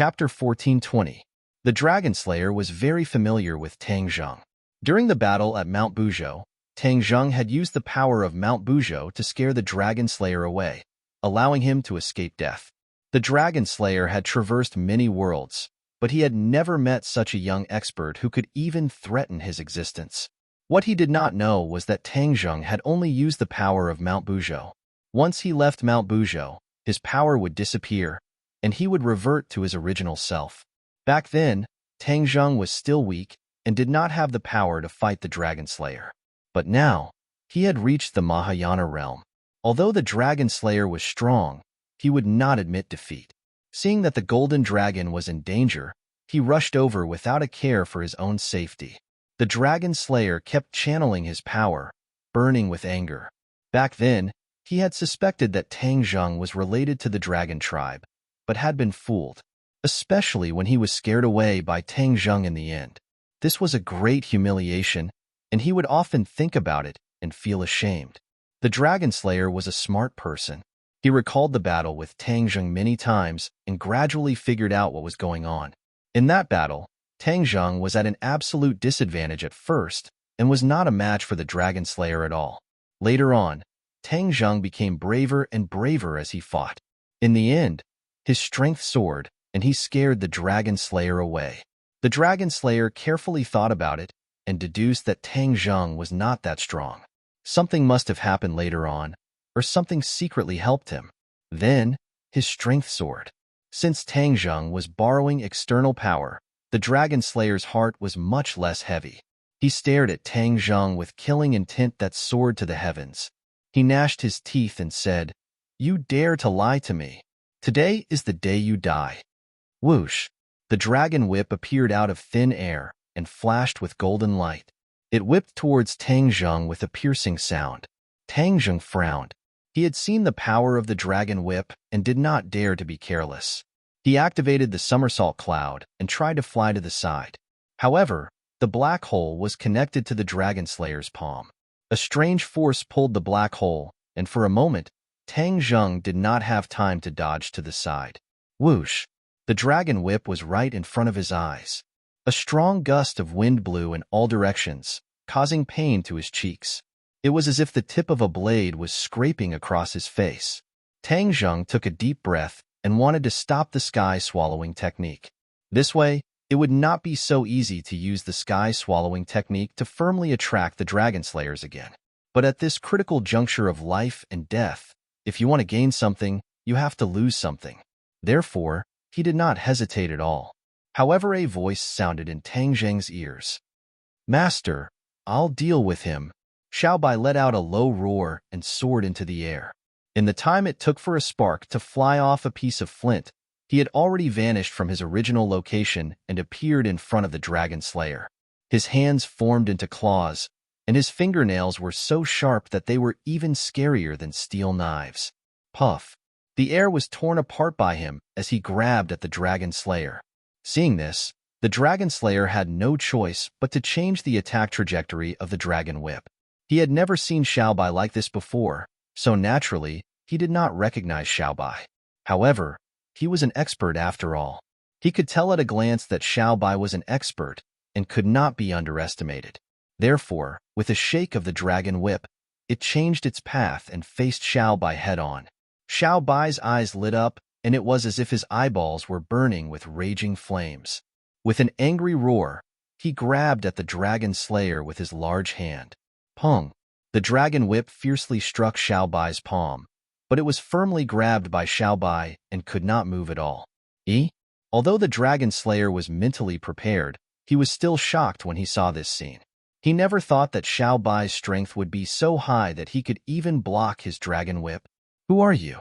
Chapter 1420. The Dragon Slayer was very familiar with Tang Zheng. During the battle at Mount Buzhou, Tang Zheng had used the power of Mount Buzhou to scare the Dragon Slayer away, allowing him to escape death. The Dragon Slayer had traversed many worlds, but he had never met such a young expert who could even threaten his existence. What he did not know was that Tang Zheng had only used the power of Mount Buzhou. Once he left Mount Buzhou, his power would disappear, and he would revert to his original self. Back then, Tang Zheng was still weak and did not have the power to fight the Dragon Slayer. But now, he had reached the Mahayana realm. Although the Dragon Slayer was strong, he would not admit defeat. Seeing that the Golden Dragon was in danger, he rushed over without a care for his own safety. The Dragon Slayer kept channeling his power, burning with anger. Back then, he had suspected that Tang Zheng was related to the Dragon tribe, but had been fooled, especially when he was scared away by Tang Zheng in the end. This was a great humiliation, and he would often think about it and feel ashamed. The Dragon Slayer was a smart person. He recalled the battle with Tang Zheng many times and gradually figured out what was going on. In that battle, Tang Zheng was at an absolute disadvantage at first and was not a match for the Dragon Slayer at all. Later on, Tang Zheng became braver and braver as he fought. In the end, his strength soared, and he scared the Dragon Slayer away. The Dragon Slayer carefully thought about it and deduced that Tang Zheng was not that strong. Something must have happened later on, or something secretly helped him. Then, his strength soared. Since Tang Zheng was borrowing external power, the Dragon Slayer's heart was much less heavy. He stared at Tang Zheng with killing intent that soared to the heavens. He gnashed his teeth and said, "You dare to lie to me. Today is the day you die." Whoosh! The dragon whip appeared out of thin air and flashed with golden light. It whipped towards Tang Zheng with a piercing sound. Tang Zheng frowned. He had seen the power of the dragon whip and did not dare to be careless. He activated the somersault cloud and tried to fly to the side. However, the black hole was connected to the Dragon Slayer's palm. A strange force pulled the black hole, and for a moment, Tang Zheng did not have time to dodge to the side. Whoosh! The dragon whip was right in front of his eyes. A strong gust of wind blew in all directions, causing pain to his cheeks. It was as if the tip of a blade was scraping across his face. Tang Zheng took a deep breath and wanted to stop the sky-swallowing technique. This way, it would not be so easy to use the sky-swallowing technique to firmly attract the Dragon Slayers again. But at this critical juncture of life and death, if you want to gain something, you have to lose something. Therefore, he did not hesitate at all. However, a voice sounded in Tang Zheng's ears. "Master, I'll deal with him." Xiaobai let out a low roar and soared into the air. In the time it took for a spark to fly off a piece of flint, he had already vanished from his original location and appeared in front of the Dragon Slayer. His hands formed into claws, and his fingernails were so sharp that they were even scarier than steel knives. Puff! The air was torn apart by him as he grabbed at the Dragon Slayer. Seeing this, the Dragon Slayer had no choice but to change the attack trajectory of the Dragon Whip. He had never seen Xiaobai like this before, so naturally, he did not recognize Xiaobai. However, he was an expert after all. He could tell at a glance that Xiaobai was an expert and could not be underestimated. Therefore, with a shake of the Dragon Whip, it changed its path and faced Xiaobai head-on. Xiaobai's eyes lit up, and it was as if his eyeballs were burning with raging flames. With an angry roar, he grabbed at the Dragon Slayer with his large hand. Pong! The Dragon Whip fiercely struck Xiaobai's palm, but it was firmly grabbed by Xiaobai and could not move at all. Although the Dragon Slayer was mentally prepared, he was still shocked when he saw this scene. He never thought that Xiaobai's strength would be so high that he could even block his Dragon Whip. "Who are you?"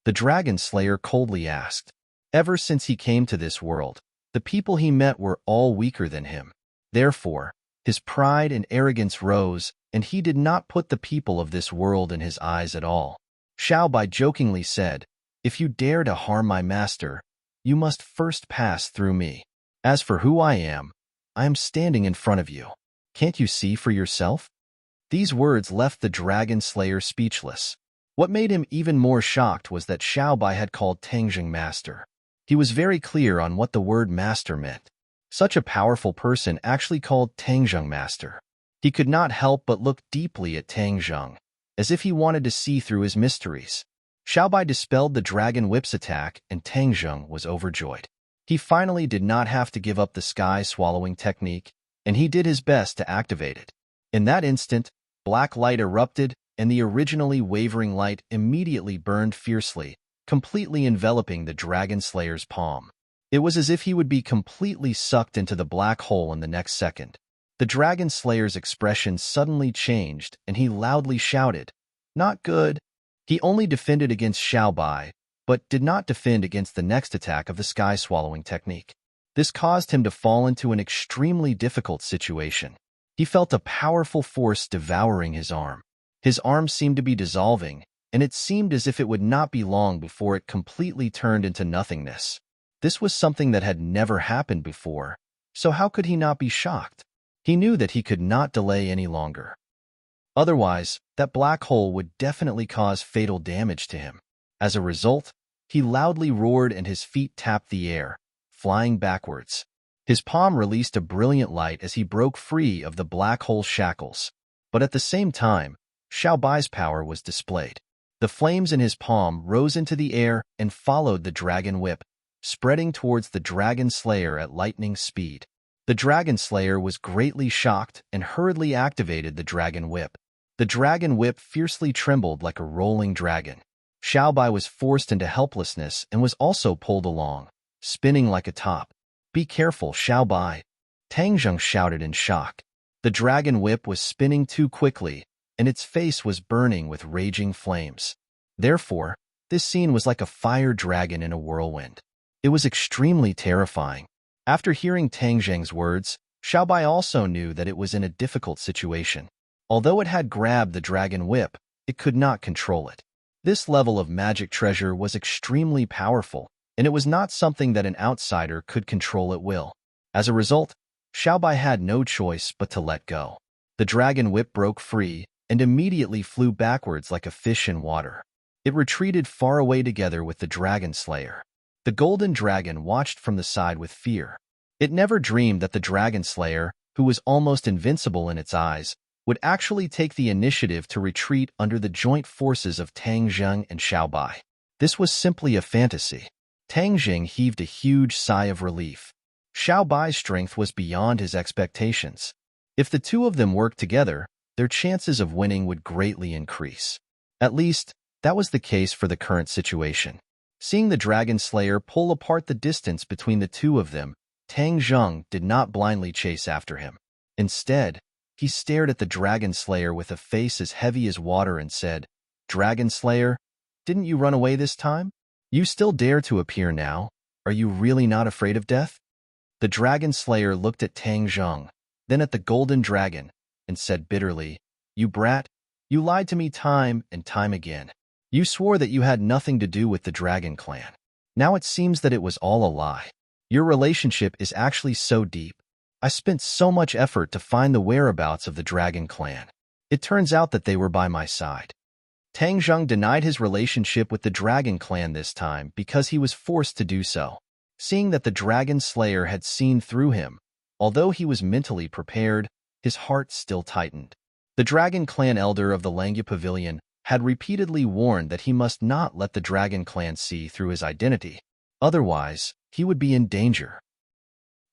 the Dragon Slayer coldly asked. Ever since he came to this world, the people he met were all weaker than him. Therefore, his pride and arrogance rose, and he did not put the people of this world in his eyes at all. Xiaobai jokingly said, "If you dare to harm my master, you must first pass through me. As for who I am standing in front of you. Can't you see for yourself?" These words left the Dragon Slayer speechless. What made him even more shocked was that Xiaobai had called Tang Zheng master. He was very clear on what the word master meant. Such a powerful person actually called Tang Zheng master. He could not help but look deeply at Tang Zheng, as if he wanted to see through his mysteries. Xiaobai dispelled the dragon whip's attack, and Tang Zheng was overjoyed. He finally did not have to give up the sky-swallowing technique, and he did his best to activate it. In that instant, black light erupted, and the originally wavering light immediately burned fiercely, completely enveloping the Dragon Slayer's palm. It was as if he would be completely sucked into the black hole in the next second. The Dragon Slayer's expression suddenly changed, and he loudly shouted, "Not good!" He only defended against Xiaobai, but did not defend against the next attack of the sky-swallowing technique. This caused him to fall into an extremely difficult situation. He felt a powerful force devouring his arm. His arm seemed to be dissolving, and it seemed as if it would not be long before it completely turned into nothingness. This was something that had never happened before, so how could he not be shocked? He knew that he could not delay any longer. Otherwise, that black hole would definitely cause fatal damage to him. As a result, he loudly roared and his feet tapped the air, flying backwards. His palm released a brilliant light as he broke free of the black hole's shackles. But at the same time, Xiaobai's power was displayed. The flames in his palm rose into the air and followed the dragon whip, spreading towards the Dragon Slayer at lightning speed. The Dragon Slayer was greatly shocked and hurriedly activated the dragon whip. The dragon whip fiercely trembled like a rolling dragon. Xiaobai was forced into helplessness and was also pulled along, spinning like a top. "Be careful, Xiaobai," Tang Zheng shouted in shock. The dragon whip was spinning too quickly, and its face was burning with raging flames. Therefore, this scene was like a fire dragon in a whirlwind. It was extremely terrifying. After hearing Tang Zheng's words, Xiaobai also knew that it was in a difficult situation. Although it had grabbed the dragon whip, it could not control it. This level of magic treasure was extremely powerful, and it was not something that an outsider could control at will. As a result, Xiaobai had no choice but to let go. The dragon whip broke free and immediately flew backwards like a fish in water. It retreated far away together with the Dragon Slayer. The golden dragon watched from the side with fear. It never dreamed that the Dragon Slayer, who was almost invincible in its eyes, would actually take the initiative to retreat under the joint forces of Tang Zheng and Xiaobai. This was simply a fantasy. Tang Zheng heaved a huge sigh of relief. Xiaobai's strength was beyond his expectations. If the two of them worked together, their chances of winning would greatly increase. At least, that was the case for the current situation. Seeing the Dragon Slayer pull apart the distance between the two of them, Tang Zheng did not blindly chase after him. Instead, he stared at the Dragon Slayer with a face as heavy as water and said, "Dragon Slayer, didn't you run away this time? You still dare to appear now? Are you really not afraid of death?" The Dragon Slayer looked at Tang Zheng, then at the Golden Dragon, and said bitterly, "You brat, you lied to me time and time again. You swore that you had nothing to do with the Dragon Clan. Now it seems that it was all a lie. Your relationship is actually so deep. I spent so much effort to find the whereabouts of the Dragon Clan. It turns out that they were by my side." Tang Zheng denied his relationship with the Dragon Clan this time because he was forced to do so. Seeing that the Dragon Slayer had seen through him, although he was mentally prepared, his heart still tightened. The Dragon Clan elder of the Langya Pavilion had repeatedly warned that he must not let the Dragon Clan see through his identity. Otherwise, he would be in danger.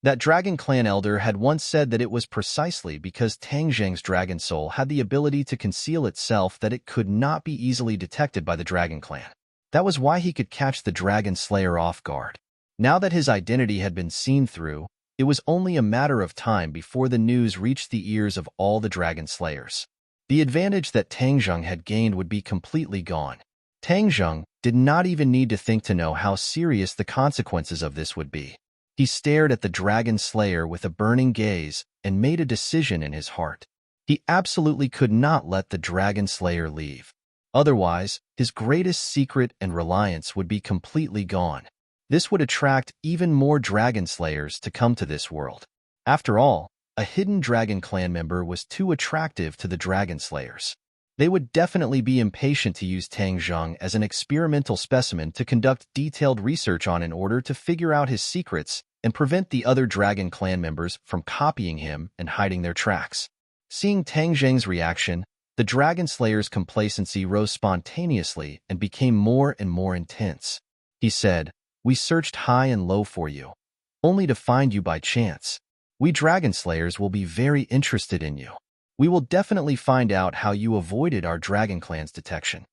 That Dragon Clan elder had once said that it was precisely because Tang Zheng's dragon soul had the ability to conceal itself that it could not be easily detected by the Dragon Clan. That was why he could catch the Dragon Slayer off guard. Now that his identity had been seen through, it was only a matter of time before the news reached the ears of all the Dragon Slayers. The advantage that Tang Zheng had gained would be completely gone. Tang Zheng did not even need to think to know how serious the consequences of this would be. He stared at the Dragon Slayer with a burning gaze and made a decision in his heart. He absolutely could not let the Dragon Slayer leave. Otherwise, his greatest secret and reliance would be completely gone. This would attract even more Dragon Slayers to come to this world. After all, a hidden Dragon Clan member was too attractive to the Dragon Slayers. They would definitely be impatient to use Tang Zheng as an experimental specimen to conduct detailed research on in order to figure out his secrets and prevent the other Dragon clan members from copying him and hiding their tracks. Seeing Tang Zheng's reaction, the Dragon Slayer's complacency rose spontaneously and became more and more intense. He said, "We searched high and low for you, only to find you by chance. We Dragon Slayers will be very interested in you. We will definitely find out how you avoided our Dragon Clan's detection."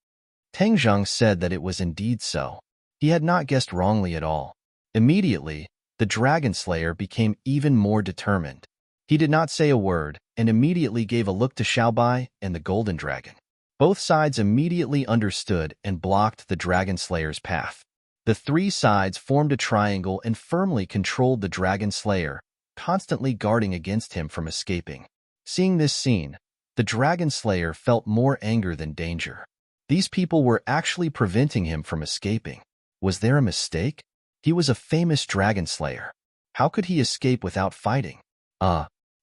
Tang Zheng said that it was indeed so. He had not guessed wrongly at all. Immediately, the Dragon Slayer became even more determined. He did not say a word and immediately gave a look to Xiaobai and the Golden Dragon. Both sides immediately understood and blocked the Dragon Slayer's path. The three sides formed a triangle and firmly controlled the Dragon Slayer, constantly guarding against him from escaping. Seeing this scene, the Dragon Slayer felt more anger than danger. These people were actually preventing him from escaping. Was there a mistake? He was a famous Dragon Slayer. How could he escape without fighting?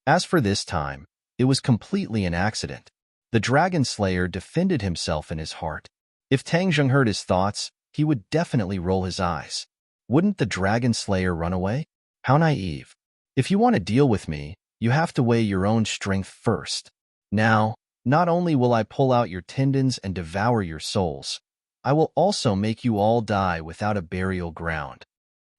As for this time, it was completely an accident. The Dragon Slayer defended himself in his heart. If Tang Zheng heard his thoughts, he would definitely roll his eyes. Wouldn't the Dragon Slayer run away? How naive. If you want to deal with me, you have to weigh your own strength first. Now, not only will I pull out your tendons and devour your souls, I will also make you all die without a burial ground.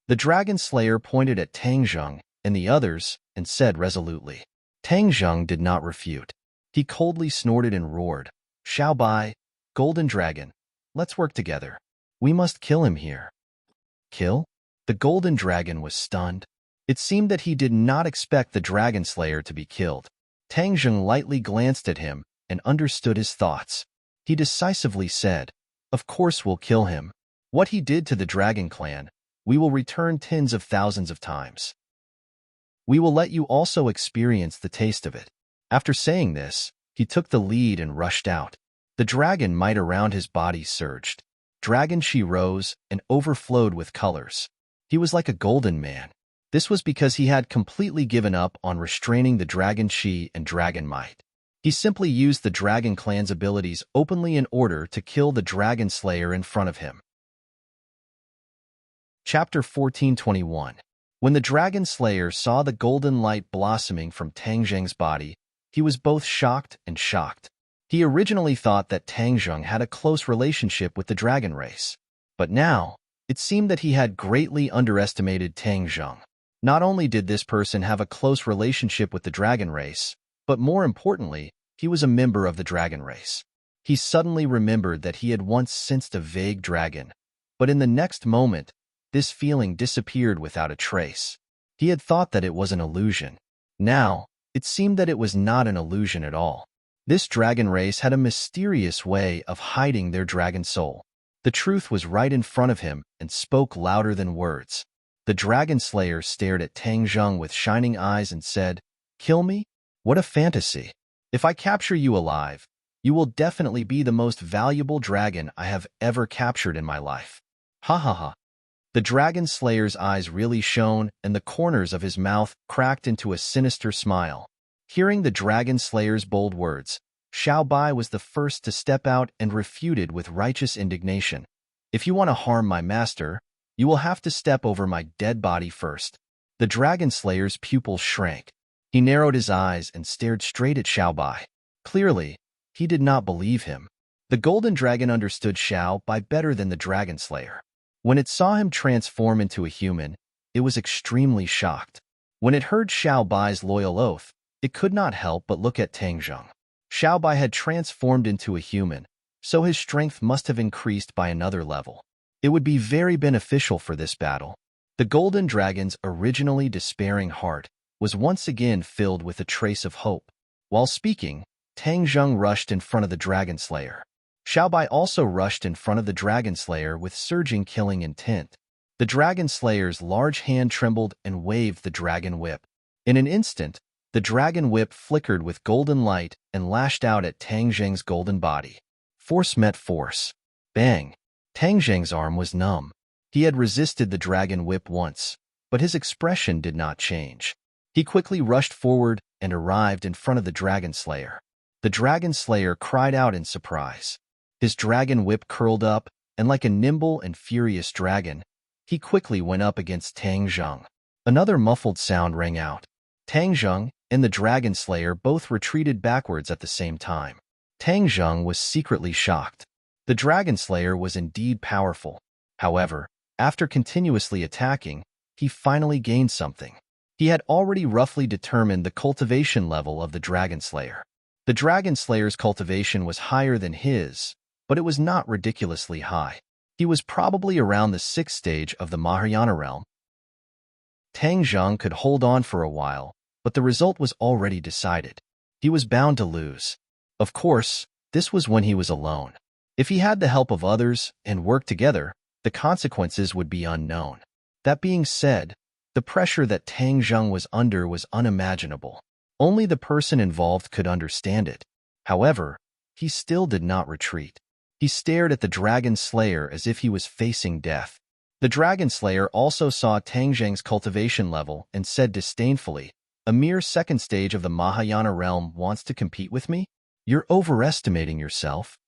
The Dragon Slayer pointed at Tang Zheng and the others and said resolutely. Tang Zheng did not refute. He coldly snorted and roared, "Xiaobai, Golden Dragon, let's work together. We must kill him here." Kill? The Golden Dragon was stunned. It seemed that he did not expect the Dragon Slayer to be killed. Tang Zheng lightly glanced at him and understood his thoughts. He decisively said, "Of course we'll kill him. What he did to the Dragon Clan, we will return tens of thousands of times. We will let you also experience the taste of it." After saying this, he took the lead and rushed out. The dragon might around his body surged. Dragon Chi rose and overflowed with colors. He was like a golden man. This was because he had completely given up on restraining the Dragon Chi and Dragon Might. He simply used the Dragon Clan's abilities openly in order to kill the Dragon Slayer in front of him. Chapter 1421. When the Dragon Slayer saw the golden light blossoming from Tang Zheng's body, he was both shocked and shocked. He originally thought that Tang Zheng had a close relationship with the dragon race. But now, it seemed that he had greatly underestimated Tang Zheng. Not only did this person have a close relationship with the dragon race, but more importantly, he was a member of the dragon race. He suddenly remembered that he had once sensed a vague dragon, but in the next moment, this feeling disappeared without a trace. He had thought that it was an illusion. Now, it seemed that it was not an illusion at all. This dragon race had a mysterious way of hiding their dragon soul. The truth was right in front of him and spoke louder than words. The Dragon Slayer stared at Tang Zheng with shining eyes and said, "Kill me? What a fantasy. If I capture you alive, you will definitely be the most valuable dragon I have ever captured in my life." Ha ha ha. The Dragon Slayer's eyes really shone and the corners of his mouth cracked into a sinister smile. Hearing the Dragon Slayer's bold words, Xiaobai was the first to step out and refuted with righteous indignation. "If you want to harm my master, you will have to step over my dead body first." The Dragon Slayer's pupils shrank. He narrowed his eyes and stared straight at Xiaobai. Clearly, he did not believe him. The Golden Dragon understood Xiaobai better than the Dragon Slayer. When it saw him transform into a human, it was extremely shocked. When it heard Xiaobai's loyal oath, it could not help but look at Tang Zheng. Xiaobai had transformed into a human, so his strength must have increased by another level. It would be very beneficial for this battle. The Golden Dragon's originally despairing heart was once again filled with a trace of hope. While speaking, Tang Zheng rushed in front of the Dragon Slayer. Xiaobai also rushed in front of the Dragon Slayer with surging killing intent. The Dragon Slayer's large hand trembled and waved the Dragon Whip. In an instant, the Dragon Whip flickered with golden light and lashed out at Tang Zheng's golden body. Force met force. Bang! Tang Zheng's arm was numb. He had resisted the Dragon Whip once, but his expression did not change. He quickly rushed forward and arrived in front of the Dragon Slayer. The dragon slayer cried out in surprise. His dragon whip curled up, and like a nimble and furious dragon, he quickly went up against Tang Zheng. Another muffled sound rang out. Tang Zheng and the dragon slayer both retreated backwards at the same time. Tang Zheng was secretly shocked. The dragon slayer was indeed powerful. However, after continuously attacking, he finally gained something. He had already roughly determined the cultivation level of the dragon slayer. The dragon slayer's cultivation was higher than his, but it was not ridiculously high. He was probably around the 6th stage of the Mahayana realm. Tang Zheng could hold on for a while, but the result was already decided. He was bound to lose. Of course, this was when he was alone. If he had the help of others and worked together, the consequences would be unknown. That being said, the pressure that Tang Zheng was under was unimaginable. Only the person involved could understand it. However, he still did not retreat. He stared at the dragon slayer as if he was facing death. The dragon slayer also saw Tang Zheng's cultivation level and said disdainfully, "A mere 2nd stage of the Mahayana realm wants to compete with me? You're overestimating yourself."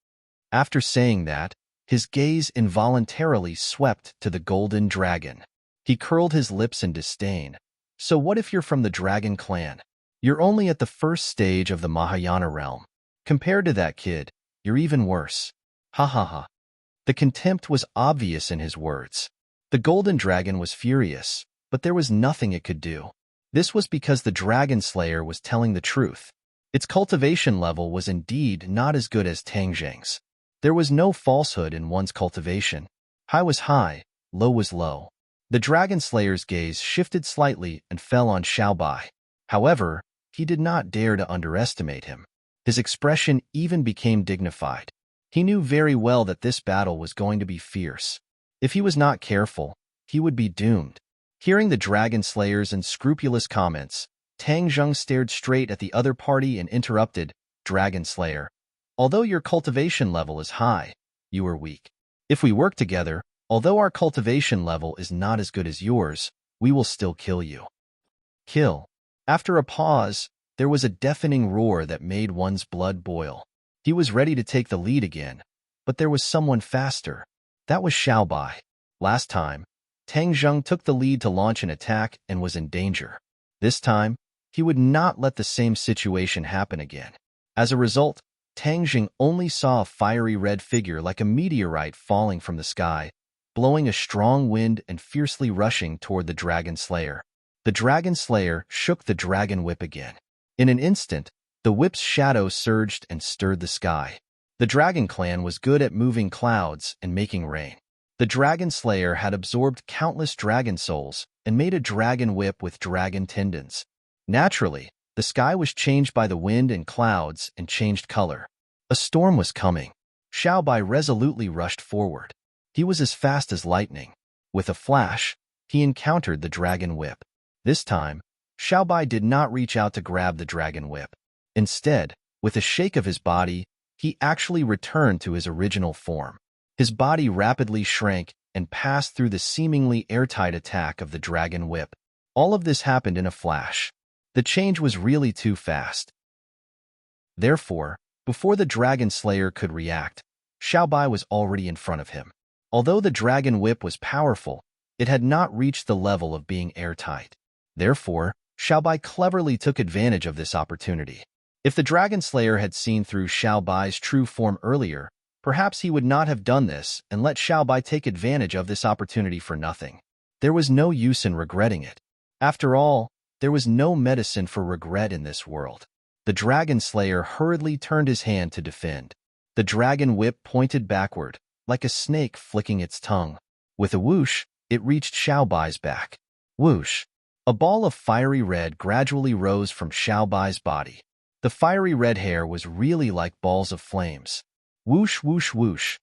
After saying that, his gaze involuntarily swept to the golden dragon. He curled his lips in disdain. "So what if you're from the dragon clan? You're only at the 1st stage of the Mahayana realm. Compared to that kid, you're even worse." Ha ha ha. The contempt was obvious in his words. The golden dragon was furious, but there was nothing it could do. This was because the dragon slayer was telling the truth. Its cultivation level was indeed not as good as Tang Zheng's. There was no falsehood in one's cultivation. High was high, low was low. The dragon slayer's gaze shifted slightly and fell on Xiaobai. However, he did not dare to underestimate him. His expression even became dignified. He knew very well that this battle was going to be fierce. If he was not careful, he would be doomed. Hearing the dragon slayer's unscrupulous comments, Tang Zheng stared straight at the other party and interrupted, "Dragon slayer, although your cultivation level is high, you are weak. If we work together, although our cultivation level is not as good as yours, we will still kill you." Kill. After a pause, there was a deafening roar that made one's blood boil. He was ready to take the lead again, but there was someone faster. That was Xiaobai. Last time, Tang Zheng took the lead to launch an attack and was in danger. This time, he would not let the same situation happen again. As a result, Tang Zheng only saw a fiery red figure like a meteorite falling from the sky, blowing a strong wind and fiercely rushing toward the dragon slayer. The dragon slayer shook the dragon whip again. In an instant, the whip's shadow surged and stirred the sky. The dragon clan was good at moving clouds and making rain. The dragon slayer had absorbed countless dragon souls and made a dragon whip with dragon tendons. Naturally, the sky was changed by the wind and clouds and changed color. A storm was coming. Xiaobai resolutely rushed forward. He was as fast as lightning. With a flash, he encountered the dragon whip. This time, Xiaobai did not reach out to grab the dragon whip. Instead, with a shake of his body, he actually returned to his original form. His body rapidly shrank and passed through the seemingly airtight attack of the dragon whip. All of this happened in a flash. The change was really too fast. Therefore, before the dragon slayer could react, Xiaobai was already in front of him. Although the dragon whip was powerful, it had not reached the level of being airtight. Therefore, Xiaobai cleverly took advantage of this opportunity. If the dragon slayer had seen through Xiaobai's true form earlier, perhaps he would not have done this and let Xiaobai take advantage of this opportunity for nothing. There was no use in regretting it. After all, there was no medicine for regret in this world. The dragon slayer hurriedly turned his hand to defend. The dragon whip pointed backward, like a snake flicking its tongue. With a whoosh, it reached Xiaobai's back. Whoosh! A ball of fiery red gradually rose from Xiaobai's body. The fiery red hair was really like balls of flames. Whoosh, whoosh, whoosh.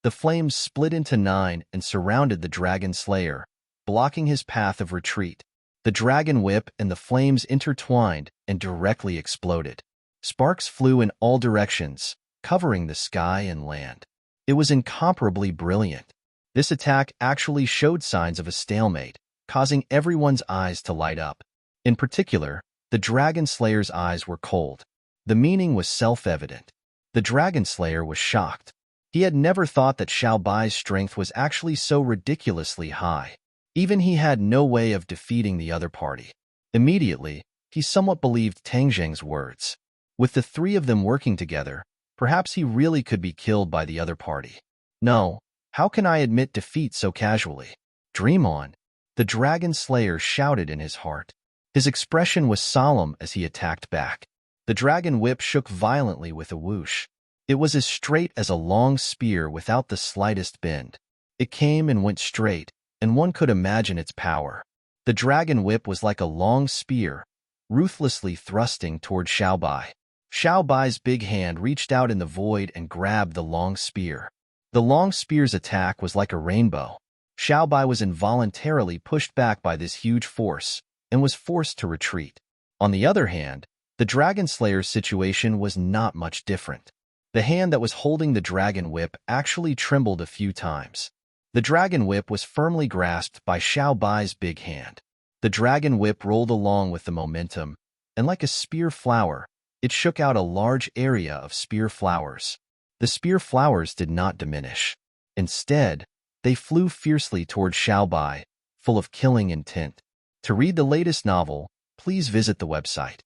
The flames split into 9 and surrounded the dragon slayer, blocking his path of retreat. The dragon whip and the flames intertwined and directly exploded. Sparks flew in all directions, covering the sky and land. It was incomparably brilliant. This attack actually showed signs of a stalemate, causing everyone's eyes to light up. In particular, the dragon slayer's eyes were cold. The meaning was self-evident. The Dragon Slayer was shocked. He had never thought that Xiao Bai's strength was actually so ridiculously high. Even he had no way of defeating the other party. Immediately, he somewhat believed Tang Zheng's words. With the three of them working together, perhaps he really could be killed by the other party. No, how can I admit defeat so casually? Dream on. The Dragon Slayer shouted in his heart. His expression was solemn as he attacked back. The dragon whip shook violently with a whoosh. It was as straight as a long spear without the slightest bend. It came and went straight, and one could imagine its power. The dragon whip was like a long spear, ruthlessly thrusting toward Xiao Bai. Xiao Bai's big hand reached out in the void and grabbed the long spear. The long spear's attack was like a rainbow. Xiao Bai was involuntarily pushed back by this huge force and was forced to retreat. On the other hand, the Dragon Slayer's situation was not much different. The hand that was holding the dragon whip actually trembled a few times. The dragon whip was firmly grasped by Xiao Bai's big hand. The dragon whip rolled along with the momentum, and like a spear flower, it shook out a large area of spear flowers. The spear flowers did not diminish. Instead, they flew fiercely toward Xiao Bai, full of killing intent. To read the latest novel, please visit the website.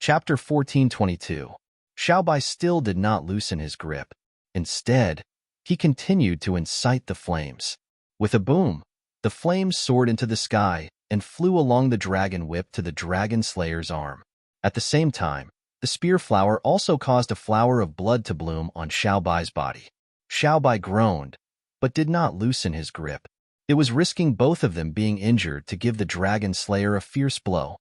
Chapter 1422. Xiao Bai still did not loosen his grip. Instead, he continued to incite the flames. With a boom, the flames soared into the sky and flew along the dragon whip to the Dragon Slayer's arm. At the same time, the spear flower also caused a flower of blood to bloom on Xiao Bai's body. Xiao Bai groaned, but did not loosen his grip. It was risking both of them being injured to give the Dragon Slayer a fierce blow.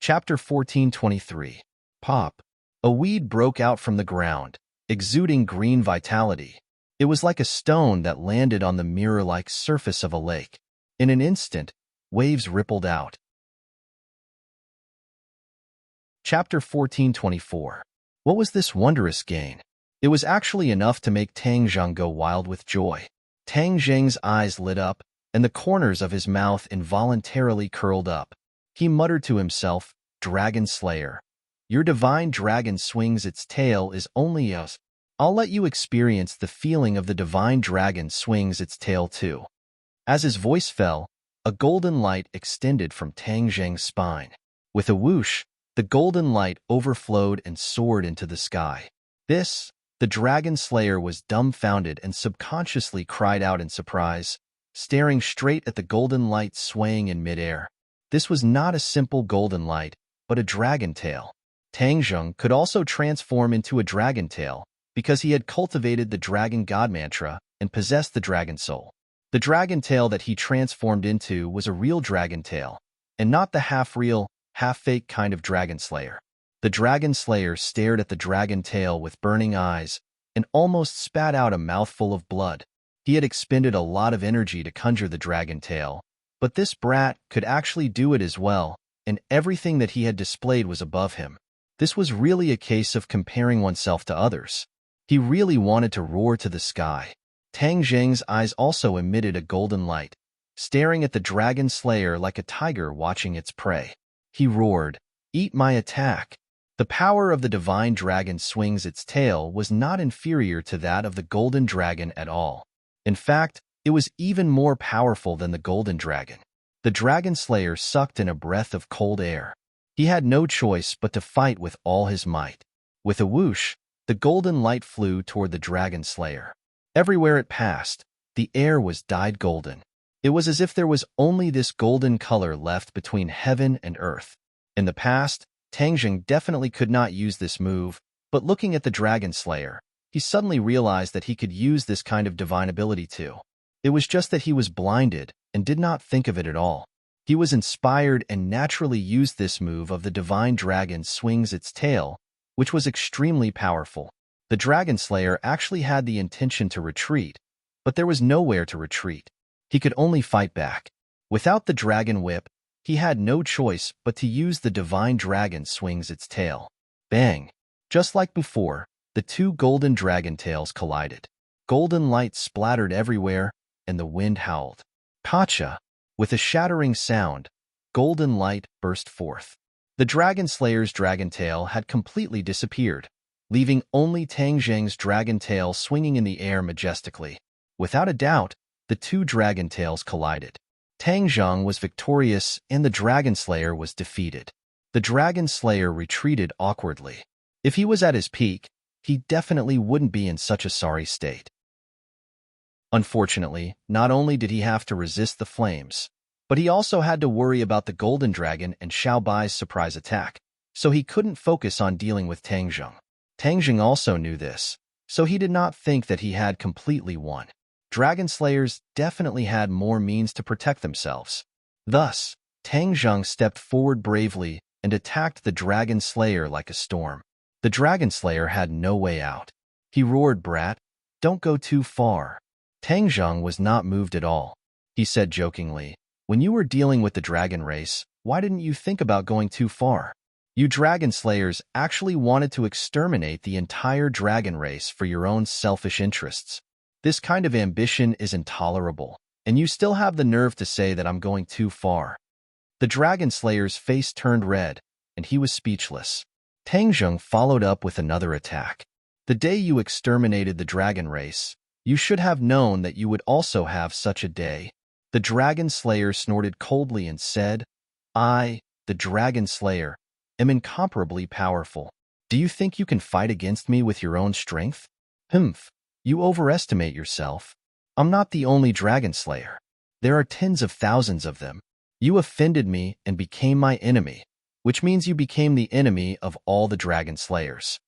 Chapter 1423. Pop. A weed broke out from the ground, exuding green vitality. It was like a stone that landed on the mirror-like surface of a lake. In an instant, waves rippled out. Chapter 1424. What was this wondrous gain? It was actually enough to make Tang Zheng go wild with joy. Tang Zheng's eyes lit up, and the corners of his mouth involuntarily curled up. He muttered to himself, "Dragon Slayer, your divine dragon swings its tail is only us. I'll let you experience the feeling of the divine dragon swings its tail too." As his voice fell, a golden light extended from Tang Zheng's spine. With a whoosh, the golden light overflowed and soared into the sky. The Dragon Slayer was dumbfounded and subconsciously cried out in surprise, staring straight at the golden light swaying in midair. This was not a simple golden light, but a dragon tail. Tang Zheng could also transform into a dragon tail because he had cultivated the dragon god mantra and possessed the dragon soul. The dragon tail that he transformed into was a real dragon tail, and not the half-real, half-fake kind of dragon slayer. The dragon slayer stared at the dragon tail with burning eyes and almost spat out a mouthful of blood. He had expended a lot of energy to conjure the dragon tail, but this brat could actually do it as well, and everything that he had displayed was above him. This was really a case of comparing oneself to others. He really wanted to roar to the sky. Tang Zheng's eyes also emitted a golden light, staring at the dragon slayer like a tiger watching its prey. He roared, "Eat my attack!" The power of the divine dragon swings its tail was not inferior to that of the golden dragon at all. In fact, it was even more powerful than the golden dragon. The dragon slayer sucked in a breath of cold air. He had no choice but to fight with all his might. With a whoosh, the golden light flew toward the dragon slayer. Everywhere it passed, the air was dyed golden. It was as if there was only this golden color left between heaven and earth. In the past, Tang Zheng definitely could not use this move, but looking at the dragon slayer, he suddenly realized that he could use this kind of divine ability too. It was just that he was blinded and did not think of it at all. He was inspired and naturally used this move of the divine dragon swings its tail, which was extremely powerful. The dragon slayer actually had the intention to retreat, but there was nowhere to retreat. He could only fight back. Without the dragon whip, he had no choice but to use the divine dragon swings its tail. Bang! Just like before, the two golden dragon tails collided. Golden light splattered everywhere, and the wind howled. Pacha! With a shattering sound, golden light burst forth. The Dragon Slayer's dragon tail had completely disappeared, leaving only Tang Zheng's dragon tail swinging in the air majestically. Without a doubt, the two dragon tails collided. Tang Zheng was victorious and the Dragon Slayer was defeated. The Dragon Slayer retreated awkwardly. If he was at his peak, he definitely wouldn't be in such a sorry state. Unfortunately, not only did he have to resist the flames, but he also had to worry about the Golden Dragon and Xiao Bai's surprise attack, so he couldn't focus on dealing with Tang Zheng. Tang Zheng also knew this, so he did not think that he had completely won. Dragon Slayers definitely had more means to protect themselves. Thus, Tang Zheng stepped forward bravely and attacked the Dragon Slayer like a storm. The Dragon Slayer had no way out. He roared, "Brat, don't go too far." Tang Zheng was not moved at all. He said jokingly, "When you were dealing with the dragon race, why didn't you think about going too far? You Dragon Slayers actually wanted to exterminate the entire dragon race for your own selfish interests. This kind of ambition is intolerable, and you still have the nerve to say that I'm going too far." The Dragon Slayer's face turned red, and he was speechless. Tang Zheng followed up with another attack. "The day you exterminated the dragon race, you should have known that you would also have such a day." The Dragon Slayer snorted coldly and said, "I, the Dragon Slayer, am incomparably powerful. Do you think you can fight against me with your own strength? Humph, you overestimate yourself. I'm not the only Dragon Slayer. There are tens of thousands of them. You offended me and became my enemy, which means you became the enemy of all the Dragon Slayers."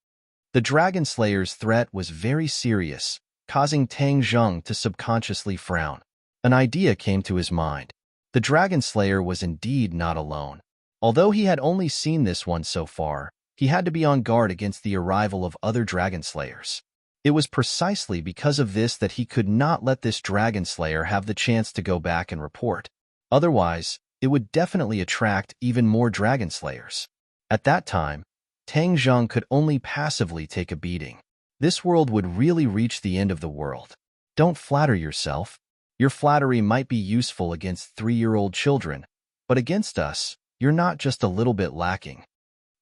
The Dragon Slayer's threat was very serious, causing Tang Zheng to subconsciously frown. An idea came to his mind. The Dragon Slayer was indeed not alone. Although he had only seen this one so far, he had to be on guard against the arrival of other Dragon Slayers. It was precisely because of this that he could not let this Dragon Slayer have the chance to go back and report. Otherwise, it would definitely attract even more Dragon Slayers. At that time, Tang Zheng could only passively take a beating. This world would really reach the end of the world. Don't flatter yourself. Your flattery might be useful against 3-year-old children, but against us, you're not just a little bit lacking,"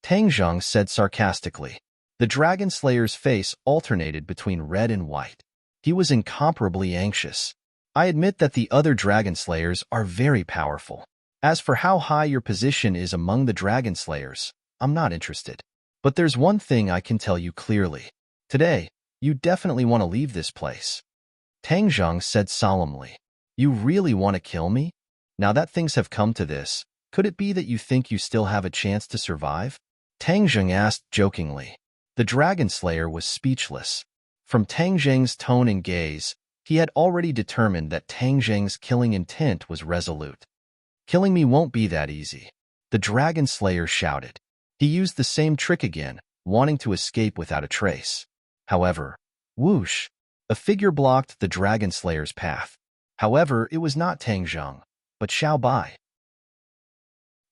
Tang Zheng said sarcastically. The Dragon Slayer's face alternated between red and white. He was incomparably anxious. "I admit that the other Dragon Slayers are very powerful. As for how high your position is among the Dragon Slayers, I'm not interested. But there's one thing I can tell you clearly. Today, you definitely want to leave this place." Tang Zheng said solemnly. "You really want to kill me? Now that things have come to this, could it be that you think you still have a chance to survive?" Tang Zheng asked jokingly. The Dragon Slayer was speechless. From Tang Zheng's tone and gaze, he had already determined that Tang Zheng's killing intent was resolute. "Killing me won't be that easy," the Dragon Slayer shouted. He used the same trick again, wanting to escape without a trace. However, whoosh! A figure blocked the Dragon Slayer's path. However, it was not Tang Zheng, but Xiao Bai.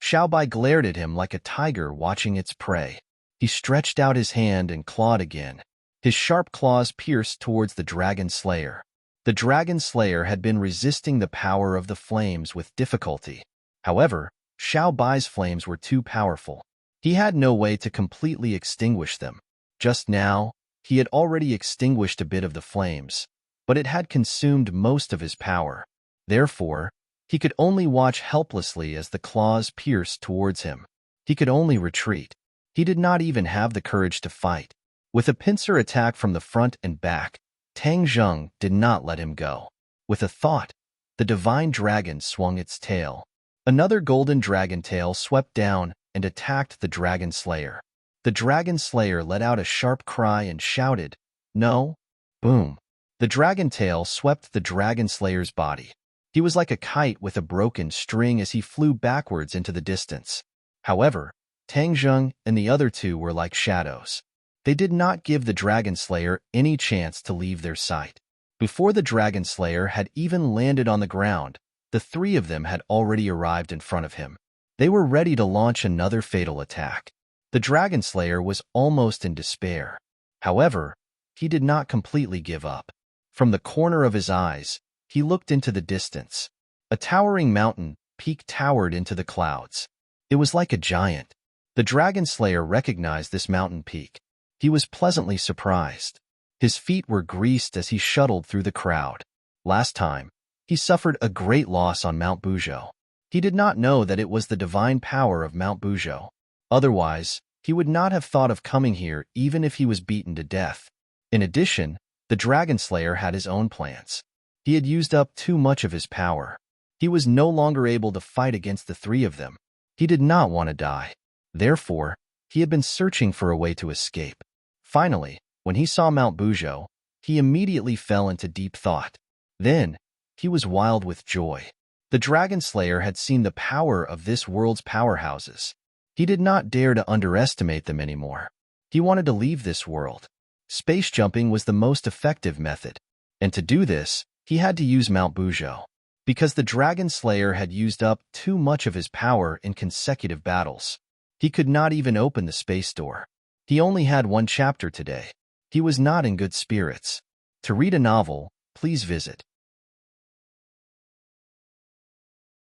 Xiao Bai glared at him like a tiger watching its prey. He stretched out his hand and clawed again. His sharp claws pierced towards the Dragon Slayer. The Dragon Slayer had been resisting the power of the flames with difficulty. However, Xiao Bai's flames were too powerful. He had no way to completely extinguish them. Just now, he had already extinguished a bit of the flames, but it had consumed most of his power. Therefore, he could only watch helplessly as the claws pierced towards him. He could only retreat. He did not even have the courage to fight. With a pincer attack from the front and back, Tang Zheng did not let him go. With a thought, the divine dragon swung its tail. Another golden dragon tail swept down and attacked the Dragon Slayer. The Dragon Slayer let out a sharp cry and shouted, "No!" Boom! The dragon tail swept the Dragon Slayer's body. He was like a kite with a broken string as he flew backwards into the distance. However, Tang Zheng and the other two were like shadows. They did not give the Dragon Slayer any chance to leave their sight. Before the Dragon Slayer had even landed on the ground, the three of them had already arrived in front of him. They were ready to launch another fatal attack. The Dragon Slayer was almost in despair. However, he did not completely give up. From the corner of his eyes, he looked into the distance. A towering mountain, peak towered into the clouds. It was like a giant. The dragon slayer recognized this mountain peak. He was pleasantly surprised. His feet were greased as he shuttled through the crowd. Last time, he suffered a great loss on Mount Buzhou. He did not know that it was the divine power of Mount Buzhou. Otherwise, he would not have thought of coming here even if he was beaten to death. In addition, the dragon slayer had his own plans. He had used up too much of his power. He was no longer able to fight against the three of them. He did not want to die. Therefore, he had been searching for a way to escape. Finally, when he saw Mount Buzhou, he immediately fell into deep thought. Then, he was wild with joy. The dragon slayer had seen the power of this world's powerhouses. He did not dare to underestimate them anymore. He wanted to leave this world. Space jumping was the most effective method, and to do this, he had to use Mount Buzhou. Because the dragon slayer had used up too much of his power in consecutive battles, he could not even open the space door. He only had one chapter today. He was not in good spirits. To read a novel, please visit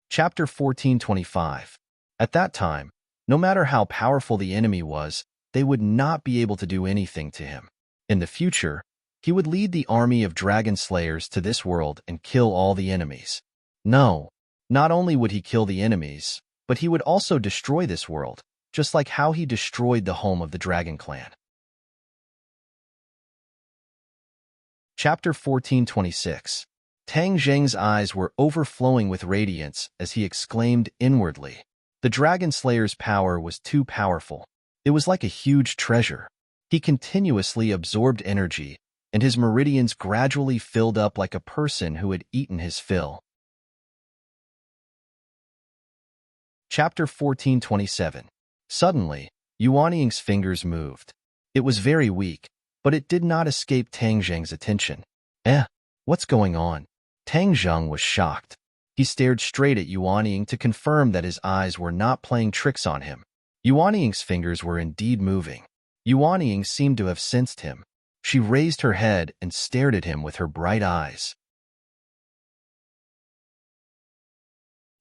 Chapter 1425. At that time, no matter how powerful the enemy was, they would not be able to do anything to him. In the future, he would lead the army of dragon slayers to this world and kill all the enemies. No, not only would he kill the enemies, but he would also destroy this world, just like how he destroyed the home of the Dragon Clan. Chapter 1426. Tang Zheng's eyes were overflowing with radiance as he exclaimed inwardly. The Dragon Slayer's power was too powerful. It was like a huge treasure. He continuously absorbed energy, and his meridians gradually filled up like a person who had eaten his fill. Chapter 1427. Suddenly, Yuanying's fingers moved. It was very weak, but it did not escape Tang Zheng's attention. What's going on? Tang Zheng was shocked. He stared straight at Yuanying to confirm that his eyes were not playing tricks on him. Yuanying's fingers were indeed moving. Yuanying seemed to have sensed him. She raised her head and stared at him with her bright eyes.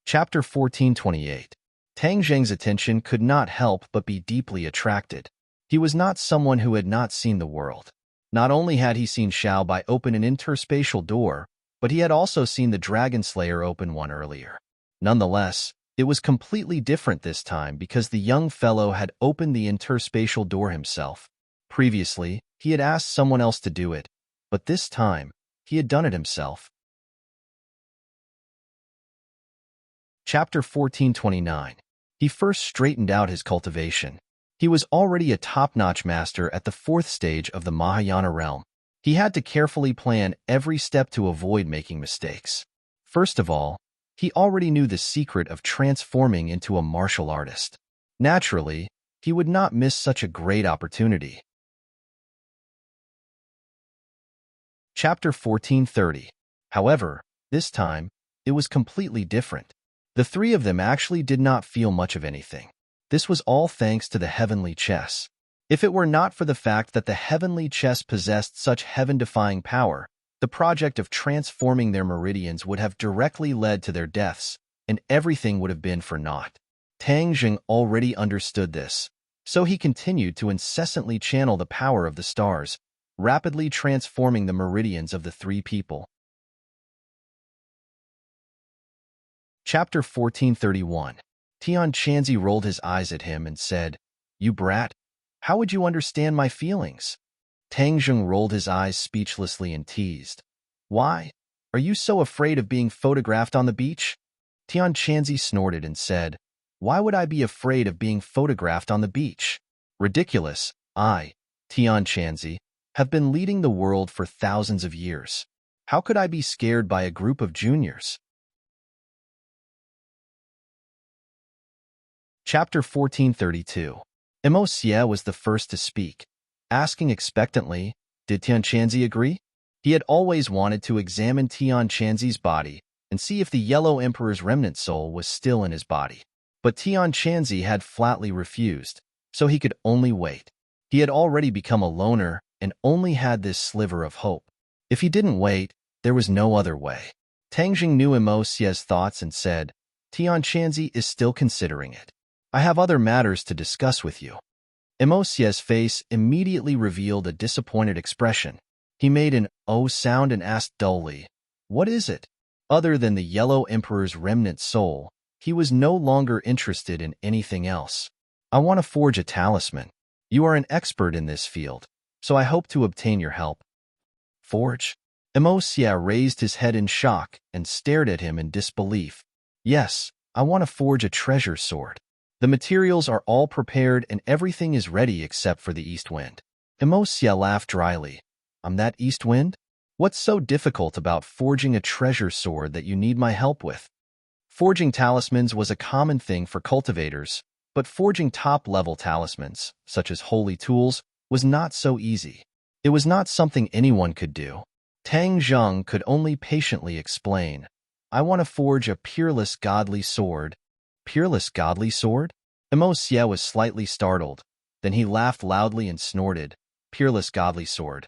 Chapter 1428. Tang Zheng's attention could not help but be deeply attracted. He was not someone who had not seen the world. Not only had he seen Xiao Bai open an interspatial door, but he had also seen the Dragon Slayer open one earlier. Nonetheless, it was completely different this time because the young fellow had opened the interspatial door himself. Previously, he had asked someone else to do it, but this time, he had done it himself. Chapter 1429. He first straightened out his cultivation. He was already a top-notch master at the 4th stage of the Mahayana realm. He had to carefully plan every step to avoid making mistakes. First of all, he already knew the secret of transforming into a martial artist. Naturally, he would not miss such a great opportunity. Chapter 1430. However, this time, it was completely different. The three of them actually did not feel much of anything. This was all thanks to the heavenly chess. If it were not for the fact that the heavenly chess possessed such heaven-defying power, the project of transforming their meridians would have directly led to their deaths, and everything would have been for naught. Tang Zheng already understood this, so he continued to incessantly channel the power of the stars, rapidly transforming the meridians of the three people. Chapter 1431. Tian Chanzi rolled his eyes at him and said, "You brat, how would you understand my feelings?" Tang Zheng rolled his eyes speechlessly and teased, "Why? Are you so afraid of being photographed on the beach?" Tian Chanzi snorted and said, "Why would I be afraid of being photographed on the beach? Ridiculous. I, Tian Chanzi, have been leading the world for thousands of years. How could I be scared by a group of juniors?" Chapter 1432. Emo Xie was the first to speak, asking expectantly, did Tian Chanzi agree? He had always wanted to examine Tian Chanzi's body and see if the Yellow Emperor's remnant soul was still in his body. But Tian Chanzi had flatly refused, so he could only wait. He had already become a loner and only had this sliver of hope. If he didn't wait, there was no other way. Tang Jing knew Emo Xie's thoughts and said, Tianqianzi is still considering it. I have other matters to discuss with you. Emosie's face immediately revealed a disappointed expression. He made an "oh" sound and asked dully, "What is it?" Other than the Yellow Emperor's remnant soul, he was no longer interested in anything else. I want to forge a talisman. You are an expert in this field, so I hope to obtain your help. Forge? Emosia raised his head in shock and stared at him in disbelief. Yes, I want to forge a treasure sword. The materials are all prepared and everything is ready except for the east wind. Emosia laughed dryly. I'm that east wind? What's so difficult about forging a treasure sword that you need my help with? Forging talismans was a common thing for cultivators, but forging top-level talismans, such as holy tools, was not so easy. It was not something anyone could do. Tang Zheng could only patiently explain, I want to forge a peerless godly sword. Peerless godly sword? Emosia was slightly startled. Then he laughed loudly and snorted, Peerless godly sword.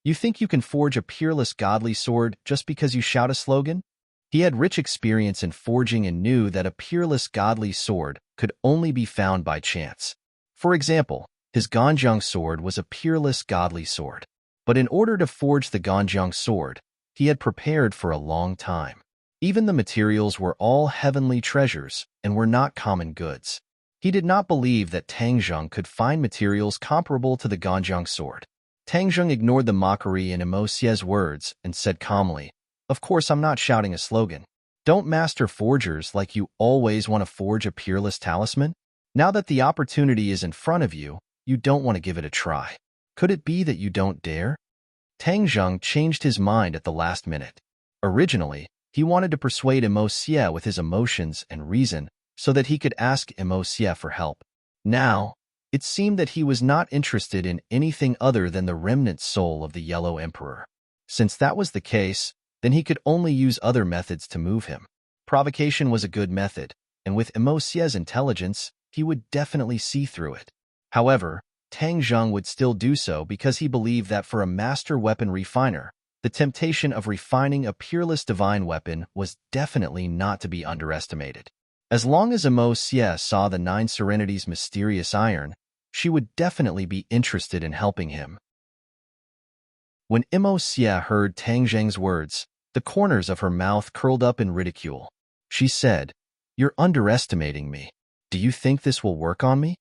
You think you can forge a peerless godly sword just because you shout a slogan? He had rich experience in forging and knew that a peerless godly sword could only be found by chance. For example, his Ganjiang sword was a peerless godly sword. But in order to forge the Ganjiang sword, he had prepared for a long time. Even the materials were all heavenly treasures and were not common goods. He did not believe that Tang Zheng could find materials comparable to the Ganjiang sword. Tang Zheng ignored the mockery in Emosie's words and said calmly, Of course I'm not shouting a slogan. Don't master forgers like you always want to forge a peerless talisman? Now that the opportunity is in front of you, you don't want to give it a try. Could it be that you don't dare? Tang Zheng changed his mind at the last minute. Originally, he wanted to persuade Emosia with his emotions and reason so that he could ask Emosia for help. Now, it seemed that he was not interested in anything other than the remnant soul of the Yellow Emperor. Since that was the case, then he could only use other methods to move him. Provocation was a good method, and with Emosia's intelligence, he would definitely see through it. However, Tang Zheng would still do so because he believed that for a master weapon refiner, the temptation of refining a peerless divine weapon was definitely not to be underestimated. As long as Emosia saw the Nine Serenities' mysterious iron, she would definitely be interested in helping him. When Emosia heard Tang Zheng's words, the corners of her mouth curled up in ridicule. She said, You're underestimating me. Do you think this will work on me?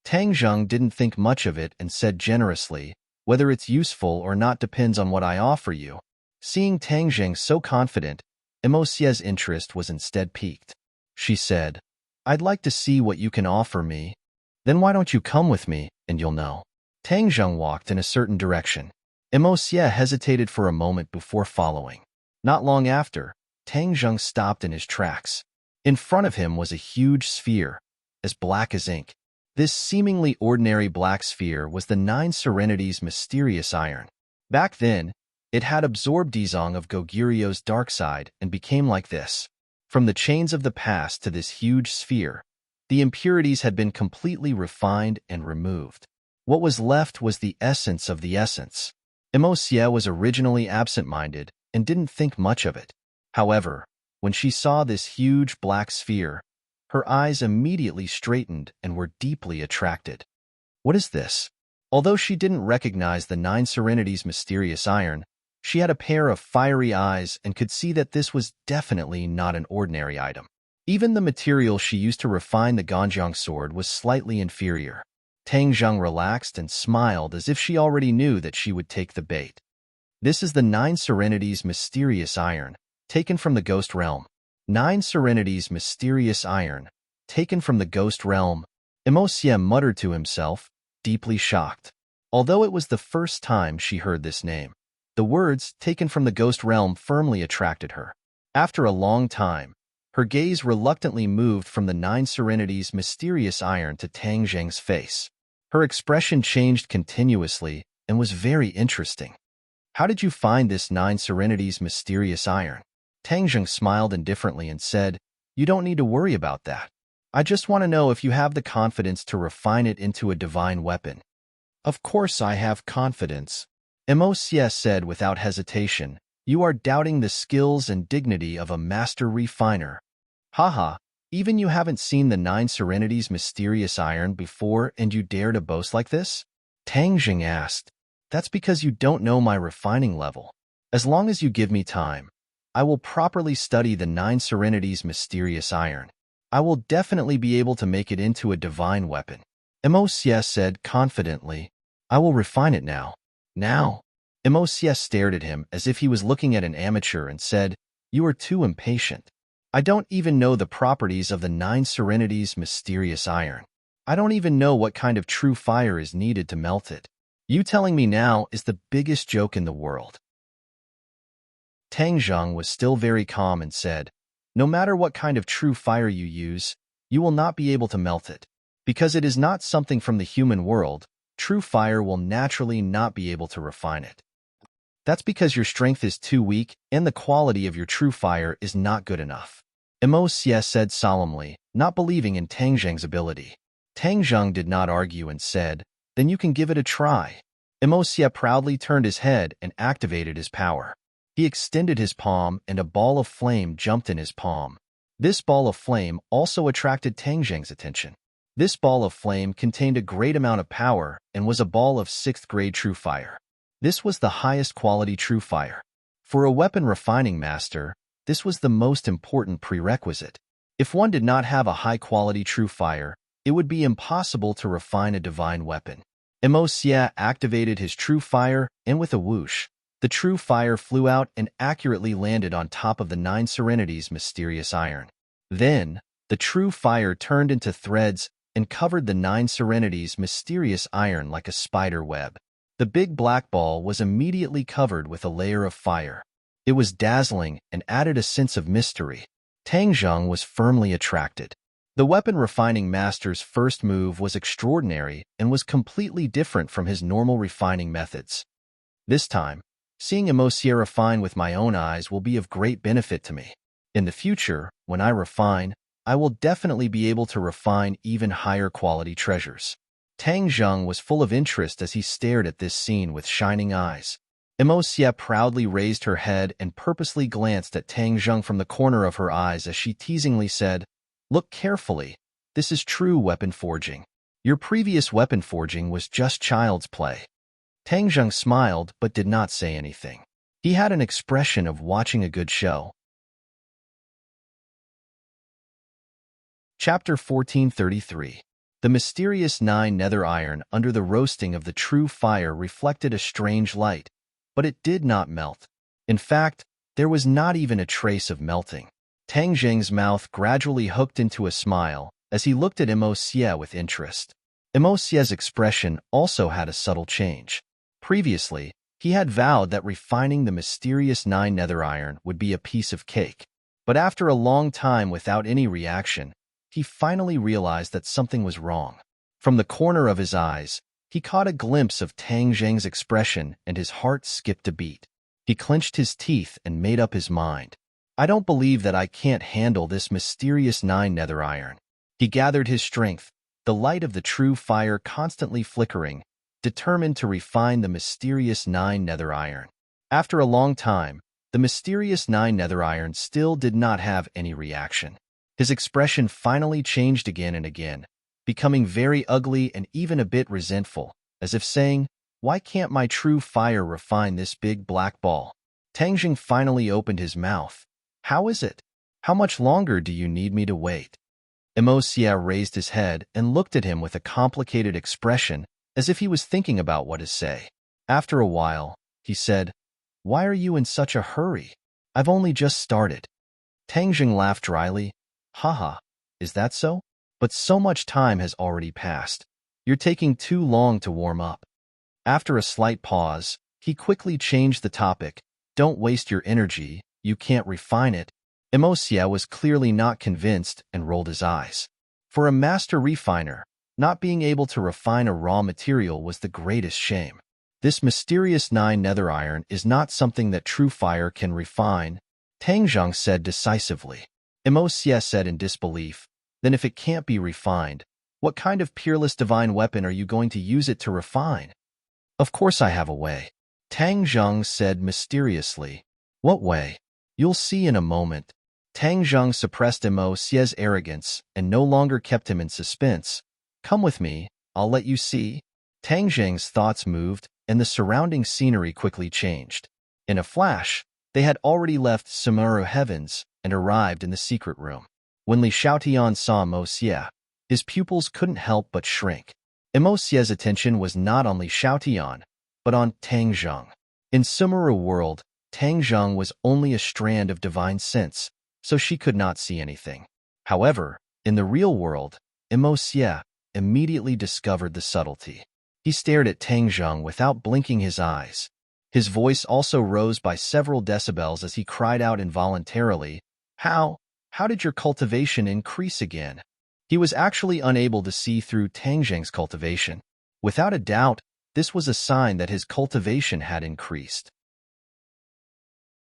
Tang Zheng didn't think much of it and said generously, Whether it's useful or not depends on what I offer you. Seeing Tang Zheng so confident, Emosia's interest was instead piqued. She said, I'd like to see what you can offer me. Then why don't you come with me, and you'll know. Tang Zheng walked in a certain direction. Emosia hesitated for a moment before following. Not long after, Tang Zheng stopped in his tracks. In front of him was a huge sphere, as black as ink. This seemingly ordinary black sphere was the Nine Serenities' mysterious iron. Back then, it had absorbed Dizong of Gogirio's dark side and became like this. From the chains of the past to this huge sphere, the impurities had been completely refined and removed. What was left was the essence of the essence. Emosia was originally absent-minded and didn't think much of it. However, when she saw this huge black sphere, her eyes immediately straightened and were deeply attracted. What is this? Although she didn't recognize the Nine Serenities' mysterious iron, she had a pair of fiery eyes and could see that this was definitely not an ordinary item. Even the material she used to refine the Ganjiang sword was slightly inferior. Tang Zheng relaxed and smiled as if she already knew that she would take the bait. This is the Nine Serenities' mysterious iron, taken from the Ghost Realm. Nine Serenities' mysterious iron, taken from the Ghost Realm. Emosia muttered to himself, deeply shocked. Although it was the first time she heard this name, the words taken from the Ghost Realm firmly attracted her. After a long time, her gaze reluctantly moved from the Nine Serenities' mysterious iron to Tang Zheng's face. Her expression changed continuously and was very interesting. How did you find this Nine Serenities' mysterious iron? Tang Zheng smiled indifferently and said, You don't need to worry about that. I just want to know if you have the confidence to refine it into a divine weapon. Of course I have confidence. Emosia said without hesitation, You are doubting the skills and dignity of a master refiner. Haha, Even you haven't seen the 9 Serenities mysterious iron before and you dare to boast like this? Tang Jing asked. That's because you don't know my refining level. As long as you give me time, I will properly study the 9 Serenities mysterious iron. I will definitely be able to make it into a divine weapon. Emosia said confidently. I will refine it now. Now? Emosia stared at him as if he was looking at an amateur and said, You are too impatient. I don't even know the properties of the 9 Serenities mysterious iron. I don't even know what kind of true fire is needed to melt it. You telling me now is the biggest joke in the world. Tang Zhang was still very calm and said, No matter what kind of true fire you use, you will not be able to melt it. Because it is not something from the human world, true fire will naturally not be able to refine it. That's because your strength is too weak and the quality of your true fire is not good enough. Emo Xie said solemnly, not believing in Tang Zhang's ability. Tang Zhang did not argue and said, Then you can give it a try. Emo Xie proudly turned his head and activated his power. He extended his palm and a ball of flame jumped in his palm. This ball of flame also attracted Tang Zhang's attention. This ball of flame contained a great amount of power and was a ball of 6th grade true fire. This was the highest quality true fire. For a weapon refining master, this was the most important prerequisite. If one did not have a high-quality true fire, it would be impossible to refine a divine weapon. Emo Xie activated his true fire, and with a whoosh, the true fire flew out and accurately landed on top of the 9 Serenities mysterious iron. Then, the true fire turned into threads and covered the 9 Serenities mysterious iron like a spider web. The big black ball was immediately covered with a layer of fire. It was dazzling and added a sense of mystery. Tang Zhang was firmly attracted. The weapon refining master's first move was extraordinary and was completely different from his normal refining methods. This time, seeing Emo Xie refine with my own eyes will be of great benefit to me. In the future, when I refine, I will definitely be able to refine even higher quality treasures. Tang Zhang was full of interest as he stared at this scene with shining eyes. Emo Xie proudly raised her head and purposely glanced at Tang Zhang from the corner of her eyes as she teasingly said, Look carefully, this is true weapon forging. Your previous weapon forging was just child's play. Tang Zhang smiled but did not say anything. He had an expression of watching a good show. Chapter 1433. The mysterious 9 nether iron under the roasting of the true fire reflected a strange light, but it did not melt. In fact, there was not even a trace of melting. Tang Zhang's mouth gradually hooked into a smile as he looked at Emo Xie with interest. Emo Xie's expression also had a subtle change. Previously, he had vowed that refining the mysterious 9 nether iron would be a piece of cake. But after a long time without any reaction, he finally realized that something was wrong. From the corner of his eyes, he caught a glimpse of Tang Zhang's expression and his heart skipped a beat. He clenched his teeth and made up his mind. I don't believe that I can't handle this mysterious 9 nether iron. He gathered his strength, the light of the true fire constantly flickering, determined to refine the mysterious 9 nether iron. After a long time, the mysterious 9 nether iron still did not have any reaction. His expression finally changed again and again, becoming very ugly and even a bit resentful, as if saying, Why can't my true fire refine this big black ball? Tang Zhang finally opened his mouth. How is it? How much longer do you need me to wait? Emo Xie raised his head and looked at him with a complicated expression, as if he was thinking about what to say. After a while, he said, Why are you in such a hurry? I've only just started. Tang Zhang laughed dryly. Haha, is that so? But so much time has already passed. You're taking too long to warm up. After a slight pause, he quickly changed the topic. Don't waste your energy, you can't refine it. Emo Xie was clearly not convinced and rolled his eyes. For a master refiner, not being able to refine a raw material was the greatest shame. This mysterious 9 nether iron is not something that true fire can refine, Tang Zhang said decisively. Emo Xie said in disbelief, Then if it can't be refined, what kind of peerless divine weapon are you going to use it to refine? Of course I have a way. Tang Zhang said mysteriously. What way? You'll see in a moment. Tang Zheng suppressed Mo Xie's arrogance and no longer kept him in suspense. Come with me, I'll let you see. Tang Zheng's thoughts moved, and the surrounding scenery quickly changed. In a flash, they had already left Sumeru Heavens and arrived in the secret room. When Li Xiaotian saw Mo Xie, his pupils couldn't help but shrink. Mo Xie's attention was not on Li Xiaotian, but on Tang Zheng. In Sumeru world, Tang Zheng was only a strand of divine sense, so she could not see anything. However, in the real world, Mo Xie immediately discovered the subtlety. He stared at Tang Zheng without blinking his eyes. His voice also rose by several decibels as he cried out involuntarily, How did your cultivation increase again? He was actually unable to see through Tang Zheng's cultivation. Without a doubt, this was a sign that his cultivation had increased.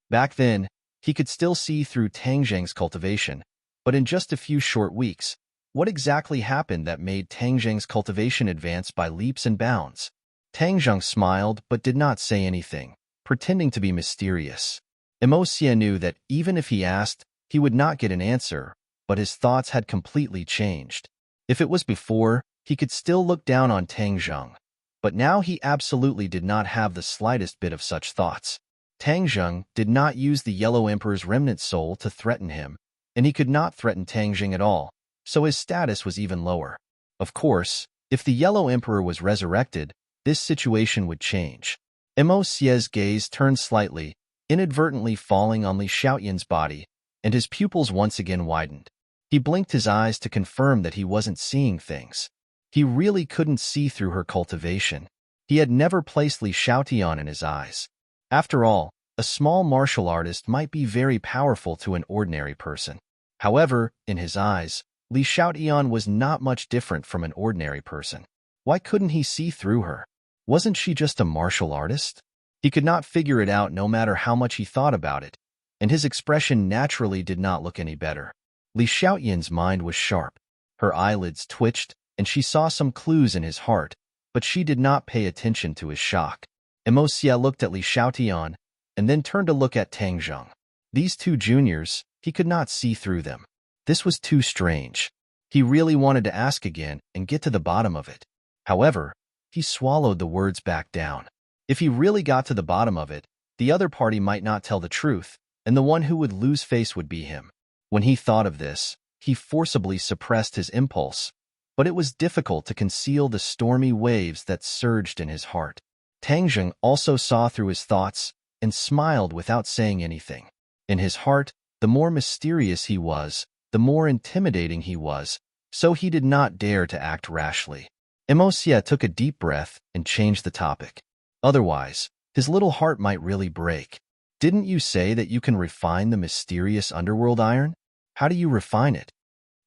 Back then, he could still see through Tang Zheng's cultivation, but in just a few short weeks, what exactly happened that made Tang Zheng's cultivation advance by leaps and bounds? Tang Zheng smiled but did not say anything, pretending to be mysterious. Mo Xie knew that even if he asked, he would not get an answer, but his thoughts had completely changed. If it was before, he could still look down on Tang Zheng, but now he absolutely did not have the slightest bit of such thoughts. Tang Zheng did not use the Yellow Emperor's remnant soul to threaten him, and he could not threaten Tang Zheng at all, so his status was even lower. Of course, if the Yellow Emperor was resurrected, this situation would change. Mo Xie's gaze turned slightly, inadvertently falling on Li Xiaotian's body, and his pupils once again widened. He blinked his eyes to confirm that he wasn't seeing things. He really couldn't see through her cultivation. He had never placed Li Xiaotian in his eyes. After all, a small martial artist might be very powerful to an ordinary person. However, in his eyes, Li Xiaotian was not much different from an ordinary person. Why couldn't he see through her? Wasn't she just a martial artist? He could not figure it out no matter how much he thought about it, and his expression naturally did not look any better. Li Xiaotian's mind was sharp. Her eyelids twitched, and she saw some clues in his heart, but she did not pay attention to his shock. Mo Xie looked at Li Xiaotian, and then turned to look at Tang Zheng. These two juniors, he could not see through them. This was too strange. He really wanted to ask again and get to the bottom of it. However, he swallowed the words back down. If he really got to the bottom of it, the other party might not tell the truth, and the one who would lose face would be him. When he thought of this, he forcibly suppressed his impulse, but it was difficult to conceal the stormy waves that surged in his heart. Tang Zheng also saw through his thoughts and smiled without saying anything. In his heart, the more mysterious he was, the more intimidating he was, so he did not dare to act rashly. Mo Xie took a deep breath and changed the topic. Otherwise, his little heart might really break. Didn't you say that you can refine the mysterious underworld iron? How do you refine it?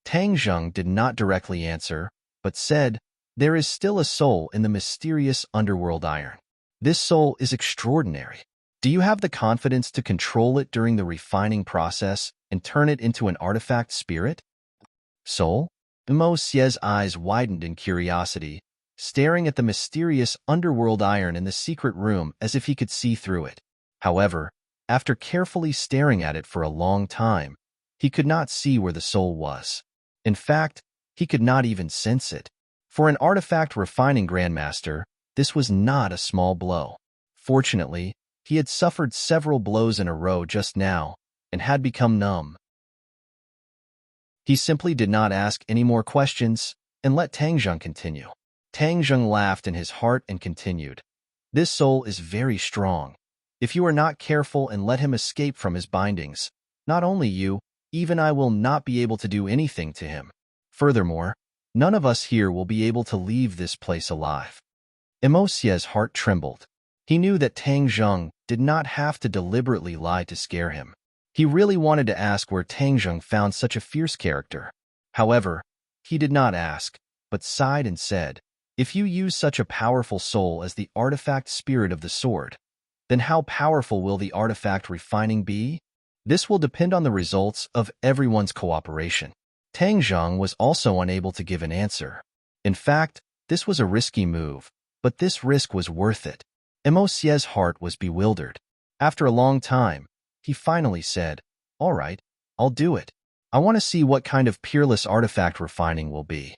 Tang Zheng did not directly answer, but said, There is still a soul in the mysterious underworld iron. This soul is extraordinary. Do you have the confidence to control it during the refining process and turn it into an artifact spirit? Soul? Mo Xie's eyes widened in curiosity, staring at the mysterious underworld iron in the secret room as if he could see through it. However, after carefully staring at it for a long time, he could not see where the soul was. In fact, he could not even sense it. For an artifact refining grandmaster, this was not a small blow. Fortunately, he had suffered several blows in a row just now and had become numb. He simply did not ask any more questions and let Tang Zheng continue. Tang Zheng laughed in his heart and continued, This soul is very strong. If you are not careful and let him escape from his bindings, not only you, even I will not be able to do anything to him. Furthermore, none of us here will be able to leave this place alive. Mo Xie's heart trembled. He knew that Tang Zheng did not have to deliberately lie to scare him. He really wanted to ask where Tang Zheng found such a fierce character. However, he did not ask, but sighed and said, If you use such a powerful soul as the artifact spirit of the sword, then how powerful will the artifact refining be? This will depend on the results of everyone's cooperation. Tang Zheng was also unable to give an answer. In fact, this was a risky move, but this risk was worth it. Mo Xie's heart was bewildered. After a long time, he finally said, All right, I'll do it. I want to see what kind of peerless artifact refining will be.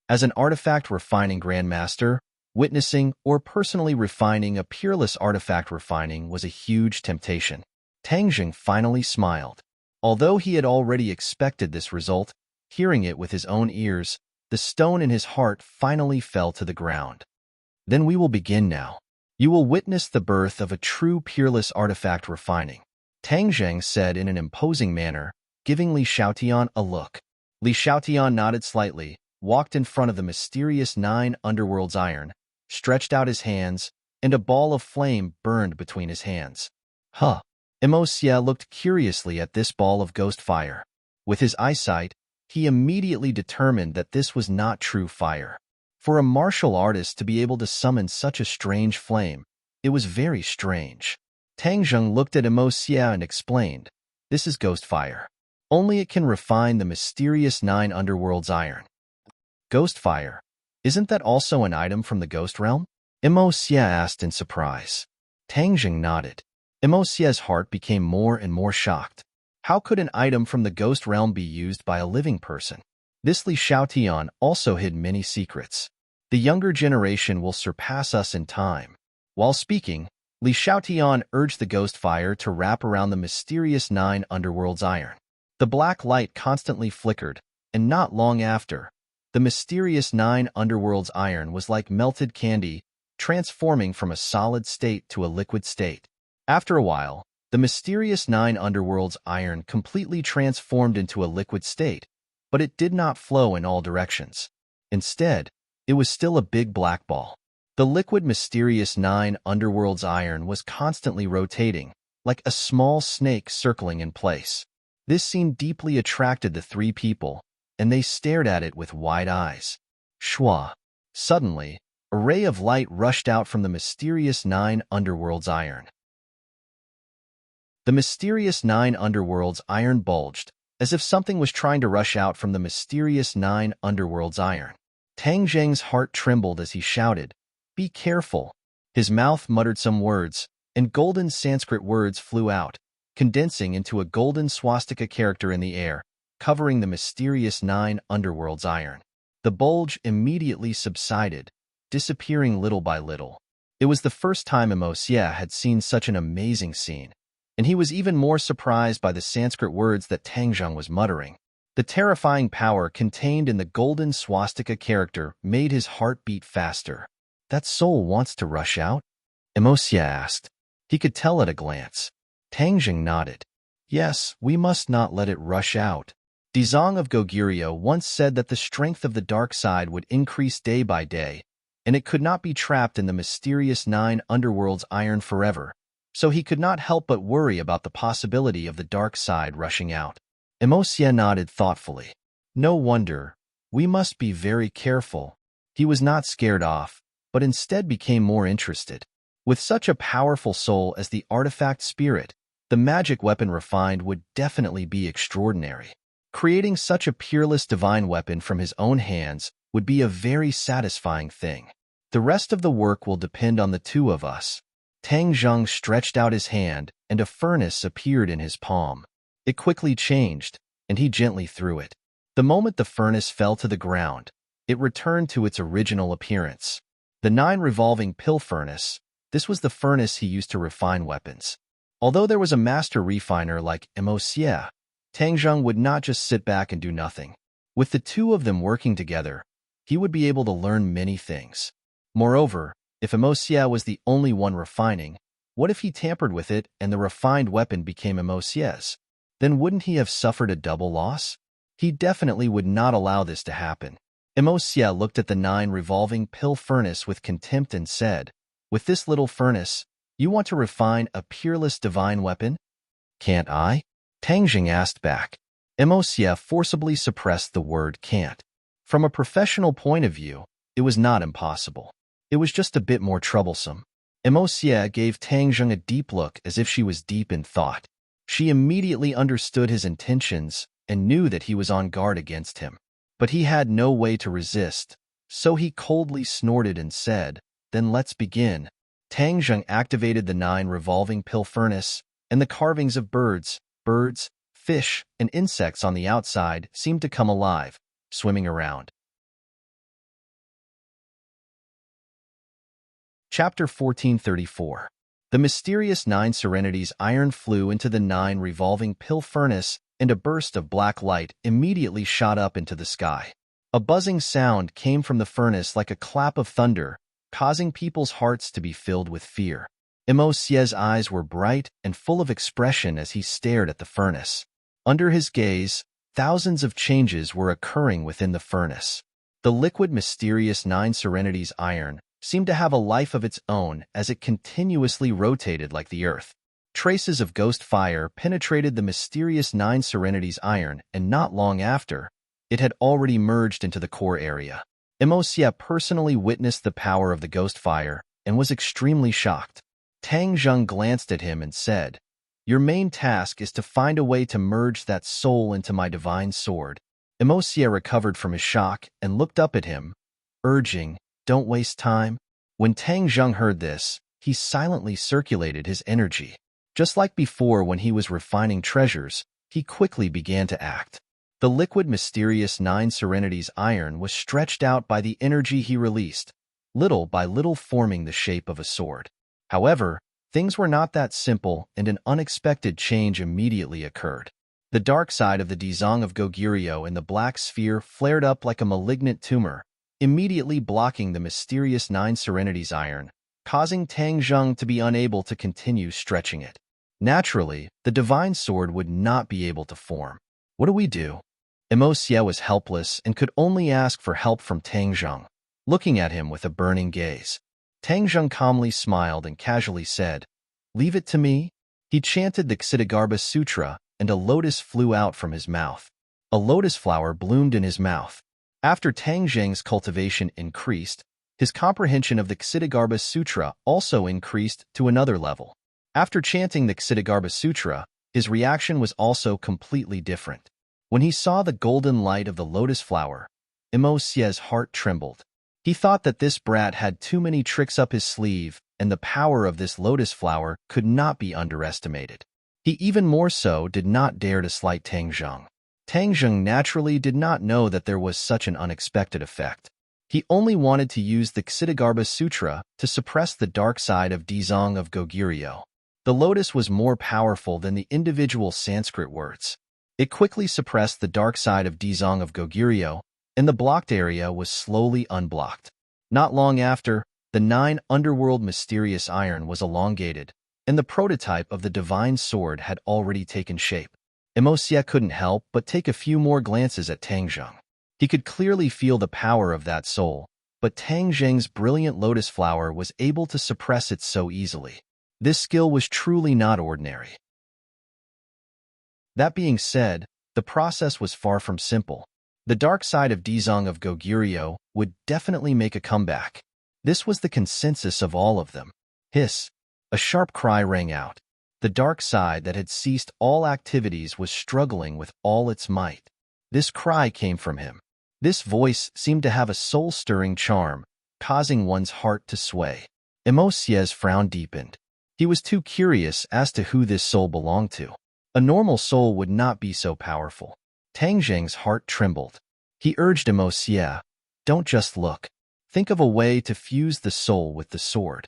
As an artifact refining grandmaster, witnessing or personally refining a peerless artifact refining was a huge temptation. Tang Jing finally smiled. Although he had already expected this result, hearing it with his own ears, the stone in his heart finally fell to the ground. Then we will begin now. You will witness the birth of a true peerless artifact refining, Tang Jing said in an imposing manner, giving Li Xiaotian a look. Li Xiaotian nodded slightly, walked in front of the mysterious 9 underworlds iron, stretched out his hands, and a ball of flame burned between his hands. Huh. Emo Xie looked curiously at this ball of ghost fire. With his eyesight, he immediately determined that this was not true fire. For a martial artist to be able to summon such a strange flame, it was very strange. Tang Jing looked at Emo Xie and explained, "This is ghost fire. Only it can refine the mysterious 9 underworlds iron." Ghost fire? Isn't that also an item from the ghost realm? Emo Xie asked in surprise. Tang Jing nodded. Emo Xie's heart became more and more shocked. How could an item from the ghost realm be used by a living person? This Li Xiaotian also hid many secrets. The younger generation will surpass us in time. While speaking, Li Xiaotian urged the ghost fire to wrap around the mysterious 9 underworlds iron. The black light constantly flickered, and not long after, the mysterious 9 underworlds iron was like melted candy, transforming from a solid state to a liquid state. After a while, the mysterious 9 underworlds iron completely transformed into a liquid state, but it did not flow in all directions. Instead, it was still a big black ball. The liquid mysterious 9 underworlds iron was constantly rotating, like a small snake circling in place. This scene deeply attracted the 3 people, and they stared at it with wide eyes. Shwa! Suddenly, a ray of light rushed out from the mysterious 9 underworlds iron. The mysterious 9 underworlds iron bulged, as if something was trying to rush out from the mysterious 9 underworlds iron. Tang Jing's heart trembled as he shouted, "Be careful!" His mouth muttered some words, and golden Sanskrit words flew out, condensing into a golden swastika character in the air, covering the mysterious 9 underworlds iron. The bulge immediately subsided, disappearing little by little. It was the first time Emo Xie had seen such an amazing scene, and he was even more surprised by the Sanskrit words that Tang Jing was muttering. The terrifying power contained in the golden swastika character made his heart beat faster. "That soul wants to rush out?" Emo Xie asked. He could tell at a glance. Tang Jing nodded. "Yes, we must not let it rush out." Dizong of Goguryeo once said that the strength of the dark side would increase day by day, and it could not be trapped in the mysterious 9 underworlds iron forever, so he could not help but worry about the possibility of the dark side rushing out. Emo Xie nodded thoughtfully. "No wonder. We must be very careful." He was not scared off, but instead became more interested. With such a powerful soul as the artifact spirit, the magic weapon refined would definitely be extraordinary. Creating such a peerless divine weapon from his own hands would be a very satisfying thing. The rest of the work will depend on the 2 of us. Tang Jing stretched out his hand, and a furnace appeared in his palm. It quickly changed, and he gently threw it. The moment the furnace fell to the ground, it returned to its original appearance. The 9 revolving pill furnace, this was the furnace he used to refine weapons. Although there was a master refiner like Emo Xie, Tang Jing would not just sit back and do nothing. With the 2 of them working together, he would be able to learn many things. Moreover, if Emo Xie was the only one refining, what if he tampered with it and the refined weapon became Emo Xie's? Then wouldn't he have suffered a double loss? He definitely would not allow this to happen. Emo Xie looked at the 9 revolving pill furnace with contempt and said, "With this little furnace, you want to refine a peerless divine weapon?" "Can't I?" Tang Jing asked back. Emo Xie forcibly suppressed the word can't. From a professional point of view, it was not impossible. It was just a bit more troublesome. Emo Xie gave Tang Jing a deep look as if she was deep in thought. She immediately understood his intentions and knew that he was on guard against him. But he had no way to resist, so he coldly snorted and said, "Then let's begin." Tang Jing activated the 9 revolving pill furnace, and the carvings of birds, fish, and insects on the outside seemed to come alive, swimming around. Chapter 1434. The mysterious 9 Serenities iron flew into the 9 revolving pill furnace, and a burst of black light immediately shot up into the sky. A buzzing sound came from the furnace like a clap of thunder, causing people's hearts to be filled with fear. Emosie's eyes were bright and full of expression as he stared at the furnace. Under his gaze, thousands of changes were occurring within the furnace. The liquid mysterious 9 Serenities iron seemed to have a life of its own as it continuously rotated like the earth. Traces of ghost fire penetrated the mysterious 9 Serenities iron, and not long after, it had already merged into the core area. Emosia personally witnessed the power of the ghost fire and was extremely shocked. Tang Zheng glanced at him and said, "Your main task is to find a way to merge that soul into my divine sword." Emosia recovered from his shock and looked up at him, urging, "Don't waste time." When Tang Zheng heard this, he silently circulated his energy. Just like before when he was refining treasures, he quickly began to act. The liquid mysterious 9 Serenities iron was stretched out by the energy he released, little by little forming the shape of a sword. However, things were not that simple, and an unexpected change immediately occurred. The dark side of the Dizang of Goguryeo in the black sphere flared up like a malignant tumor, immediately blocking the mysterious 9 Serenities iron, causing Tang Zheng to be unable to continue stretching it. Naturally, the divine sword would not be able to form. What do we do? Emosia was helpless and could only ask for help from Tang Zheng, looking at him with a burning gaze. Tang Zheng calmly smiled and casually said, "Leave it to me." He chanted the Ksitigarbha Sutra, and a lotus flew out from his mouth. A lotus flower bloomed in his mouth. After Tang Zheng's cultivation increased, his comprehension of the Ksitigarbha Sutra also increased to another level. After chanting the Ksitigarbha Sutra, his reaction was also completely different. When he saw the golden light of the lotus flower, Emosie's heart trembled. He thought that this brat had too many tricks up his sleeve, and the power of this lotus flower could not be underestimated. He even more so did not dare to slight Tang Zheng. Tang Zheng naturally did not know that there was such an unexpected effect. He only wanted to use the Ksitigarbha Sutra to suppress the dark side of Dizang of Goguryeo. The lotus was more powerful than the individual Sanskrit words. It quickly suppressed the dark side of Dizang of Goguryeo, and the blocked area was slowly unblocked. Not long after, the 9 underworld mysterious iron was elongated, and the prototype of the divine sword had already taken shape. Emosia couldn't help but take a few more glances at Tang Zheng. He could clearly feel the power of that soul, but Tang Zheng's brilliant lotus flower was able to suppress it so easily. This skill was truly not ordinary. That being said, the process was far from simple. The dark side of Dizang of Goguryeo would definitely make a comeback. This was the consensus of all of them. Hiss! A sharp cry rang out. The dark side that had ceased all activities was struggling with all its might. This cry came from him. This voice seemed to have a soul-stirring charm, causing one's heart to sway. Emosie's frown deepened. He was too curious as to who this soul belonged to. A normal soul would not be so powerful. Tang Zheng's heart trembled. He urged Emosia, "Don't just look. Think of a way to fuse the soul with the sword."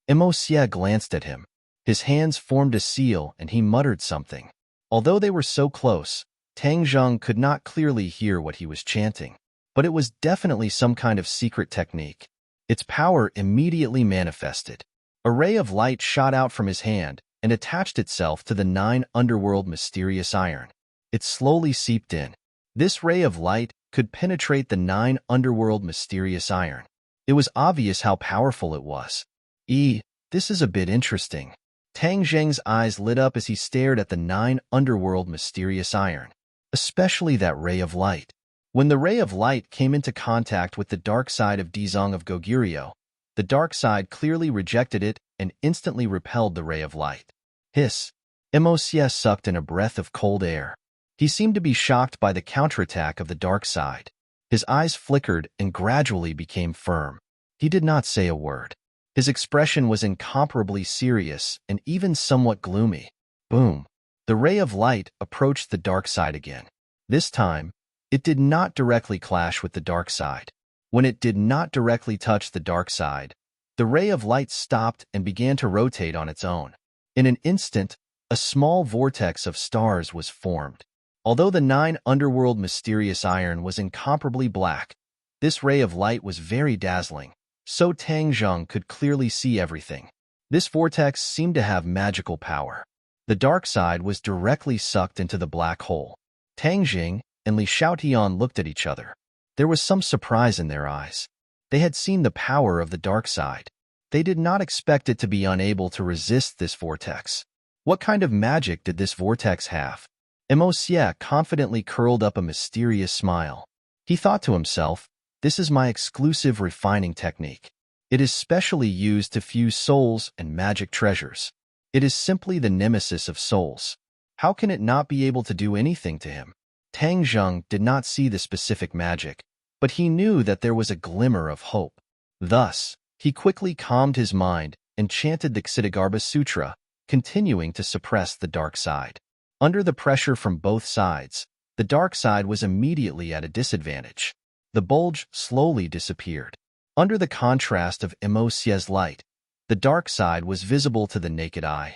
Emosia glanced at him. His hands formed a seal and he muttered something. Although they were so close, Tang Zheng could not clearly hear what he was chanting, but it was definitely some kind of secret technique. Its power immediately manifested. A ray of light shot out from his hand and attached itself to the 9 underworld mysterious iron. It slowly seeped in. This ray of light could penetrate the 9 underworld mysterious iron. It was obvious how powerful it was. This is a bit interesting. Tang Zheng's eyes lit up as he stared at the 9 underworld mysterious iron, especially that ray of light. When the ray of light came into contact with the dark side of Dizang of Goguryeo, the dark side clearly rejected it and instantly repelled the ray of light. Hiss! Emosia sucked in a breath of cold air. He seemed to be shocked by the counterattack of the dark side. His eyes flickered and gradually became firm. He did not say a word. His expression was incomparably serious and even somewhat gloomy. Boom! The ray of light approached the dark side again. This time, it did not directly clash with the dark side. When it did not directly touch the dark side, the ray of light stopped and began to rotate on its own. In an instant, a small vortex of stars was formed. Although the 9 underworld mysterious iron was incomparably black, this ray of light was very dazzling, so Tang Zheng could clearly see everything. This vortex seemed to have magical power. The dark side was directly sucked into the black hole. Tang Jing and Li Xiaotian looked at each other. There was some surprise in their eyes. They had seen the power of the dark side. They did not expect it to be unable to resist this vortex. What kind of magic did this vortex have? Mo Xie confidently curled up a mysterious smile. He thought to himself, "This is my exclusive refining technique. It is specially used to fuse souls and magic treasures. It is simply the nemesis of souls. How can it not be able to do anything to him?" Tang Zheng did not see the specific magic, but he knew that there was a glimmer of hope. Thus, he quickly calmed his mind and chanted the Ksitigarbha Sutra, continuing to suppress the dark side. Under the pressure from both sides, the dark side was immediately at a disadvantage. The bulge slowly disappeared. Under the contrast of Mo Xie's light, the dark side was visible to the naked eye.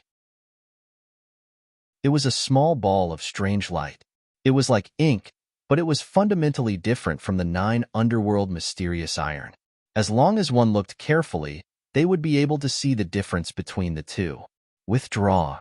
It was a small ball of strange light. It was like ink, but it was fundamentally different from the 9 underworld mysterious iron. As long as one looked carefully, they would be able to see the difference between the two. Withdraw.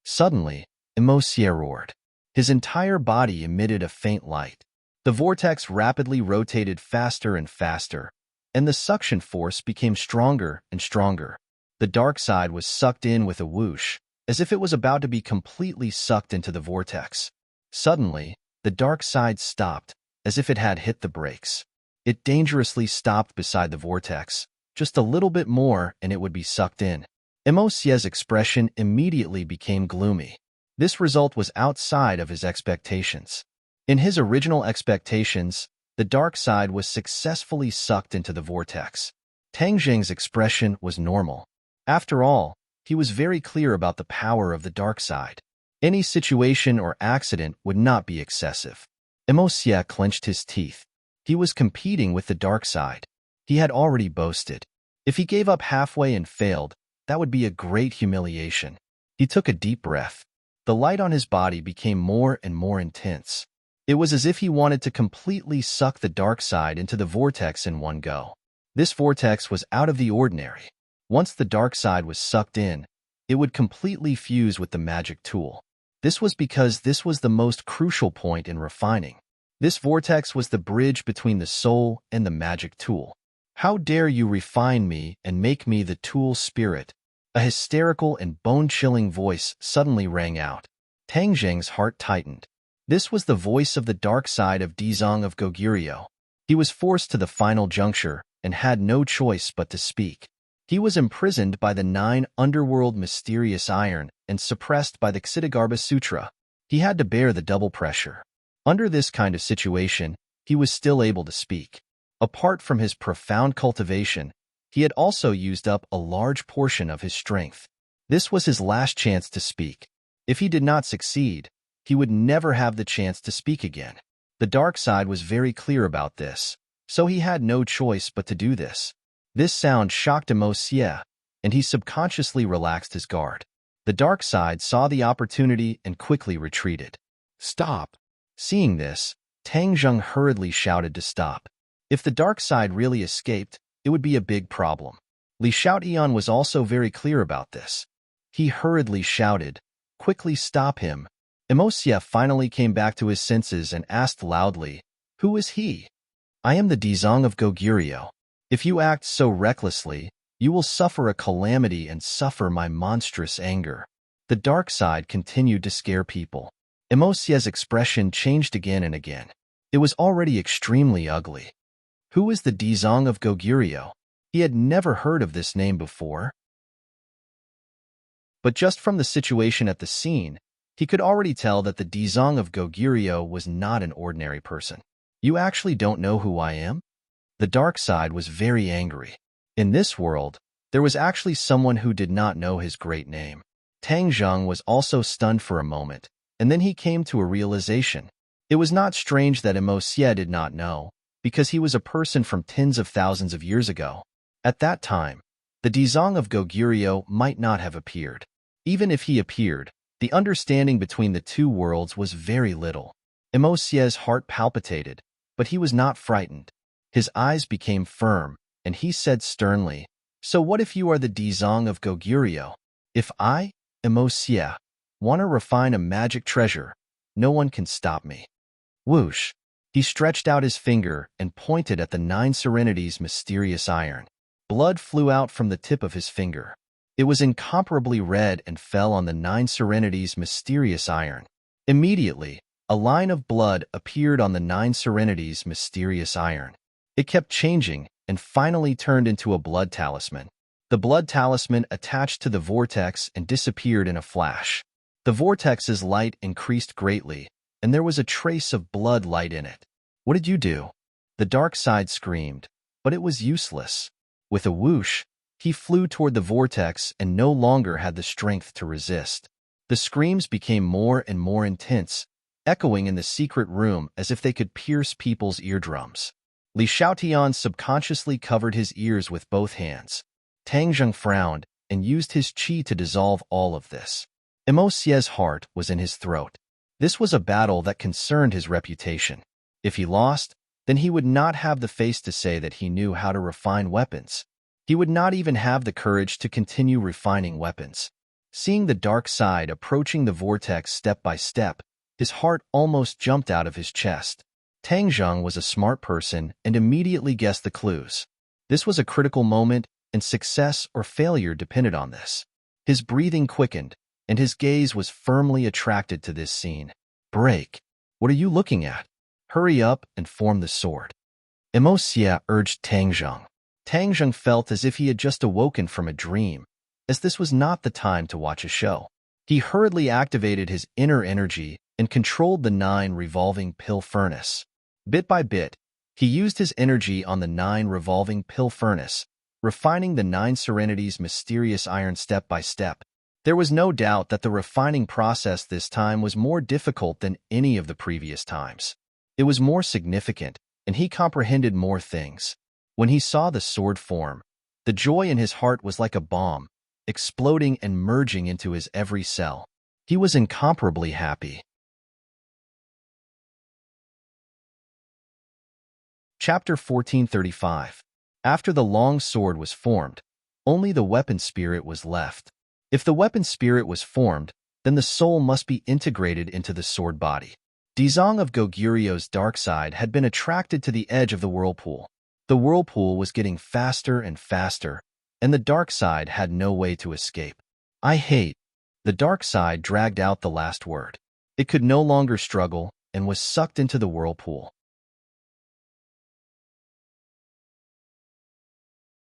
Suddenly, Mo Xie roared. His entire body emitted a faint light. The vortex rapidly rotated faster and faster, and the suction force became stronger and stronger. The dark side was sucked in with a whoosh, as if it was about to be completely sucked into the vortex. Suddenly, the dark side stopped, as if it had hit the brakes. It dangerously stopped beside the vortex. Just a little bit more and it would be sucked in. Mo Xie's expression immediately became gloomy. This result was outside of his expectations. In his original expectations, the dark side was successfully sucked into the vortex. Tang Jing's expression was normal. After all, he was very clear about the power of the dark side. Any situation or accident would not be excessive. Mo Xie clenched his teeth. He was competing with the dark side. He had already boasted. If he gave up halfway and failed, that would be a great humiliation. He took a deep breath. The light on his body became more and more intense. It was as if he wanted to completely suck the dark side into the vortex in one go. This vortex was out of the ordinary. Once the dark side was sucked in, it would completely fuse with the magic tool. This was because this was the most crucial point in refining. This vortex was the bridge between the soul and the magic tool. "How dare you refine me and make me the tool spirit?" A hysterical and bone-chilling voice suddenly rang out. Tang Jing's heart tightened. This was the voice of the dark side of Dizong of Goguryeo. He was forced to the final juncture and had no choice but to speak. He was imprisoned by the 9 underworld mysterious iron and suppressed by the Ksitigarbha Sutra. He had to bear the double pressure. Under this kind of situation, he was still able to speak. Apart from his profound cultivation, he had also used up a large portion of his strength. This was his last chance to speak. If he did not succeed, he would never have the chance to speak again. The dark side was very clear about this, so he had no choice but to do this. This sound shocked Mo Xie, and he subconsciously relaxed his guard. The dark side saw the opportunity and quickly retreated. "Stop!" Seeing this, Tang Zheng hurriedly shouted to stop. If the dark side really escaped, it would be a big problem. Li Xiaotian was also very clear about this. He hurriedly shouted, "Quickly stop him." Mo Xie finally came back to his senses and asked loudly, "Who is he?" "I am the Dizong of Goguryeo. If you act so recklessly, you will suffer a calamity and suffer my monstrous anger." The dark side continued to scare people. Mo Xie's expression changed again and again. It was already extremely ugly. Who is the Dizong of Goguryeo? He had never heard of this name before. But just from the situation at the scene, he could already tell that the Dizong of Goguryeo was not an ordinary person. "You actually don't know who I am?" The dark side was very angry. In this world, there was actually someone who did not know his great name. Tang Zheng was also stunned for a moment, and then he came to a realization. It was not strange that Emosia did not know, because he was a person from tens of thousands of years ago. At that time, the Dizang of Goguryeo might not have appeared. Even if he appeared, the understanding between the two worlds was very little. Emosia's heart palpitated, but he was not frightened. His eyes became firm, and he said sternly, "So what if you are the Dizang of Goguryeo? If I, Emosia, want to refine a magic treasure, no one can stop me." Whoosh! He stretched out his finger and pointed at the 9 Serenity's mysterious iron. Blood flew out from the tip of his finger. It was incomparably red and fell on the 9 Serenity's mysterious iron. Immediately, a line of blood appeared on the 9 Serenity's mysterious iron. It kept changing and finally turned into a blood talisman. The blood talisman attached to the vortex and disappeared in a flash. The vortex's light increased greatly, and there was a trace of blood light in it. "What did you do?" The dark side screamed, but it was useless. With a whoosh, he flew toward the vortex and no longer had the strength to resist. The screams became more and more intense, echoing in the secret room as if they could pierce people's eardrums. Li Xiaotian subconsciously covered his ears with both hands. Tang Zheng frowned and used his qi to dissolve all of this. Emosia's heart was in his throat. This was a battle that concerned his reputation. If he lost, then he would not have the face to say that he knew how to refine weapons. He would not even have the courage to continue refining weapons. Seeing the dark side approaching the vortex step by step, his heart almost jumped out of his chest. Tang Zheng was a smart person and immediately guessed the clues. This was a critical moment, and success or failure depended on this. His breathing quickened, and his gaze was firmly attracted to this scene. "Break. What are you looking at? Hurry up and form the sword." Emosia urged Tang Zheng. Tang Zheng felt as if he had just awoken from a dream, as this was not the time to watch a show. He hurriedly activated his inner energy and controlled the 9 revolving pill furnace. Bit by bit, he used his energy on the 9 revolving pill furnace, refining the 9 Serenity's mysterious iron step by step. There was no doubt that the refining process this time was more difficult than any of the previous times. It was more significant, and he comprehended more things. When he saw the sword form, the joy in his heart was like a bomb, exploding and merging into his every cell. He was incomparably happy. Chapter 1435. After the long sword was formed, only the weapon spirit was left. If the weapon spirit was formed, then the soul must be integrated into the sword body. Dizang of Goguryeo's dark side had been attracted to the edge of the whirlpool. The whirlpool was getting faster and faster, and the dark side had no way to escape. "I hate." The dark side dragged out the last word. It could no longer struggle and was sucked into the whirlpool.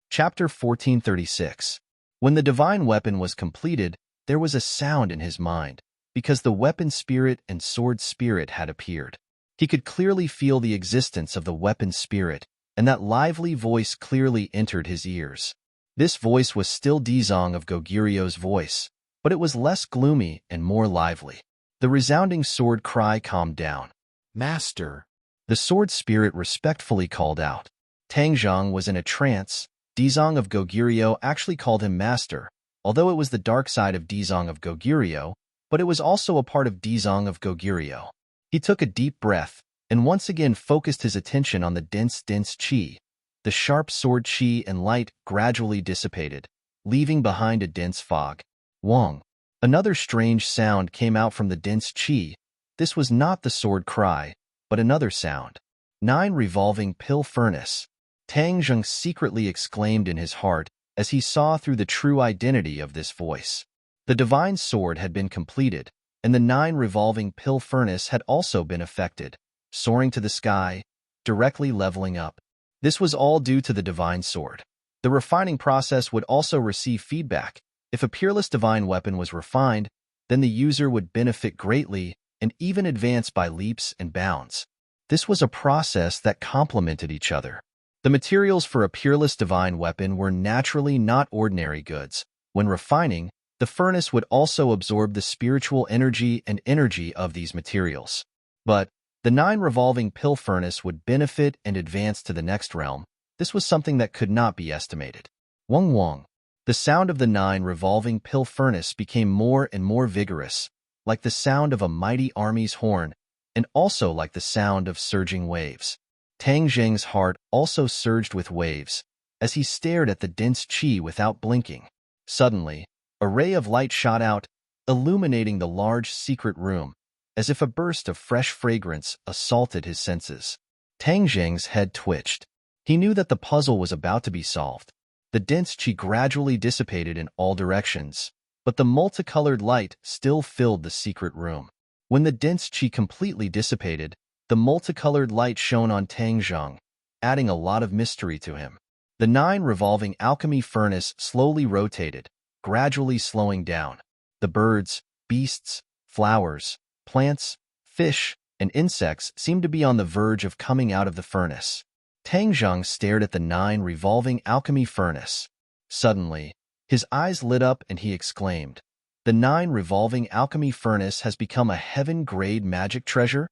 Chapter 1436. When the divine weapon was completed, there was a sound in his mind, because the weapon spirit and sword spirit had appeared. He could clearly feel the existence of the weapon spirit, and that lively voice clearly entered his ears. This voice was still Dizang of Goguryeo's voice, but it was less gloomy and more lively. The resounding sword cry calmed down. "Master!" The sword spirit respectfully called out. Tang Zheng was in a trance. Dizang of Goguryeo actually called him master, although it was the dark side of Dizang of Goguryeo, but it was also a part of Dizang of Goguryeo. He took a deep breath and once again focused his attention on the dense qi. The sharp sword qi and light gradually dissipated, leaving behind a dense fog. Wong. Another strange sound came out from the dense qi. This was not the sword cry, but another sound. 9 revolving pill furnace. Tang Zheng secretly exclaimed in his heart as he saw through the true identity of this voice. The divine sword had been completed, and the 9 revolving pill furnace had also been affected, soaring to the sky, directly leveling up. This was all due to the divine sword. The refining process would also receive feedback. If a peerless divine weapon was refined, then the user would benefit greatly and even advance by leaps and bounds. This was a process that complemented each other. The materials for a peerless divine weapon were naturally not ordinary goods. When refining, The furnace would also absorb the spiritual energy and energy of these materials. But the 9 revolving pill furnace would benefit and advance to the next realm. This was something that could not be estimated. Wong wong. The sound of the 9 revolving pill furnace became more and more vigorous, like the sound of a mighty army's horn, and also like the sound of surging waves. Tang Zheng's heart also surged with waves, as he stared at the dense qi without blinking. Suddenly, a ray of light shot out, illuminating the large secret room, as if a burst of fresh fragrance assaulted his senses. Tang Zheng's head twitched. He knew that the puzzle was about to be solved. The dense qi gradually dissipated in all directions, but the multicolored light still filled the secret room. When the dense qi completely dissipated, the multicolored light shone on Tang Zheng, adding a lot of mystery to him. The 9 revolving alchemy furnace slowly rotated, gradually slowing down. The birds, beasts, flowers, plants, fish, and insects seemed to be on the verge of coming out of the furnace. Tang Zheng stared at the 9 revolving alchemy furnace. Suddenly, his eyes lit up and he exclaimed, "The 9 revolving alchemy furnace has become a heaven-grade magic treasure?"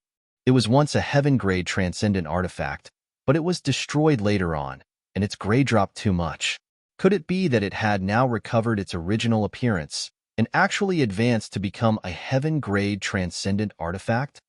It was once a heaven-grade transcendent artifact, but it was destroyed later on, and its grade dropped too much. Could it be that it had now recovered its original appearance and actually advanced to become a heaven-grade transcendent artifact?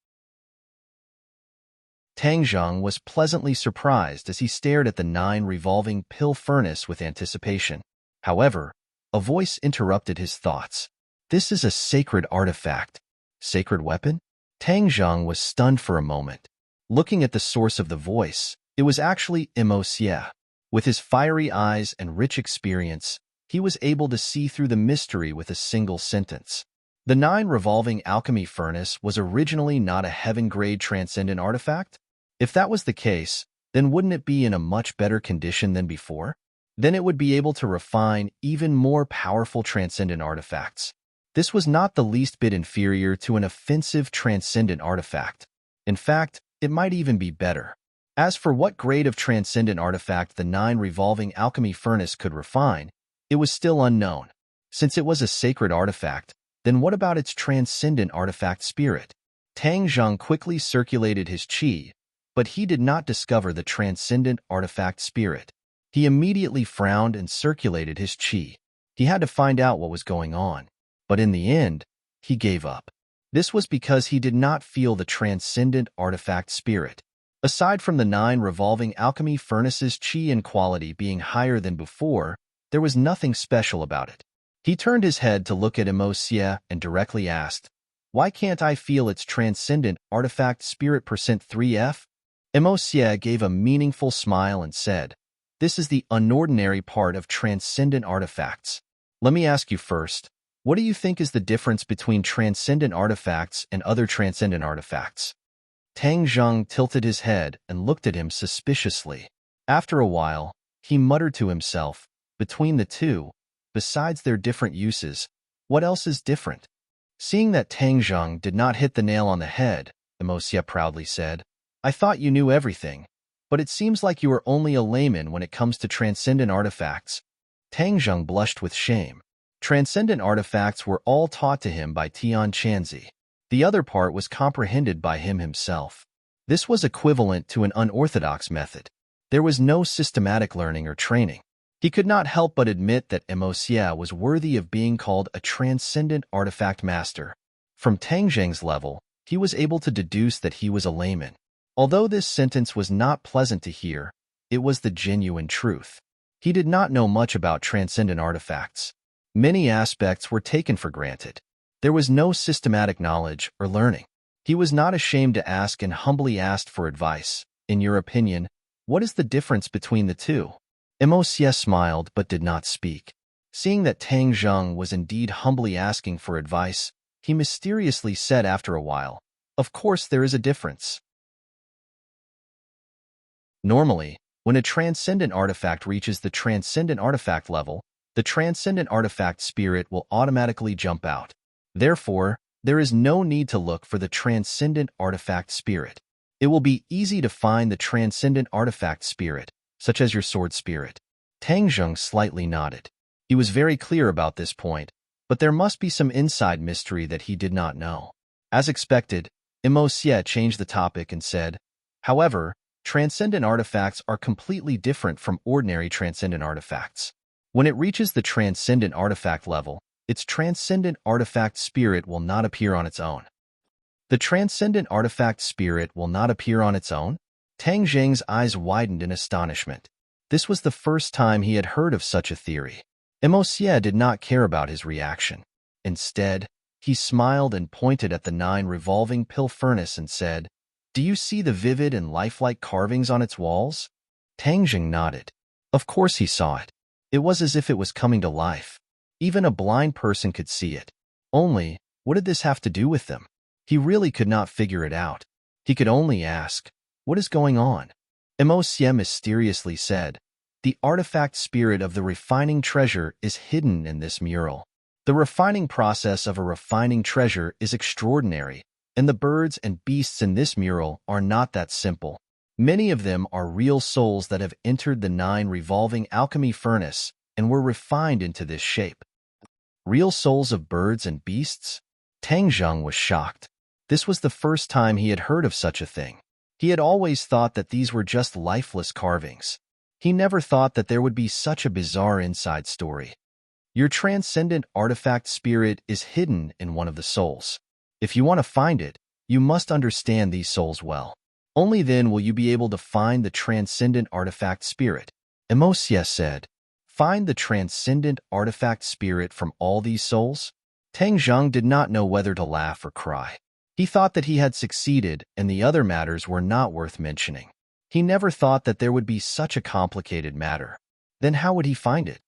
Tang Zheng was pleasantly surprised as he stared at the 9 revolving pill furnace with anticipation. However, a voice interrupted his thoughts. "This is a sacred artifact. Sacred weapon?" Tang Zheng was stunned for a moment. Looking at the source of the voice, it was actually Xie. With his fiery eyes and rich experience, he was able to see through the mystery with a single sentence. The 9 revolving alchemy furnace was originally not a heaven-grade transcendent artifact? If that was the case, then wouldn't it be in a much better condition than before? Then it would be able to refine even more powerful transcendent artifacts. This was not the least bit inferior to an offensive transcendent artifact. In fact, it might even be better. As for what grade of transcendent artifact the 9 revolving alchemy furnace could refine, it was still unknown. Since it was a sacred artifact, then what about its transcendent artifact spirit? Tang Zheng quickly circulated his qi, but he did not discover the transcendent artifact spirit. He immediately frowned and circulated his qi. He had to find out what was going on, but in the end, he gave up. This was because he did not feel the transcendent artifact spirit. Aside from the 9 revolving alchemy furnace's qi and quality being higher than before, there was nothing special about it. He turned his head to look at Xie and directly asked, "Why can't I feel its transcendent artifact spirit %3F? Xie gave a meaningful smile and said, "This is the unordinary part of transcendent artifacts. Let me ask you first, what do you think is the difference between transcendent artifacts and other transcendent artifacts?" Tang Zheng tilted his head and looked at him suspiciously. After a while, he muttered to himself, "Between the two, besides their different uses, what else is different?" Seeing that Tang Zheng did not hit the nail on the head, Xie proudly said, "I thought you knew everything, but it seems like you are only a layman when it comes to transcendent artifacts." Tang Zheng blushed with shame. Transcendent artifacts were all taught to him by Tian Chanzi. The other part was comprehended by him himself. This was equivalent to an unorthodox method. There was no systematic learning or training. He could not help but admit that Xie was worthy of being called a transcendent artifact master. From Tang Zheng's level, he was able to deduce that he was a layman. Although this sentence was not pleasant to hear, it was the genuine truth. He did not know much about transcendent artifacts. Many aspects were taken for granted. There was no systematic knowledge or learning. He was not ashamed to ask and humbly asked for advice. "In your opinion, what is the difference between the two?" Xie smiled but did not speak. Seeing that Tang Zheng was indeed humbly asking for advice, he mysteriously said after a while, "Of course there is a difference. Normally, when a transcendent artifact reaches the transcendent artifact level, the transcendent artifact spirit will automatically jump out. Therefore, there is no need to look for the transcendent artifact spirit. It will be easy to find the transcendent artifact spirit, such as your sword spirit." Tang Zheng slightly nodded. He was very clear about this point, but there must be some inside mystery that he did not know. As expected, Xie changed the topic and said, however, transcendent artifacts are completely different from ordinary transcendent artifacts. When it reaches the transcendent artifact level, its transcendent artifact spirit will not appear on its own. The transcendent artifact spirit will not appear on its own? Tang Zheng's eyes widened in astonishment. This was the first time he had heard of such a theory. Xie did not care about his reaction. Instead, he smiled and pointed at the 9 revolving pill furnace and said, "Do you see the vivid and lifelike carvings on its walls?" Tang Zheng nodded. Of course he saw it. It was as if it was coming to life. Even a blind person could see it. Only, what did this have to do with them? He really could not figure it out. He could only ask, what is going on? Xie mysteriously said, the artifact spirit of the refining treasure is hidden in this mural. The refining process of a refining treasure is extraordinary, and the birds and beasts in this mural are not that simple. Many of them are real souls that have entered the 9 revolving alchemy furnace and were refined into this shape. Real souls of birds and beasts? Tang Zheng was shocked. This was the first time he had heard of such a thing. He had always thought that these were just lifeless carvings. He never thought that there would be such a bizarre inside story. Your transcendent artifact spirit is hidden in one of the souls. If you want to find it, you must understand these souls well. Only then will you be able to find the transcendent artifact spirit. Xie said, find the transcendent artifact spirit from all these souls? Tang Zheng did not know whether to laugh or cry. He thought that he had succeeded and the other matters were not worth mentioning. He never thought that there would be such a complicated matter. Then how would he find it?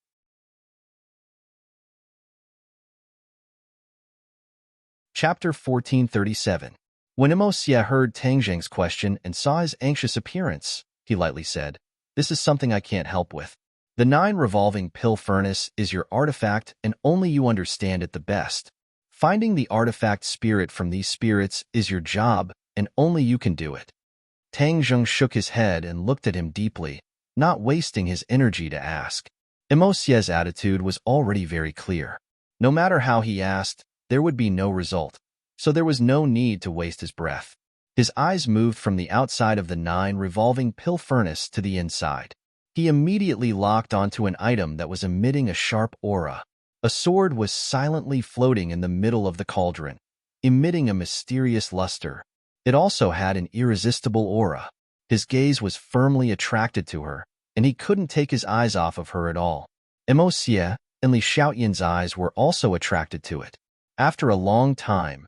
Chapter 1437. When Xie heard Tang Zheng's question and saw his anxious appearance, he lightly said, this is something I can't help with. The 9 revolving pill furnace is your artifact and only you understand it the best. Finding the artifact spirit from these spirits is your job and only you can do it. Tang Zheng shook his head and looked at him deeply, not wasting his energy to ask. Xie's attitude was already very clear. No matter how he asked, there would be no result, so there was no need to waste his breath. His eyes moved from the outside of the 9 revolving pill furnace to the inside. He immediately locked onto an item that was emitting a sharp aura. A sword was silently floating in the middle of the cauldron, emitting a mysterious luster. It also had an irresistible aura. His gaze was firmly attracted to her, and he couldn't take his eyes off of her at all. Xie and Li Xiaoyan's eyes were also attracted to it. After a long time,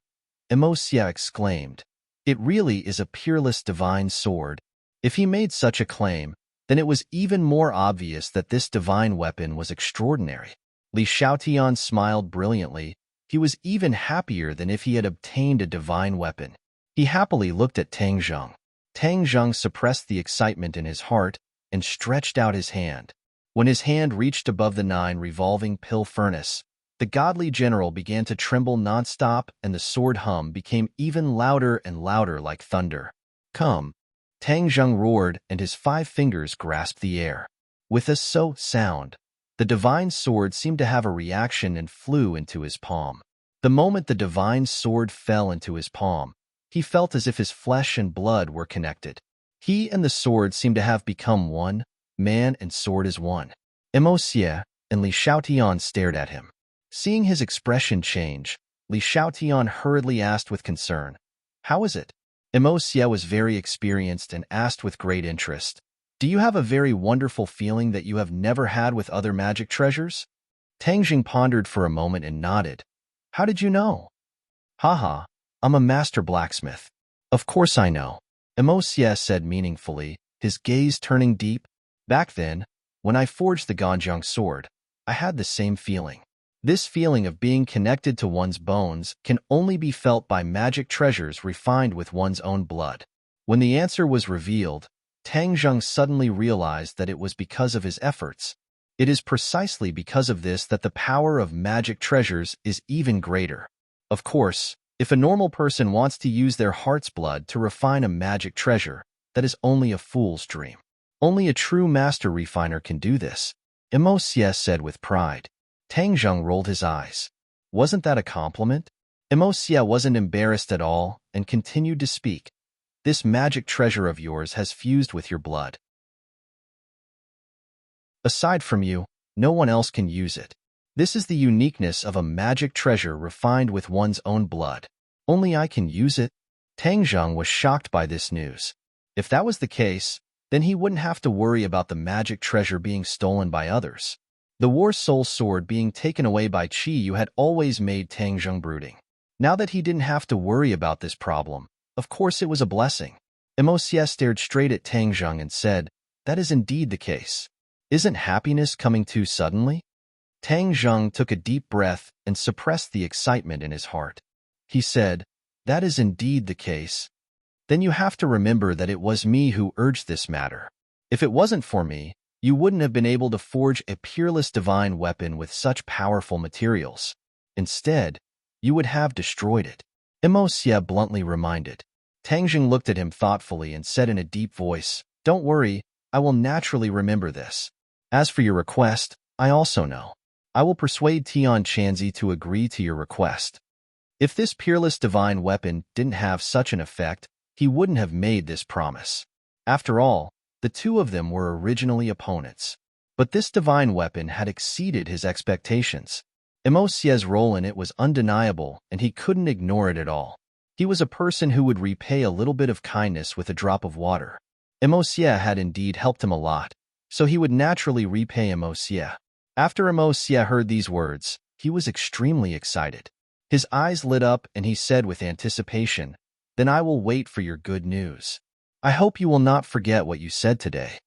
Xie exclaimed, "It really is a peerless divine sword." If he made such a claim, then it was even more obvious that this divine weapon was extraordinary. Li Xiaotian smiled brilliantly. He was even happier than if he had obtained a divine weapon. He happily looked at Tang Zheng. Tang Zheng suppressed the excitement in his heart and stretched out his hand. When his hand reached above the 9 revolving pill furnace, the godly general began to tremble non-stop and the sword hum became even louder and louder like thunder. "Come!" Tang Zheng roared and his 5 fingers grasped the air. With a sound, the divine sword seemed to have a reaction and flew into his palm. The moment the divine sword fell into his palm, he felt as if his flesh and blood were connected. He and the sword seemed to have become one, man and sword as one. Xie and Li Xiaotian stared at him. Seeing his expression change, Li Xiaotian hurriedly asked with concern, "How is it?" Xie was very experienced and asked with great interest, "Do you have a very wonderful feeling that you have never had with other magic treasures?" Tang Zheng pondered for a moment and nodded. "How did you know?" "Haha, I'm a master blacksmith." "Of course I know," Xie said meaningfully, his gaze turning deep. "Back then, when I forged the Ganjiang sword, I had the same feeling. This feeling of being connected to one's bones can only be felt by magic treasures refined with one's own blood." When the answer was revealed, Tang Zheng suddenly realized that it was because of his efforts. It is precisely because of this that the power of magic treasures is even greater. Of course, if a normal person wants to use their heart's blood to refine a magic treasure, that is only a fool's dream. Only a true master refiner can do this, Xie said with pride. Tang Zheng rolled his eyes. Wasn't that a compliment? Emosia wasn't embarrassed at all and continued to speak. This magic treasure of yours has fused with your blood. Aside from you, no one else can use it. This is the uniqueness of a magic treasure refined with one's own blood. Only I can use it. Tang Zheng was shocked by this news. If that was the case, then he wouldn't have to worry about the magic treasure being stolen by others. The War Soul Sword being taken away by Qi Yu had always made Tang Zheng brooding. Now that he didn't have to worry about this problem, of course it was a blessing. Emosia stared straight at Tang Zheng and said, "That is indeed the case. Isn't happiness coming too suddenly?" Tang Zheng took a deep breath and suppressed the excitement in his heart. He said, "That is indeed the case. Then you have to remember that it was me who urged this matter. If it wasn't for me, you wouldn't have been able to forge a peerless divine weapon with such powerful materials. Instead, you would have destroyed it," Emosia bluntly reminded. Tang Zheng looked at him thoughtfully and said in a deep voice, "Don't worry, I will naturally remember this. As for your request, I also know. I will persuade Tian Chanzi to agree to your request. If this peerless divine weapon didn't have such an effect, he wouldn't have made this promise. After all, the two of them were originally opponents. But this divine weapon had exceeded his expectations. Emosia's role in it was undeniable, and he couldn't ignore it at all. He was a person who would repay a little bit of kindness with a drop of water. Emosia had indeed helped him a lot, so he would naturally repay Emosia. After Emosia heard these words, he was extremely excited. His eyes lit up and he said with anticipation, "Then I will wait for your good news. I hope you will not forget what you said today."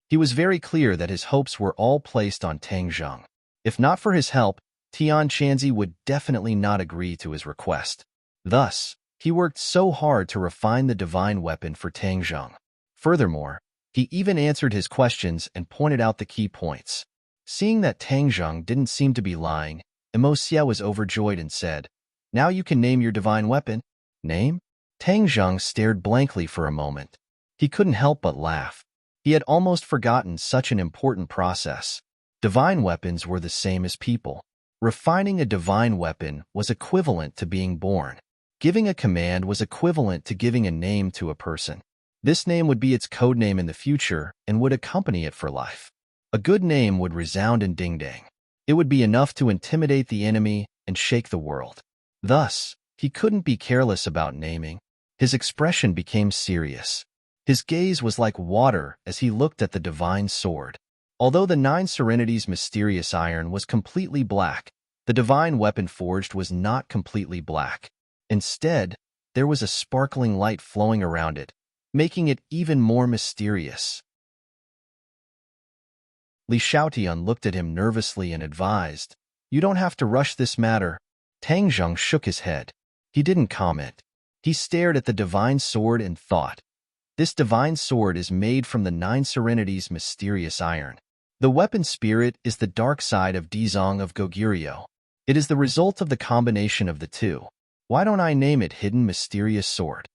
He was very clear that his hopes were all placed on Tang Zheng. If not for his help, Tian Chanzi would definitely not agree to his request. Thus, he worked so hard to refine the divine weapon for Tang Zheng. Furthermore, he even answered his questions and pointed out the key points. Seeing that Tang Zheng didn't seem to be lying, Emosia was overjoyed and said, "Now you can name your divine weapon." "Name?" Tang Zheng stared blankly for a moment. He couldn't help but laugh. He had almost forgotten such an important process. Divine weapons were the same as people. Refining a divine weapon was equivalent to being born. Giving a command was equivalent to giving a name to a person. This name would be its code name in the future and would accompany it for life. A good name would resound in ding-dang. It would be enough to intimidate the enemy and shake the world. Thus, he couldn't be careless about naming. His expression became serious. His gaze was like water as he looked at the divine sword. Although the 9 Serenity's mysterious iron was completely black, the divine weapon forged was not completely black. Instead, there was a sparkling light flowing around it, making it even more mysterious. Li Shaotian looked at him nervously and advised, "You don't have to rush this matter." Tang Zheng shook his head. He didn't comment. He stared at the divine sword and thought, "This divine sword is made from the 9 Serenity's mysterious iron. The weapon spirit is the dark side of Dizong of Goguryeo. It is the result of the combination of the two. Why don't I name it Hidden Mysterious Sword?"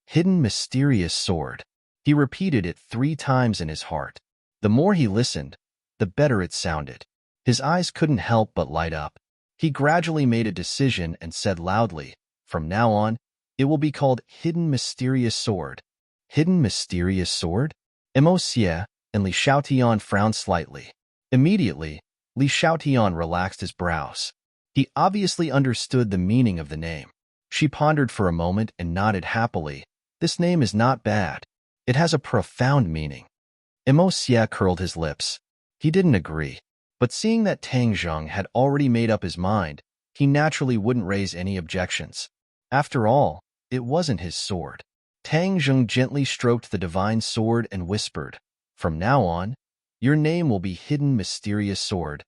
Hidden Mysterious Sword. He repeated it 3 times in his heart. The more he listened, the better it sounded. His eyes couldn't help but light up. He gradually made a decision and said loudly, "From now on, it will be called Hidden Mysterious Sword." Hidden Mysterious Sword? Emosia and Li Shaotian frowned slightly. Immediately, Li Shaotian relaxed his brows. He obviously understood the meaning of the name. She pondered for a moment and nodded happily. "This name is not bad. It has a profound meaning." Emosia curled his lips. He didn't agree. But seeing that Tang Zheng had already made up his mind, he naturally wouldn't raise any objections. After all, it wasn't his sword. Tang Zheng gently stroked the divine sword and whispered, "From now on, your name will be Hidden Mysterious Sword."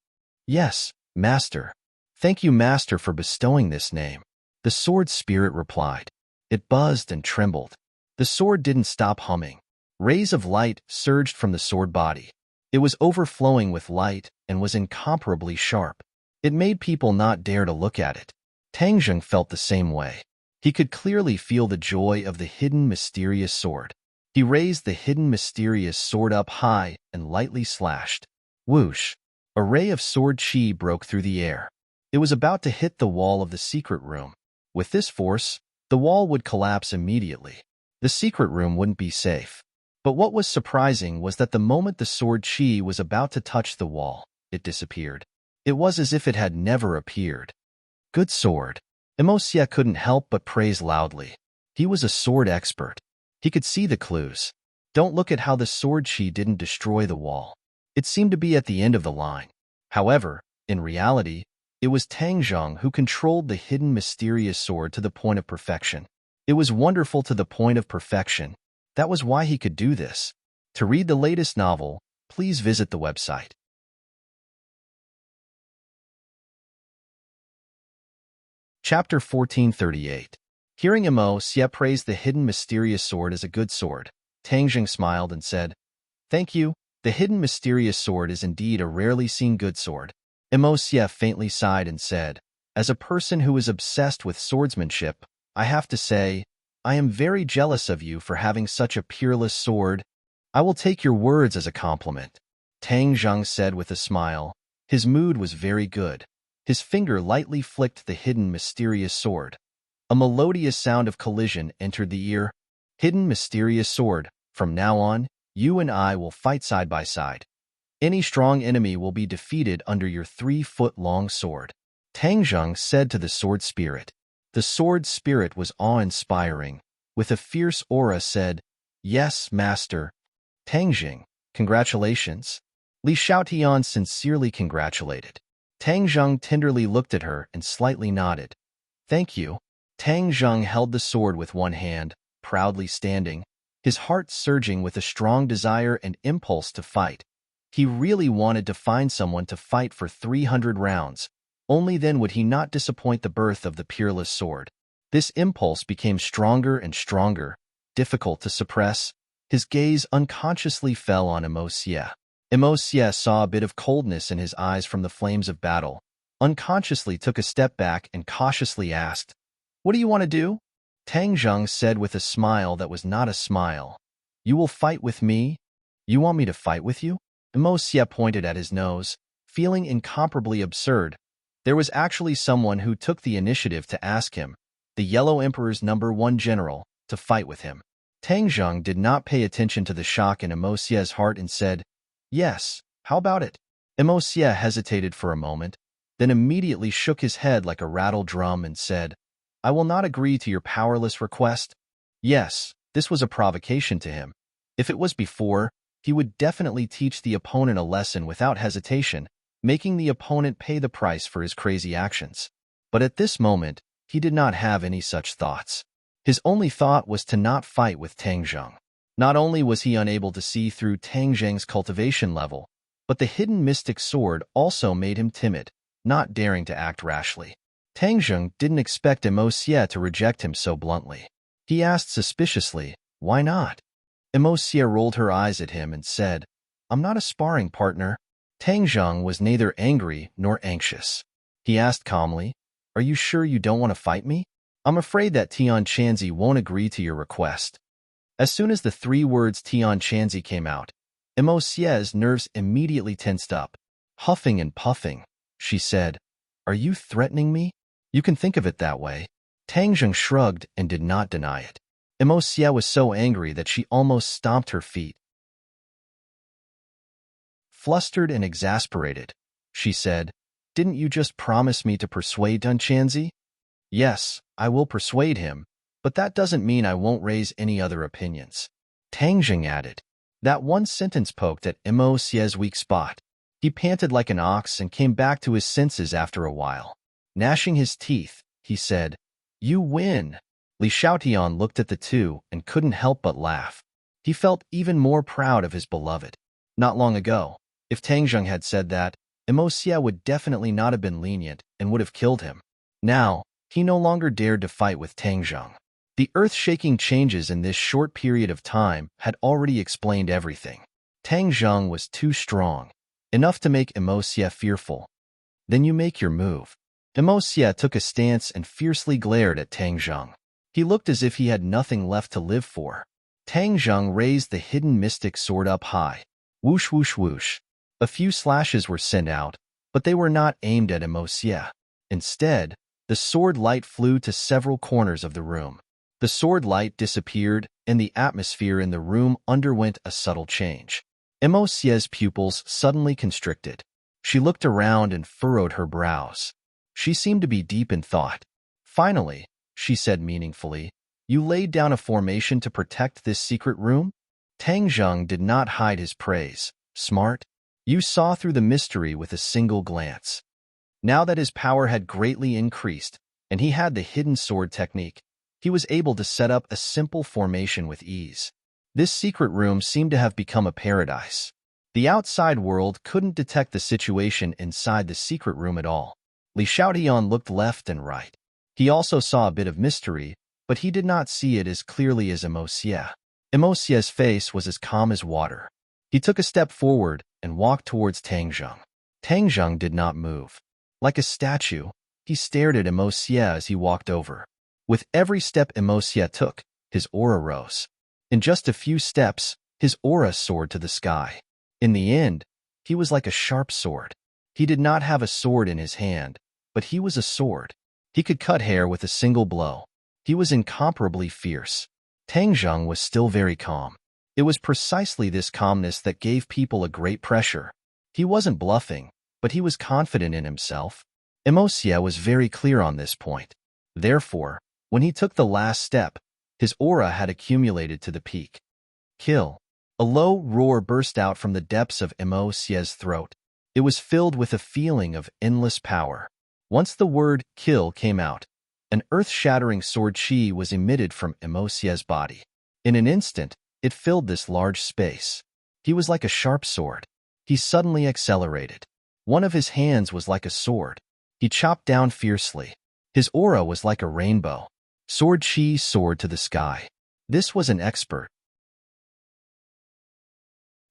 "Yes, Master. Thank you, Master, for bestowing this name." The sword spirit replied. It buzzed and trembled. The sword didn't stop humming. Rays of light surged from the sword body. It was overflowing with light and was incomparably sharp. It made people not dare to look at it. Tang Zheng felt the same way. He could clearly feel the joy of the hidden mysterious sword. He raised the hidden mysterious sword up high and lightly slashed. Whoosh! A ray of sword chi broke through the air. It was about to hit the wall of the secret room. With this force, the wall would collapse immediately. The secret room wouldn't be safe. But what was surprising was that the moment the sword chi was about to touch the wall, it disappeared. It was as if it had never appeared. Good sword. Emosia couldn't help but praise loudly. He was a sword expert. He could see the clues. Don't look at how the sword chi didn't destroy the wall. It seemed to be at the end of the line. However, in reality, it was Tang Zheng who controlled the hidden mysterious sword to the point of perfection. It was wonderful to the point of perfection. That was why he could do this. To read the latest novel, please visit the website. Chapter 1438. Hearing Emo Xie praise the hidden mysterious sword as a good sword, Tang Zheng smiled and said, "Thank you. The hidden mysterious sword is indeed a rarely seen good sword." Emo Xie faintly sighed and said, "As a person who is obsessed with swordsmanship, I have to say, I am very jealous of you for having such a peerless sword. I will take your words as a compliment." Tang Zheng said with a smile. His mood was very good. His finger lightly flicked the hidden mysterious sword. A melodious sound of collision entered the ear. "Hidden mysterious sword, from now on, you and I will fight side by side. Any strong enemy will be defeated under your 3-foot-long sword," Tang Zheng said to the sword spirit. The sword spirit was awe-inspiring. With a fierce aura said, "Yes, master." "Tang Zheng, congratulations." Li Xiaotian sincerely congratulated. Tang Zheng tenderly looked at her and slightly nodded. "Thank you." Tang Zheng held the sword with one hand, proudly standing, his heart surging with a strong desire and impulse to fight. He really wanted to find someone to fight for 300 rounds. Only then would he not disappoint the birth of the peerless sword. This impulse became stronger and stronger, difficult to suppress. His gaze unconsciously fell on Emo Xie. Emo Xie saw a bit of coldness in his eyes from the flames of battle, unconsciously took a step back and cautiously asked, "What do you want to do?" Tang Zheng said with a smile that was not a smile, "You will fight with me? You want me to fight with you?" Emo Xie pointed at his nose, feeling incomparably absurd. There was actually someone who took the initiative to ask him, the Yellow Emperor's #1 general, to fight with him. Tang Zheng did not pay attention to the shock in Emo Xie's heart and said, "Yes, how about it?" Emo Xie hesitated for a moment, then immediately shook his head like a rattled drum and said, "I will not agree to your powerless request." Yes, this was a provocation to him. If it was before, he would definitely teach the opponent a lesson without hesitation, making the opponent pay the price for his crazy actions. But at this moment, he did not have any such thoughts. His only thought was to not fight with Tang Zheng. Not only was he unable to see through Tang Zheng's cultivation level, but the hidden mystic sword also made him timid, not daring to act rashly. Tang Zheng didn't expect Emo Xie to reject him so bluntly. He asked suspiciously, "Why not?" Emo Xie rolled her eyes at him and said, "I'm not a sparring partner." Tang Zheng was neither angry nor anxious. He asked calmly, "Are you sure you don't want to fight me? I'm afraid that Tian Chanzi won't agree to your request." As soon as the 3 words Tian Chanzi came out, Emo Xie's nerves immediately tensed up. Huffing and puffing, she said, "Are you threatening me?" "You can think of it that way." Tang Zheng shrugged and did not deny it. Emo Xie was so angry that she almost stomped her feet. Flustered and exasperated, she said, "Didn't you just promise me to persuade Dunchanzi?" "Yes, I will persuade him, but that doesn't mean I won't raise any other opinions," Tang Zheng added. That one sentence poked at Emo Xie's weak spot. He panted like an ox and came back to his senses after a while. Gnashing his teeth, he said, "You win." Li Xiaotian looked at the two and couldn't help but laugh. He felt even more proud of his beloved. Not long ago, if Tang Zheng had said that, Emo Xie would definitely not have been lenient and would have killed him. Now, he no longer dared to fight with Tang Zheng. The earth-shaking changes in this short period of time had already explained everything. Tang Zheng was too strong, enough to make Emo Xie fearful. "Then you make your move." Emo Xie took a stance and fiercely glared at Tang Zheng. He looked as if he had nothing left to live for. Tang Zheng raised the hidden mystic sword up high. Whoosh, whoosh, whoosh. A few slashes were sent out, but they were not aimed at Emo Xie. Instead, the sword light flew to several corners of the room. The sword light disappeared, and the atmosphere in the room underwent a subtle change. Emosie's pupils suddenly constricted. She looked around and furrowed her brows. She seemed to be deep in thought. Finally, she said meaningfully, "You laid down a formation to protect this secret room?" Tang Zheng did not hide his praise. "Smart. You saw through the mystery with a single glance." Now that his power had greatly increased, and he had the hidden sword technique, he was able to set up a simple formation with ease. This secret room seemed to have become a paradise. The outside world couldn't detect the situation inside the secret room at all. Li Xiaotian looked left and right. He also saw a bit of mystery, but he did not see it as clearly as Emosie. Emosie's face was as calm as water. He took a step forward and walked towards Tang Zheng. Tang Zheng did not move. Like a statue, he stared at Emosie as he walked over. With every step Emosie took, his aura rose. In just a few steps, his aura soared to the sky. In the end, he was like a sharp sword. He did not have a sword in his hand, but he was a sword. He could cut hair with a single blow. He was incomparably fierce. Tang Zheng was still very calm. It was precisely this calmness that gave people a great pressure. He wasn't bluffing, but he was confident in himself. Emosie was very clear on this point. Therefore, when he took the last step, his aura had accumulated to the peak. Kill. A low roar burst out from the depths of Emosie's throat. It was filled with a feeling of endless power. Once the word kill came out, an earth-shattering sword chi was emitted from Emosie's body. In an instant, it filled this large space. He was like a sharp sword. He suddenly accelerated. One of his hands was like a sword. He chopped down fiercely. His aura was like a rainbow. Sword chi soared to the sky. This was an expert.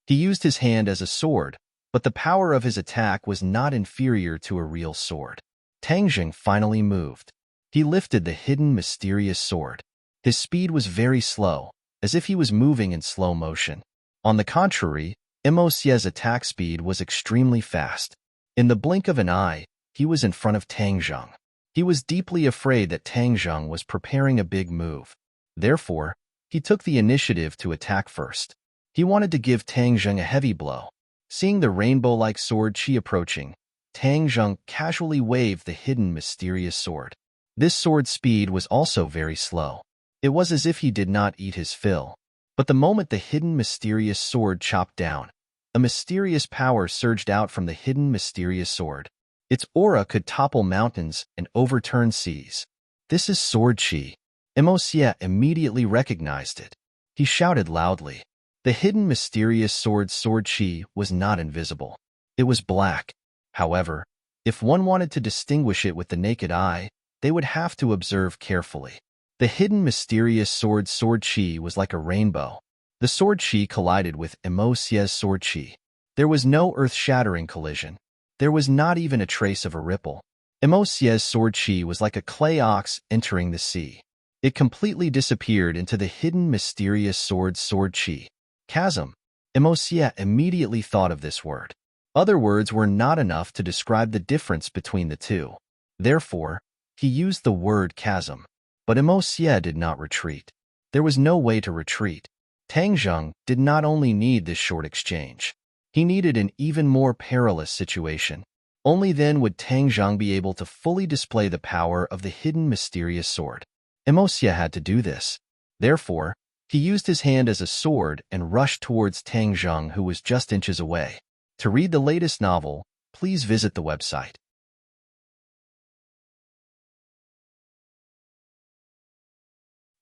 He used his hand as a sword, but the power of his attack was not inferior to a real sword. Tang Zheng finally moved. He lifted the hidden, mysterious sword. His speed was very slow, as if he was moving in slow motion. On the contrary, Emosie's attack speed was extremely fast. In the blink of an eye, he was in front of Tang Zheng. He was deeply afraid that Tang Zheng was preparing a big move. Therefore, he took the initiative to attack first. He wanted to give Tang Zheng a heavy blow. Seeing the rainbow-like sword chi approaching, Tang Zheng casually waved the hidden, mysterious sword. This sword's speed was also very slow. It was as if he did not eat his fill. But the moment the hidden, mysterious sword chopped down, a mysterious power surged out from the hidden, mysterious sword. Its aura could topple mountains and overturn seas. "This is sword chi." Emosie immediately recognized it. He shouted loudly. The hidden, mysterious sword chi was not invisible. It was black. However, if one wanted to distinguish it with the naked eye, they would have to observe carefully. The hidden, mysterious sword chi was like a rainbow. The sword chi collided with Emosie's sword chi. There was no earth-shattering collision. There was not even a trace of a ripple. Emosie's sword chi was like a clay ox entering the sea. It completely disappeared into the hidden, mysterious sword chi. Chasm. Emosie immediately thought of this word. Other words were not enough to describe the difference between the two. Therefore, he used the word chasm. But Emosie did not retreat. There was no way to retreat. Tang Zheng did not only need this short exchange. He needed an even more perilous situation. Only then would Tang Zheng be able to fully display the power of the hidden, mysterious sword. Emosie had to do this. Therefore, he used his hand as a sword and rushed towards Tang Zheng, who was just inches away. To read the latest novel, please visit the website.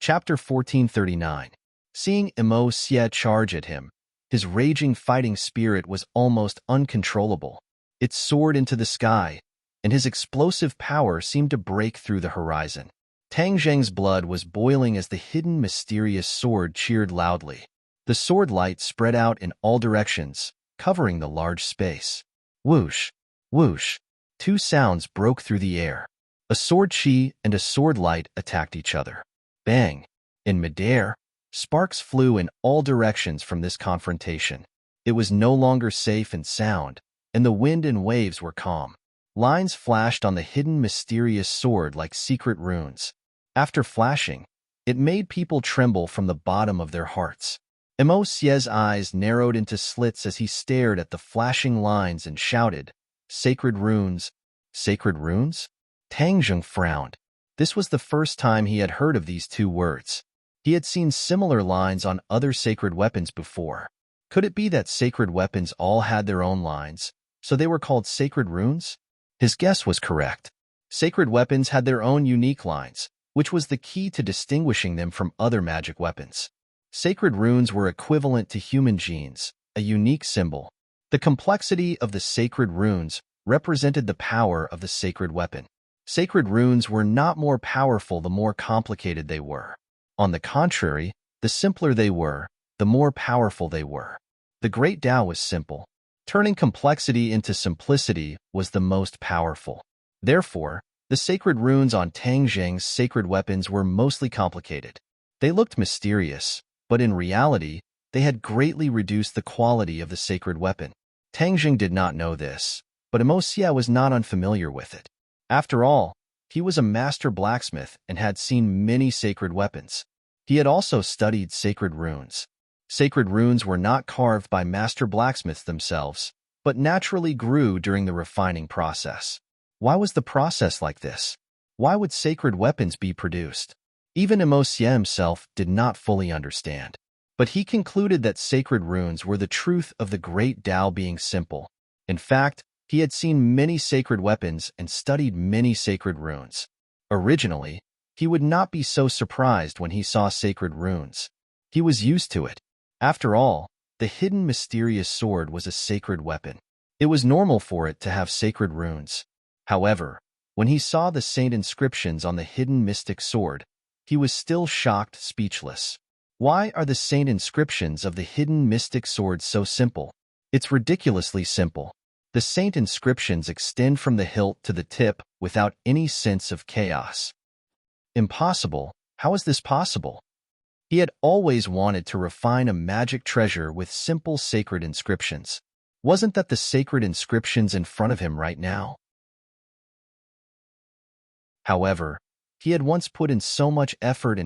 Chapter 1439. Seeing Emosie charge at him, his raging fighting spirit was almost uncontrollable. It soared into the sky, and his explosive power seemed to break through the horizon. Tang Zheng's blood was boiling as the hidden, mysterious sword cheered loudly. The sword light spread out in all directions, covering the large space. Whoosh! Whoosh! Two sounds broke through the air. A sword chi and a sword light attacked each other. Bang! In midair, sparks flew in all directions from this confrontation. It was no longer safe and sound, and the wind and waves were calm. Lines flashed on the hidden mysterious sword like secret runes. After flashing, it made people tremble from the bottom of their hearts. Emosie's eyes narrowed into slits as he stared at the flashing lines and shouted, "Sacred runes! Sacred runes?" Tang Zheng frowned. This was the first time he had heard of these two words. He had seen similar lines on other sacred weapons before. Could it be that sacred weapons all had their own lines, so they were called sacred runes? His guess was correct. Sacred weapons had their own unique lines, which was the key to distinguishing them from other magic weapons. Sacred runes were equivalent to human genes, a unique symbol. The complexity of the sacred runes represented the power of the sacred weapon. Sacred runes were not more powerful the more complicated they were. On the contrary, the simpler they were, the more powerful they were. The Great Tao was simple. Turning complexity into simplicity was the most powerful. Therefore, the sacred runes on Tang Zheng's sacred weapons were mostly complicated. They looked mysterious, but in reality, they had greatly reduced the quality of the sacred weapon. Tang Zheng did not know this, but Emosia was not unfamiliar with it. After all, he was a master blacksmith and had seen many sacred weapons. He had also studied sacred runes. Sacred runes were not carved by master blacksmiths themselves, but naturally grew during the refining process. Why was the process like this? Why would sacred weapons be produced? Even Emosia himself did not fully understand. But he concluded that sacred runes were the truth of the Great Tao being simple. In fact, he had seen many sacred weapons and studied many sacred runes. Originally, he would not be so surprised when he saw sacred runes. He was used to it. After all, the hidden mysterious sword was a sacred weapon. It was normal for it to have sacred runes. However, when he saw the saint inscriptions on the hidden mystic sword, he was still shocked, speechless. Why are the saint inscriptions of the hidden mystic sword so simple? It's ridiculously simple. The saint inscriptions extend from the hilt to the tip without any sense of chaos. Impossible. How is this possible? He had always wanted to refine a magic treasure with simple sacred inscriptions. Wasn't that the sacred inscriptions in front of him right now? However, he had once put in so much effort,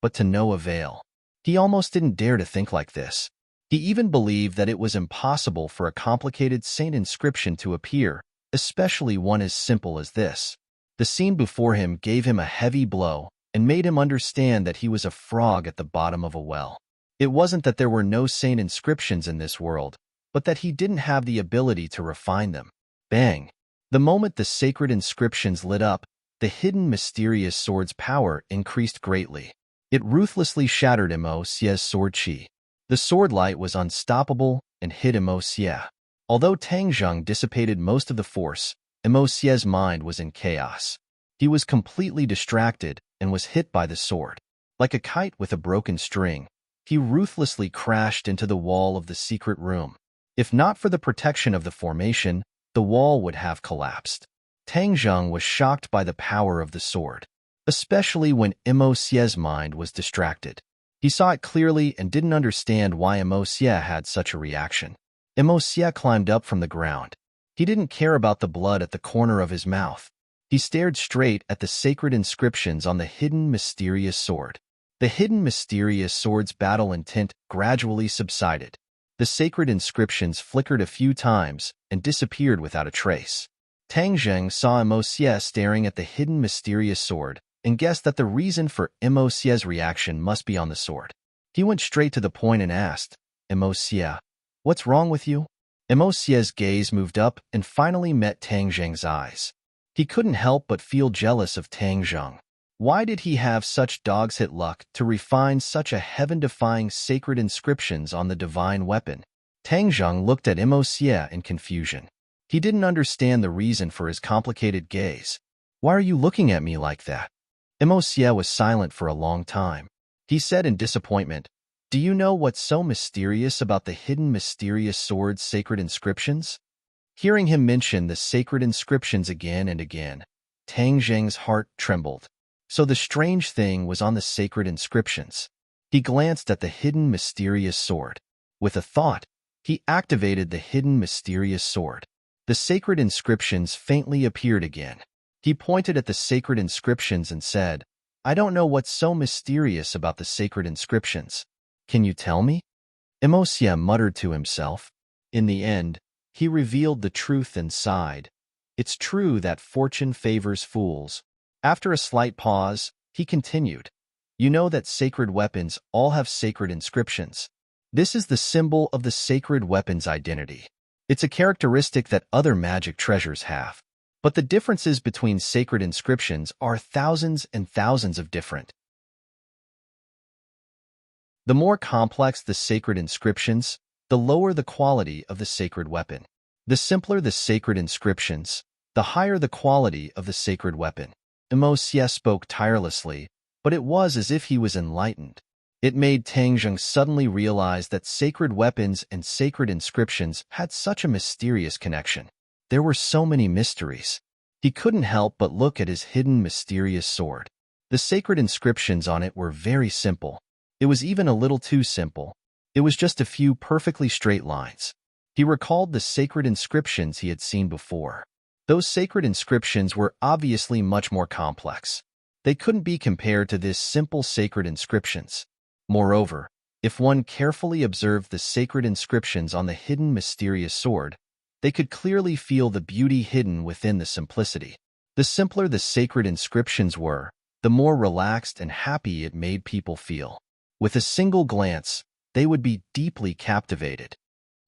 but to no avail. He almost didn't dare to think like this. He even believed that it was impossible for a complicated saint inscription to appear, especially one as simple as this. The scene before him gave him a heavy blow and made him understand that he was a frog at the bottom of a well. It wasn't that there were no saint inscriptions in this world, but that he didn't have the ability to refine them. Bang! The moment the sacred inscriptions lit up, the hidden mysterious sword's power increased greatly. It ruthlessly shattered Emosie's sword chi. The sword light was unstoppable and hit Emosie. Although Tang Zheng dissipated most of the force, Emosie's mind was in chaos. He was completely distracted and was hit by the sword. Like a kite with a broken string, he ruthlessly crashed into the wall of the secret room. If not for the protection of the formation, the wall would have collapsed. Tang Zheng was shocked by the power of the sword, especially when Emosie's mind was distracted. He saw it clearly and didn't understand why Emosie had such a reaction. Emosie climbed up from the ground. He didn't care about the blood at the corner of his mouth. He stared straight at the sacred inscriptions on the hidden mysterious sword. The hidden mysterious sword's battle intent gradually subsided. The sacred inscriptions flickered a few times and disappeared without a trace. Tang Zheng saw Emosie staring at the hidden mysterious sword and guessed that the reason for Emosie's reaction must be on the sword. He went straight to the point and asked, "Emosie, what's wrong with you?" Emosie's gaze moved up and finally met Tang Zheng's eyes. He couldn't help but feel jealous of Tang Zheng. Why did he have such dog's hit luck to refine such a heaven-defying sacred inscriptions on the divine weapon? Tang Zheng looked at Emosie in confusion. He didn't understand the reason for his complicated gaze. "Why are you looking at me like that?" Emosie was silent for a long time. He said in disappointment, "Do you know what's so mysterious about the hidden mysterious sword's sacred inscriptions?" Hearing him mention the sacred inscriptions again and again, Tang Zheng's heart trembled. So the strange thing was on the sacred inscriptions. He glanced at the hidden mysterious sword. With a thought, he activated the hidden mysterious sword. The sacred inscriptions faintly appeared again. He pointed at the sacred inscriptions and said, "I don't know what's so mysterious about the sacred inscriptions. Can you tell me?" Emosia muttered to himself. In the end, he revealed the truth and sighed. It's true that fortune favors fools. After a slight pause, he continued, "You know that sacred weapons all have sacred inscriptions. This is the symbol of the sacred weapon's identity. It's a characteristic that other magic treasures have. But the differences between sacred inscriptions are thousands and thousands of different. The more complex the sacred inscriptions, the lower the quality of the sacred weapon. The simpler the sacred inscriptions, the higher the quality of the sacred weapon." Emosia spoke tirelessly, but it was as if he was enlightened. It made Tang Zheng suddenly realize that sacred weapons and sacred inscriptions had such a mysterious connection. There were so many mysteries. He couldn't help but look at his hidden mysterious sword. The sacred inscriptions on it were very simple. It was even a little too simple. It was just a few perfectly straight lines. He recalled the sacred inscriptions he had seen before. Those sacred inscriptions were obviously much more complex. They couldn't be compared to this simple sacred inscriptions. Moreover, if one carefully observed the sacred inscriptions on the hidden mysterious sword, they could clearly feel the beauty hidden within the simplicity. The simpler the sacred inscriptions were, the more relaxed and happy it made people feel. With a single glance, they would be deeply captivated.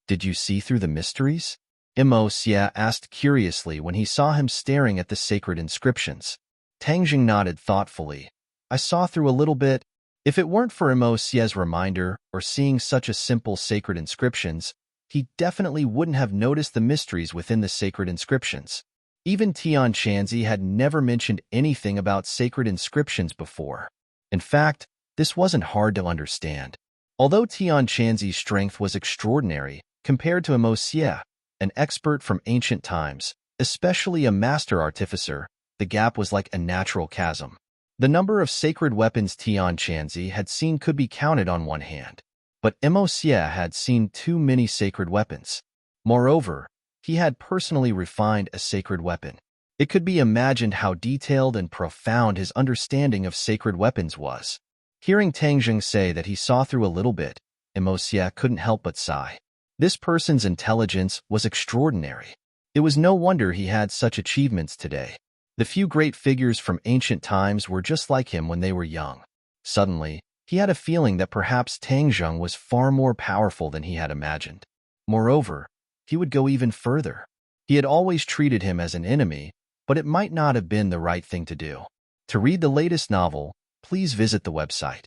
"Did you see through the mysteries?" Emosia asked curiously when he saw him staring at the sacred inscriptions. Tang Jing nodded thoughtfully. "I saw through a little bit. If it weren't for Emosia's reminder or seeing such a simple sacred inscriptions, he definitely wouldn't have noticed the mysteries within the sacred inscriptions." Even Tian Chanzi had never mentioned anything about sacred inscriptions before. In fact, this wasn't hard to understand. Although Tian Chanzi's strength was extraordinary compared to Emosia, an expert from ancient times, especially a master artificer, the gap was like a natural chasm. The number of sacred weapons Tian Chanzi had seen could be counted on one hand, but Emosia had seen too many sacred weapons. Moreover, he had personally refined a sacred weapon. It could be imagined how detailed and profound his understanding of sacred weapons was. Hearing Tang Jing say that he saw through a little bit, Emosia couldn't help but sigh. This person's intelligence was extraordinary. It was no wonder he had such achievements today. The few great figures from ancient times were just like him when they were young. Suddenly, he had a feeling that perhaps Tang Zheng was far more powerful than he had imagined. Moreover, he would go even further. He had always treated him as an enemy, but it might not have been the right thing to do. To read the latest novel, please visit the website.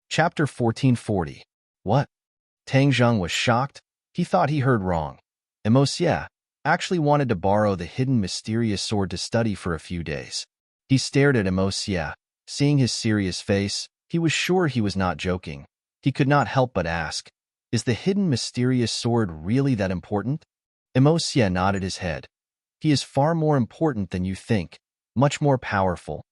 Chapter 1440. What? Tang Zheng was shocked. He thought he heard wrong. Emosia actually wanted to borrow the hidden mysterious sword to study for a few days. He stared at Emosia. Seeing his serious face, he was sure he was not joking. He could not help but ask, "Is the hidden mysterious sword really that important?" Emosia nodded his head. "He is far more important than you think, much more powerful."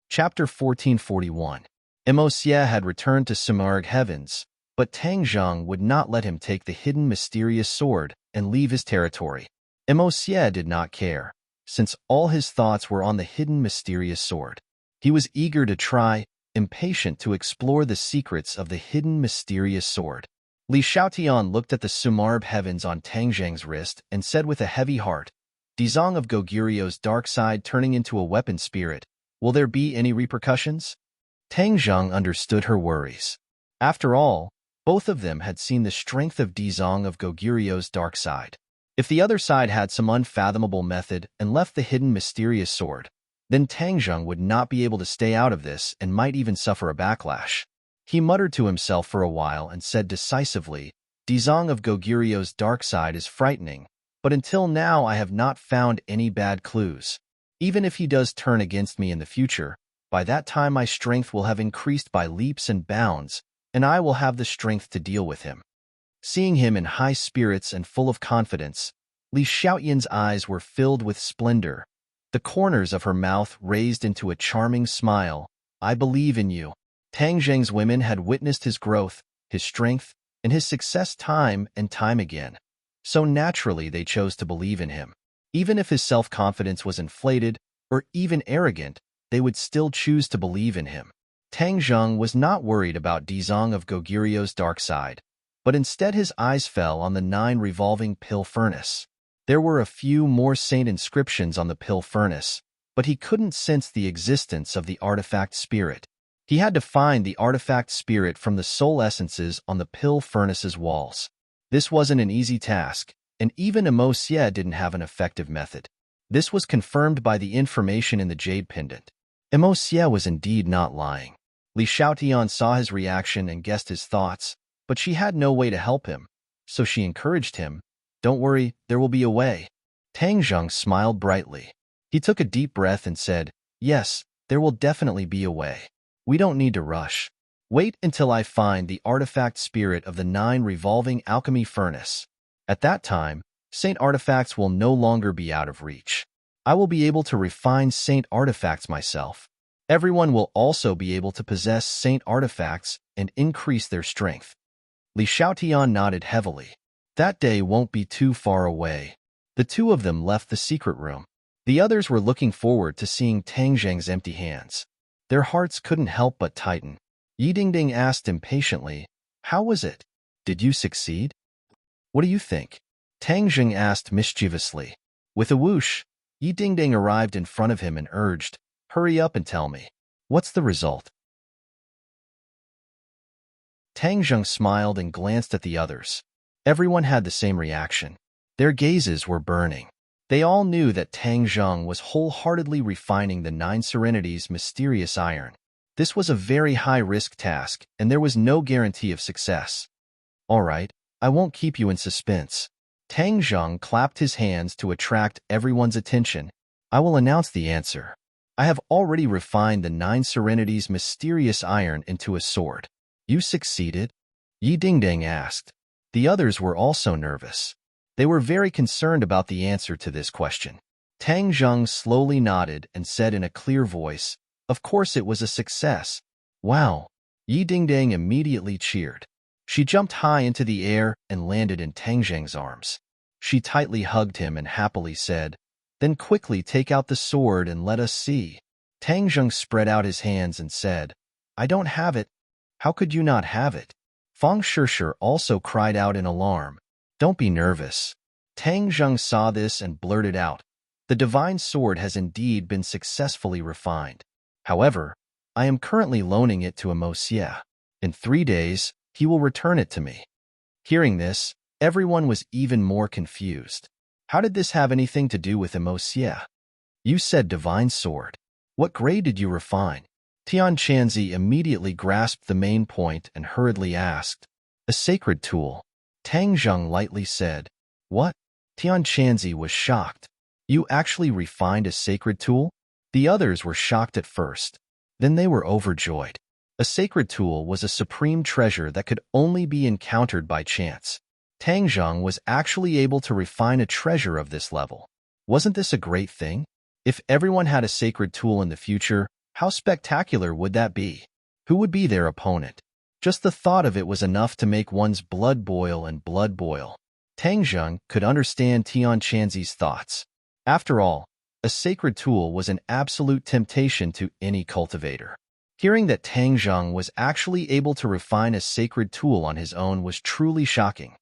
Chapter 1441. Emosia had returned to Sumarg Heavens, but Tang Zheng would not let him take the hidden mysterious sword and leave his territory. Emosia did not care, since all his thoughts were on the hidden mysterious sword. He was eager to try, impatient to explore the secrets of the hidden mysterious sword. Li Xiaotian looked at the Sumarb heavens on Tang Zheng's wrist and said with a heavy heart, "Dizong of Gogurio's dark side turning into a weapon spirit, will there be any repercussions?" Tang Zheng understood her worries. After all, both of them had seen the strength of Dizong of Gogurio's dark side. If the other side had some unfathomable method and left the hidden mysterious sword, then Tang Zheng would not be able to stay out of this and might even suffer a backlash. He muttered to himself for a while and said decisively, "Dizong of Gogurio's dark side is frightening, but until now I have not found any bad clues. Even if he does turn against me in the future, by that time my strength will have increased by leaps and bounds, and I will have the strength to deal with him." Seeing him in high spirits and full of confidence, Li Xiaoyan's eyes were filled with splendor. The corners of her mouth raised into a charming smile. I believe in you. Tang Zheng's women had witnessed his growth, his strength, and his success time and time again. So naturally they chose to believe in him. Even if his self-confidence was inflated or even arrogant, they would still choose to believe in him. Tang Zheng was not worried about Dizong of Gogirio's dark side, but instead his eyes fell on the 9 revolving pill furnace. There were a few more saint inscriptions on the pill furnace, but he couldn't sense the existence of the artifact spirit. He had to find the artifact spirit from the soul essences on the pill furnace's walls. This wasn't an easy task, and even Emo Xie didn't have an effective method. This was confirmed by the information in the jade pendant. Emo Xie was indeed not lying. Li Xiaotian saw his reaction and guessed his thoughts, but she had no way to help him, so she encouraged him. Don't worry, there will be a way. Tang Zheng smiled brightly. He took a deep breath and said, yes, there will definitely be a way. We don't need to rush. Wait until I find the artifact spirit of the 9 revolving alchemy furnace. At that time, saint artifacts will no longer be out of reach. I will be able to refine saint artifacts myself. Everyone will also be able to possess saint artifacts and increase their strength. Li Xiaotian nodded heavily. That day won't be too far away. The two of them left the secret room. The others were looking forward to seeing Tang Zheng's empty hands. Their hearts couldn't help but tighten. Yi Dingding asked impatiently, how was it? Did you succeed? What do you think? Tang Zheng asked mischievously. With a whoosh, Yi Dingding arrived in front of him and urged, hurry up and tell me. What's the result? Tang Zheng smiled and glanced at the others. Everyone had the same reaction. Their gazes were burning. They all knew that Tang Zheng was wholeheartedly refining the 9 Serenity's mysterious iron. This was a very high-risk task, and there was no guarantee of success. All right, I won't keep you in suspense. Tang Zheng clapped his hands to attract everyone's attention. I will announce the answer. I have already refined the 9 Serenity's mysterious iron into a sword. You succeeded? Yi Dingding asked. The others were also nervous. They were very concerned about the answer to this question. Tang Zheng slowly nodded and said in a clear voice, of course it was a success. Wow! Yi Dingding immediately cheered. She jumped high into the air and landed in Tang Zheng's arms. She tightly hugged him and happily said, then quickly take out the sword and let us see. Tang Zheng spread out his hands and said, I don't have it. How could you not have it? Fang Shishir also cried out in alarm. Don't be nervous. Tang Zheng saw this and blurted out, the divine sword has indeed been successfully refined. However, I am currently loaning it to Emo Xie. In 3 days, he will return it to me. Hearing this, everyone was even more confused. How did this have anything to do with Emo Xie? You said divine sword. What grade did you refine? Tian Chanzi immediately grasped the main point and hurriedly asked, a sacred tool. Tang Zheng lightly said, what? Tian Chanzi was shocked. You actually refined a sacred tool? The others were shocked at first. Then they were overjoyed. A sacred tool was a supreme treasure that could only be encountered by chance. Tang Zheng was actually able to refine a treasure of this level. Wasn't this a great thing? If everyone had a sacred tool in the future, how spectacular would that be? Who would be their opponent? Just the thought of it was enough to make one's blood boil and blood boil. Tang Zheng could understand Tian Chanzi's thoughts. After all, a sacred tool was an absolute temptation to any cultivator. Hearing that Tang Zheng was actually able to refine a sacred tool on his own was truly shocking.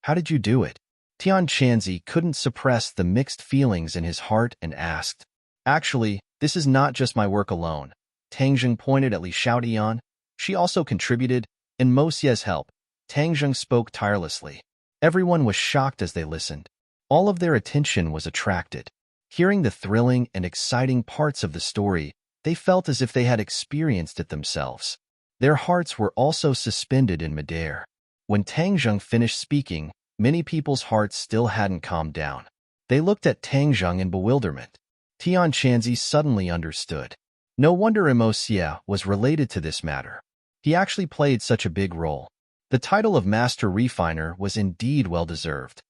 How did you do it? Tian Chanzi couldn't suppress the mixed feelings in his heart and asked. Actually, this is not just my work alone. Tang Zheng pointed at Li Xiaotian. She also contributed. In Mo Xie's help, Tang Zheng spoke tirelessly. Everyone was shocked as they listened. All of their attention was attracted. Hearing the thrilling and exciting parts of the story, they felt as if they had experienced it themselves. Their hearts were also suspended in midair. When Tang Zheng finished speaking, many people's hearts still hadn't calmed down. They looked at Tang Zheng in bewilderment. Tian Chanzi suddenly understood. No wonder Emo Xie was related to this matter. He actually played such a big role. The title of Master Refiner was indeed well-deserved.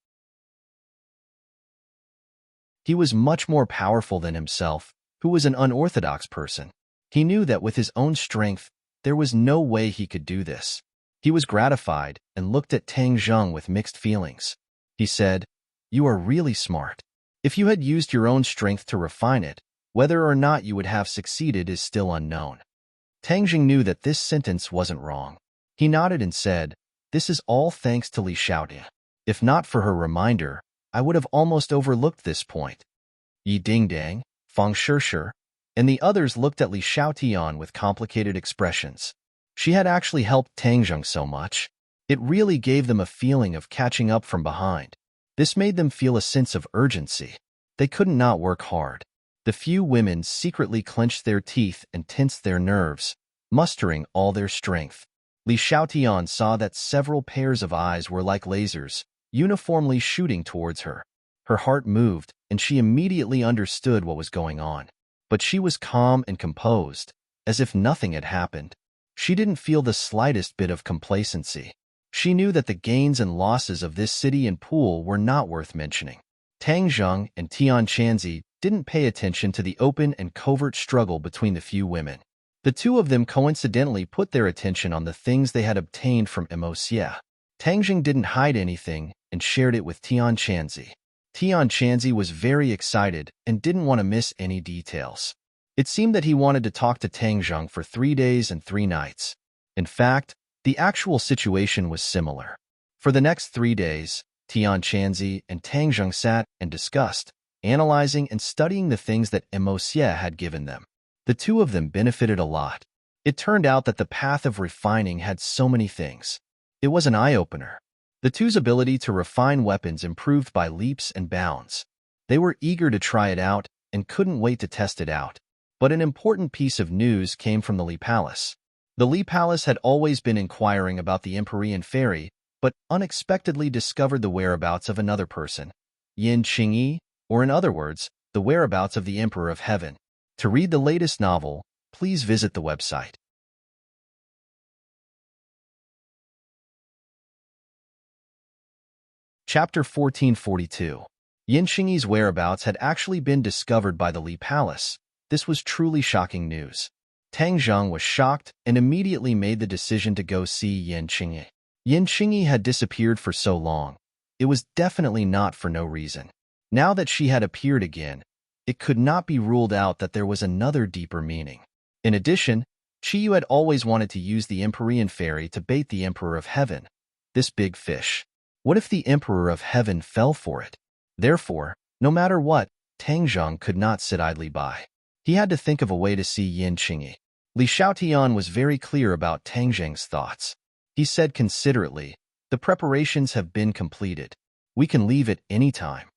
He was much more powerful than himself, who was an unorthodox person. He knew that with his own strength, there was no way he could do this. He was gratified and looked at Tang Zheng with mixed feelings. He said, "You are really smart. If you had used your own strength to refine it, whether or not you would have succeeded is still unknown." Tang Zheng knew that this sentence wasn't wrong. He nodded and said, "This is all thanks to Li Xiaotia. If not for her reminder, I would have almost overlooked this point." Yi Dingdang, Fang Shishir, and the others looked at Li Xiaotian with complicated expressions. She had actually helped Tang Zheng so much. It really gave them a feeling of catching up from behind. This made them feel a sense of urgency. They couldn't not work hard. The few women secretly clenched their teeth and tensed their nerves, mustering all their strength. Li Xiaotian saw that several pairs of eyes were like lasers, uniformly shooting towards her. Her heart moved, and she immediately understood what was going on. But she was calm and composed, as if nothing had happened. She didn't feel the slightest bit of complacency. She knew that the gains and losses of this city and pool were not worth mentioning. Tang Zheng and Tian Chanzi didn't pay attention to the open and covert struggle between the few women. The two of them coincidentally put their attention on the things they had obtained from Emosia. Tang Zheng didn't hide anything and shared it with Tian Chanzi. Tian Chanzi was very excited and didn't want to miss any details. It seemed that he wanted to talk to Tang Zheng for 3 days and 3 nights. In fact, the actual situation was similar. For the next 3 days, Tian Chanzi and Tang Zheng sat and discussed, analyzing and studying the things that Emosia had given them. The two of them benefited a lot. It turned out that the path of refining had so many things. It was an eye-opener. The two's ability to refine weapons improved by leaps and bounds. They were eager to try it out and couldn't wait to test it out. But an important piece of news came from the Li Palace. The Li Palace had always been inquiring about the Empyrean Fairy, but unexpectedly discovered the whereabouts of another person, Yin Qingyi, or in other words, the whereabouts of the Emperor of Heaven. To read the latest novel, please visit the website. Chapter 1442. Yin Qingyi's whereabouts had actually been discovered by the Li Palace. This was truly shocking news. Tang Zheng was shocked and immediately made the decision to go see Yin Qingyi. Yin Qingyi had disappeared for so long. It was definitely not for no reason. Now that she had appeared again, it could not be ruled out that there was another deeper meaning. In addition, Qiyu had always wanted to use the Empyrean Fairy to bait the Emperor of Heaven, this big fish. What if the Emperor of Heaven fell for it? Therefore, no matter what, Tang Zheng could not sit idly by. He had to think of a way to see Yin Qingyi. Li Xiaotian was very clear about Tang Zheng's thoughts. He said considerately, "The preparations have been completed. We can leave at any time."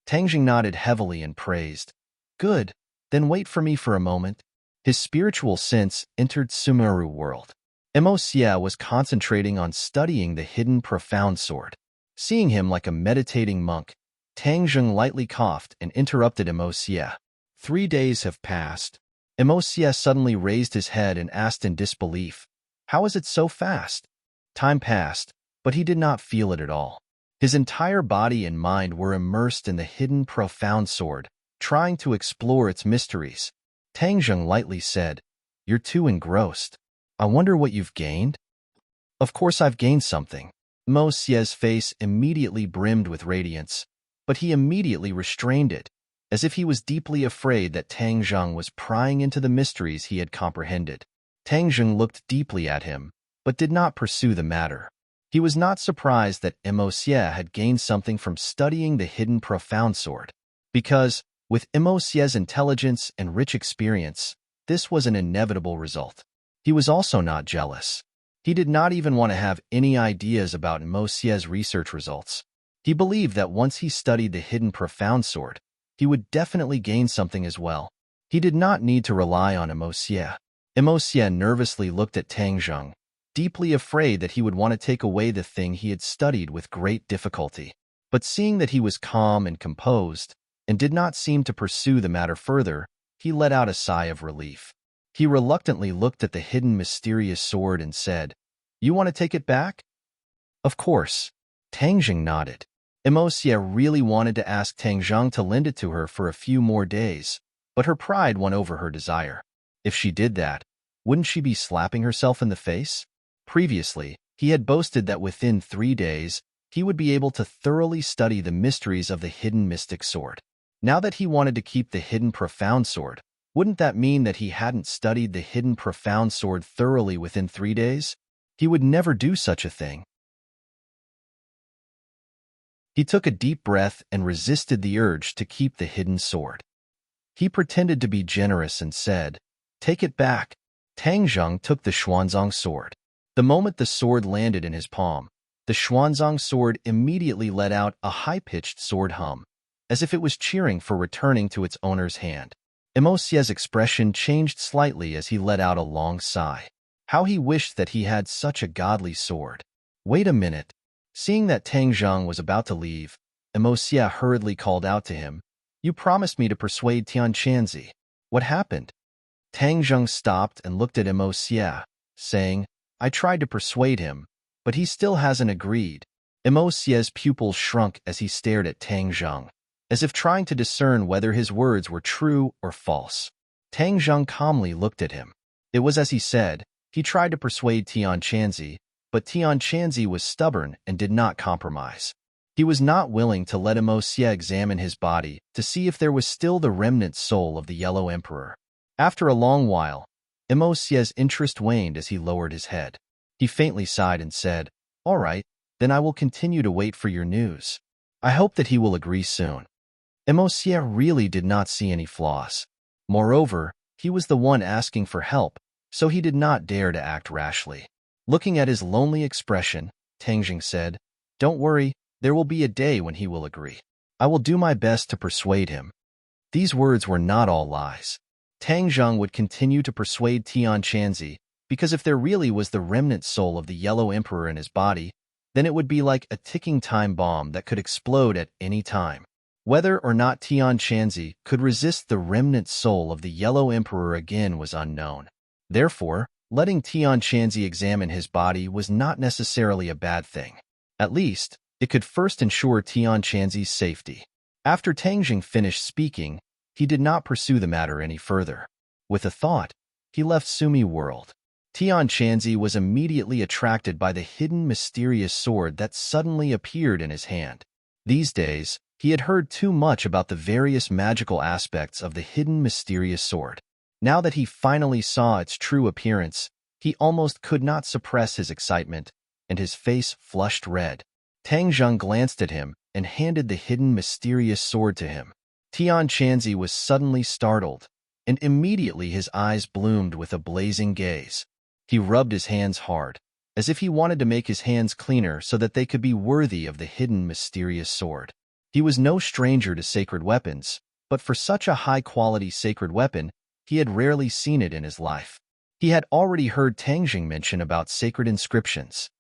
Tang Zheng nodded heavily and praised. "Good, then wait for me for a moment." His spiritual sense entered Sumeru world. Emosia was concentrating on studying the hidden profound sword. Seeing him like a meditating monk, Tang Zheng lightly coughed and interrupted Emosia. 3 days have passed. Emosia suddenly raised his head and asked in disbelief, "How is it so fast?" Time passed, but he did not feel it at all. His entire body and mind were immersed in the hidden profound sword, trying to explore its mysteries. Tang Zheng lightly said, "You're too engrossed. I wonder what you've gained?" "Of course I've gained something." Mo Xia's face immediately brimmed with radiance, but he immediately restrained it, as if he was deeply afraid that Tang Zheng was prying into the mysteries he had comprehended. Tang Zheng looked deeply at him, but did not pursue the matter. He was not surprised that Emosia had gained something from studying the hidden profound sword, because, with Emosia's intelligence and rich experience, this was an inevitable result. He was also not jealous. He did not even want to have any ideas about Emosia's research results. He believed that once he studied the hidden profound sword, he would definitely gain something as well. He did not need to rely on Emosia. Emosia nervously looked at Tang Zheng, deeply afraid that he would want to take away the thing he had studied with great difficulty. But seeing that he was calm and composed, and did not seem to pursue the matter further, he let out a sigh of relief. He reluctantly looked at the hidden mysterious sword and said, "You want to take it back?" "Of course." Tang Zheng nodded. Emosia really wanted to ask Tang Zhang to lend it to her for a few more days, but her pride won over her desire. If she did that, wouldn't she be slapping herself in the face? Previously, he had boasted that within 3 days, he would be able to thoroughly study the mysteries of the hidden mystic sword. Now that he wanted to keep the hidden profound sword, wouldn't that mean that he hadn't studied the hidden profound sword thoroughly within 3 days? He would never do such a thing. He took a deep breath and resisted the urge to keep the hidden sword. He pretended to be generous and said, "Take it back." Tang Zhang took the Xuanzang sword. The moment the sword landed in his palm, the Xuanzang sword immediately let out a high-pitched sword hum, as if it was cheering for returning to its owner's hand. Emosia's expression changed slightly as he let out a long sigh. How he wished that he had such a godly sword. Wait a minute. Seeing that Tang Zhang was about to leave, Emosia hurriedly called out to him, "You promised me to persuade Tian Chanzi. What happened?" Tang Zhang stopped and looked at Emosia, saying, "I tried to persuade him, but he still hasn't agreed." Emosia's pupils shrunk as he stared at Tang Zhang, as if trying to discern whether his words were true or false. Tang Zhang calmly looked at him. It was as he said. He tried to persuade Tian Chanzi, but Tian Chanzi was stubborn and did not compromise. He was not willing to let Emosia examine his body to see if there was still the remnant soul of the Yellow Emperor. After a long while, Emosia's interest waned as he lowered his head. He faintly sighed and said, "All right, then I will continue to wait for your news. I hope that he will agree soon." Emosia really did not see any flaws. Moreover, he was the one asking for help, so he did not dare to act rashly. Looking at his lonely expression, Tang Zhang said, "Don't worry, there will be a day when he will agree. I will do my best to persuade him." These words were not all lies. Tang Zhang would continue to persuade Tian Chanzi, because if there really was the remnant soul of the Yellow Emperor in his body, then it would be like a ticking time bomb that could explode at any time. Whether or not Tian Chanzi could resist the remnant soul of the Yellow Emperor again was unknown. Therefore, letting Tian Chanzi examine his body was not necessarily a bad thing. At least, it could first ensure Tian Chanzi's safety. After Tang Zhang finished speaking, he did not pursue the matter any further. With a thought, he left Sumi World. Tian Chanzi was immediately attracted by the hidden mysterious sword that suddenly appeared in his hand. These days, he had heard too much about the various magical aspects of the hidden mysterious sword. Now that he finally saw its true appearance, he almost could not suppress his excitement, and his face flushed red. Tang Zhang glanced at him and handed the hidden mysterious sword to him. Tian Chanzi was suddenly startled, and immediately his eyes bloomed with a blazing gaze. He rubbed his hands hard, as if he wanted to make his hands cleaner so that they could be worthy of the hidden mysterious sword. He was no stranger to sacred weapons, but for such a high-quality sacred weapon, he had rarely seen it in his life. He had already heard Tang Zhang mention about sacred inscriptions.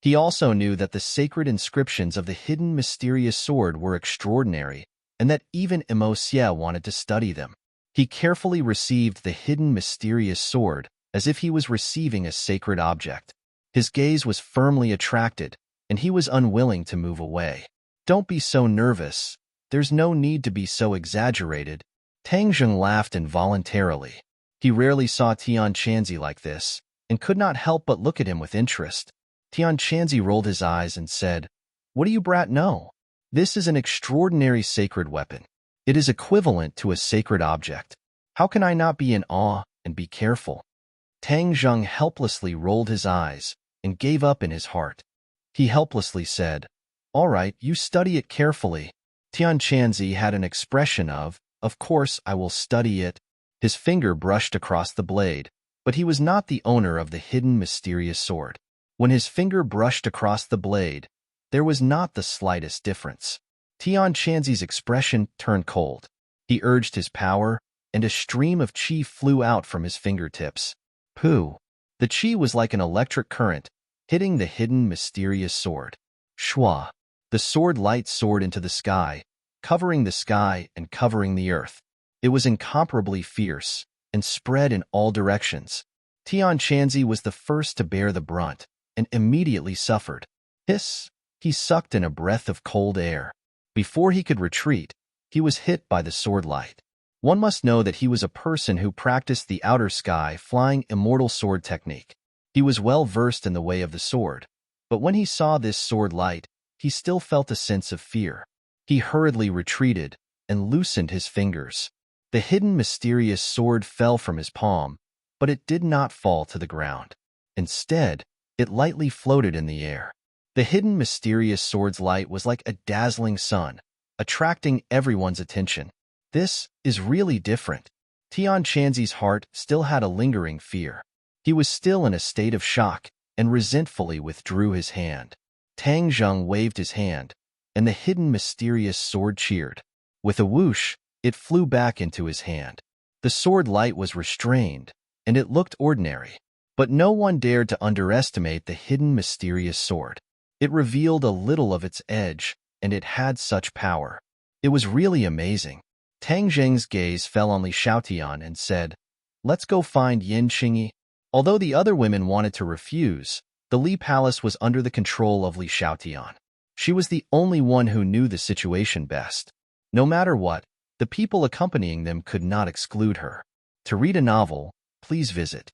He also knew that the sacred inscriptions of the hidden mysterious sword were extraordinary, and that even Emosia wanted to study them. He carefully received the hidden mysterious sword as if he was receiving a sacred object. His gaze was firmly attracted, and he was unwilling to move away. "Don't be so nervous. There's no need to be so exaggerated." Tang Zhang laughed involuntarily. He rarely saw Tian Chanzi like this, and could not help but look at him with interest. Tian Chanzi rolled his eyes and said, "What do you brat know? This is an extraordinary sacred weapon. It is equivalent to a sacred object. How can I not be in awe and be careful?" Tang Zhang helplessly rolled his eyes and gave up in his heart. He helplessly said, "All right, you study it carefully." Tian Chanzi had an expression of course I will study it." His finger brushed across the blade, but he was not the owner of the hidden mysterious sword. When his finger brushed across the blade, there was not the slightest difference. Tian Chanzi's expression turned cold. He urged his power, and a stream of qi flew out from his fingertips. Pooh! The qi was like an electric current, hitting the hidden mysterious sword. Shua! The sword light soared into the sky, covering the sky and covering the earth. It was incomparably fierce, and spread in all directions. Tian Chanzi was the first to bear the brunt, and immediately suffered. Hiss! He sucked in a breath of cold air. Before he could retreat, he was hit by the sword light. One must know that he was a person who practiced the outer sky flying immortal sword technique. He was well versed in the way of the sword, but when he saw this sword light, he still felt a sense of fear. He hurriedly retreated and loosened his fingers. The hidden mysterious sword fell from his palm, but it did not fall to the ground. Instead, it lightly floated in the air. The hidden mysterious sword's light was like a dazzling sun, attracting everyone's attention. This is really different. Tian Chanzi's heart still had a lingering fear. He was still in a state of shock and resentfully withdrew his hand. Tang Zheng waved his hand, and the hidden mysterious sword cheered. With a whoosh, it flew back into his hand. The sword light was restrained, and it looked ordinary. But no one dared to underestimate the hidden mysterious sword. It revealed a little of its edge, and it had such power. It was really amazing. Tang Zheng's gaze fell on Li Xiaotian and said, "Let's go find Yin Qingyi." Although the other women wanted to refuse, the Li Palace was under the control of Li Xiaotian. She was the only one who knew the situation best. No matter what, the people accompanying them could not exclude her. To read a novel, please visit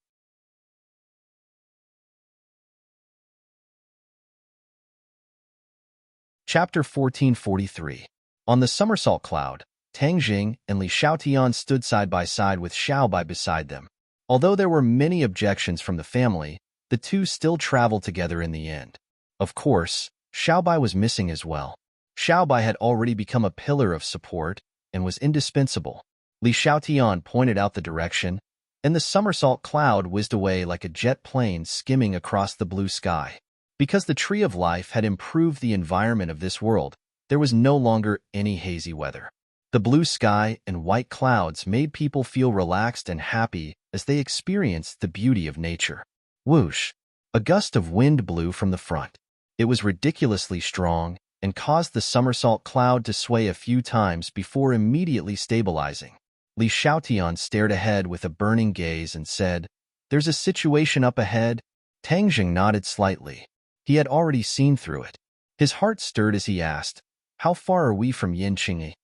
Chapter 1443. On the somersault cloud, Tang Jing and Li Xiaotian stood side by side with Xiaobai beside them. Although there were many objections from the family, the two still traveled together in the end. Of course, Xiaobai was missing as well. Xiaobai had already become a pillar of support and was indispensable. Li Xiaotian pointed out the direction, and the somersault cloud whizzed away like a jet plane skimming across the blue sky. Because the Tree of Life had improved the environment of this world, there was no longer any hazy weather. The blue sky and white clouds made people feel relaxed and happy as they experienced the beauty of nature. Whoosh! A gust of wind blew from the front. It was ridiculously strong and caused the somersault cloud to sway a few times before immediately stabilizing. Li Xiaotian stared ahead with a burning gaze and said, "There's a situation up ahead." Tang Jing nodded slightly. He had already seen through it. His heart stirred as he asked, "How far are we from Yin Qingyi?"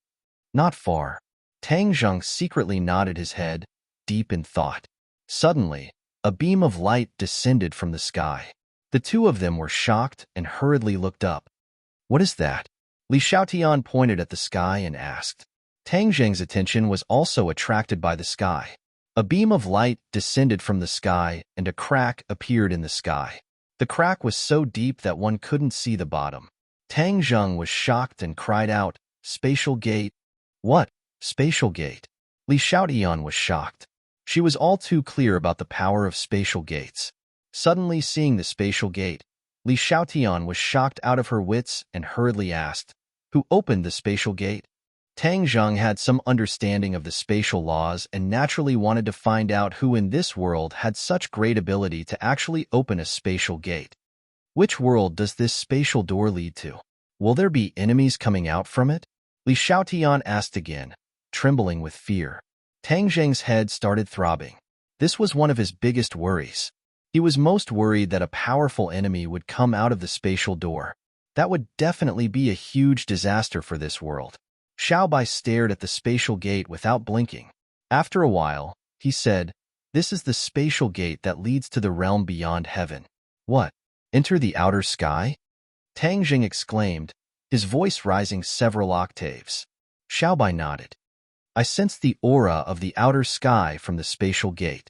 "Not far." Tang Zheng secretly nodded his head, deep in thought. Suddenly, a beam of light descended from the sky. The two of them were shocked and hurriedly looked up. "What is that?" Li Xiaotian pointed at the sky and asked. Tang Zheng's attention was also attracted by the sky. A beam of light descended from the sky and a crack appeared in the sky. The crack was so deep that one couldn't see the bottom. Tang Zheng was shocked and cried out, "Spatial gate!" "What? Spatial gate?" Li Xiaotian was shocked. She was all too clear about the power of spatial gates. Suddenly seeing the spatial gate, Li Xiaotian was shocked out of her wits and hurriedly asked, "Who opened the spatial gate?" Tang Zheng had some understanding of the spatial laws and naturally wanted to find out who in this world had such great ability to actually open a spatial gate. Which world does this spatial door lead to? Will there be enemies coming out from it? Li Xiaotian asked again, trembling with fear. Tang Zheng's head started throbbing. This was one of his biggest worries. He was most worried that a powerful enemy would come out of the spatial door. That would definitely be a huge disaster for this world. Xiaobai stared at the spatial gate without blinking. After a while, he said, "This is the spatial gate that leads to the realm beyond heaven." "What? Enter the outer sky?" Tang Jing exclaimed, his voice rising several octaves. Xiaobai nodded. "I sense the aura of the outer sky from the spatial gate."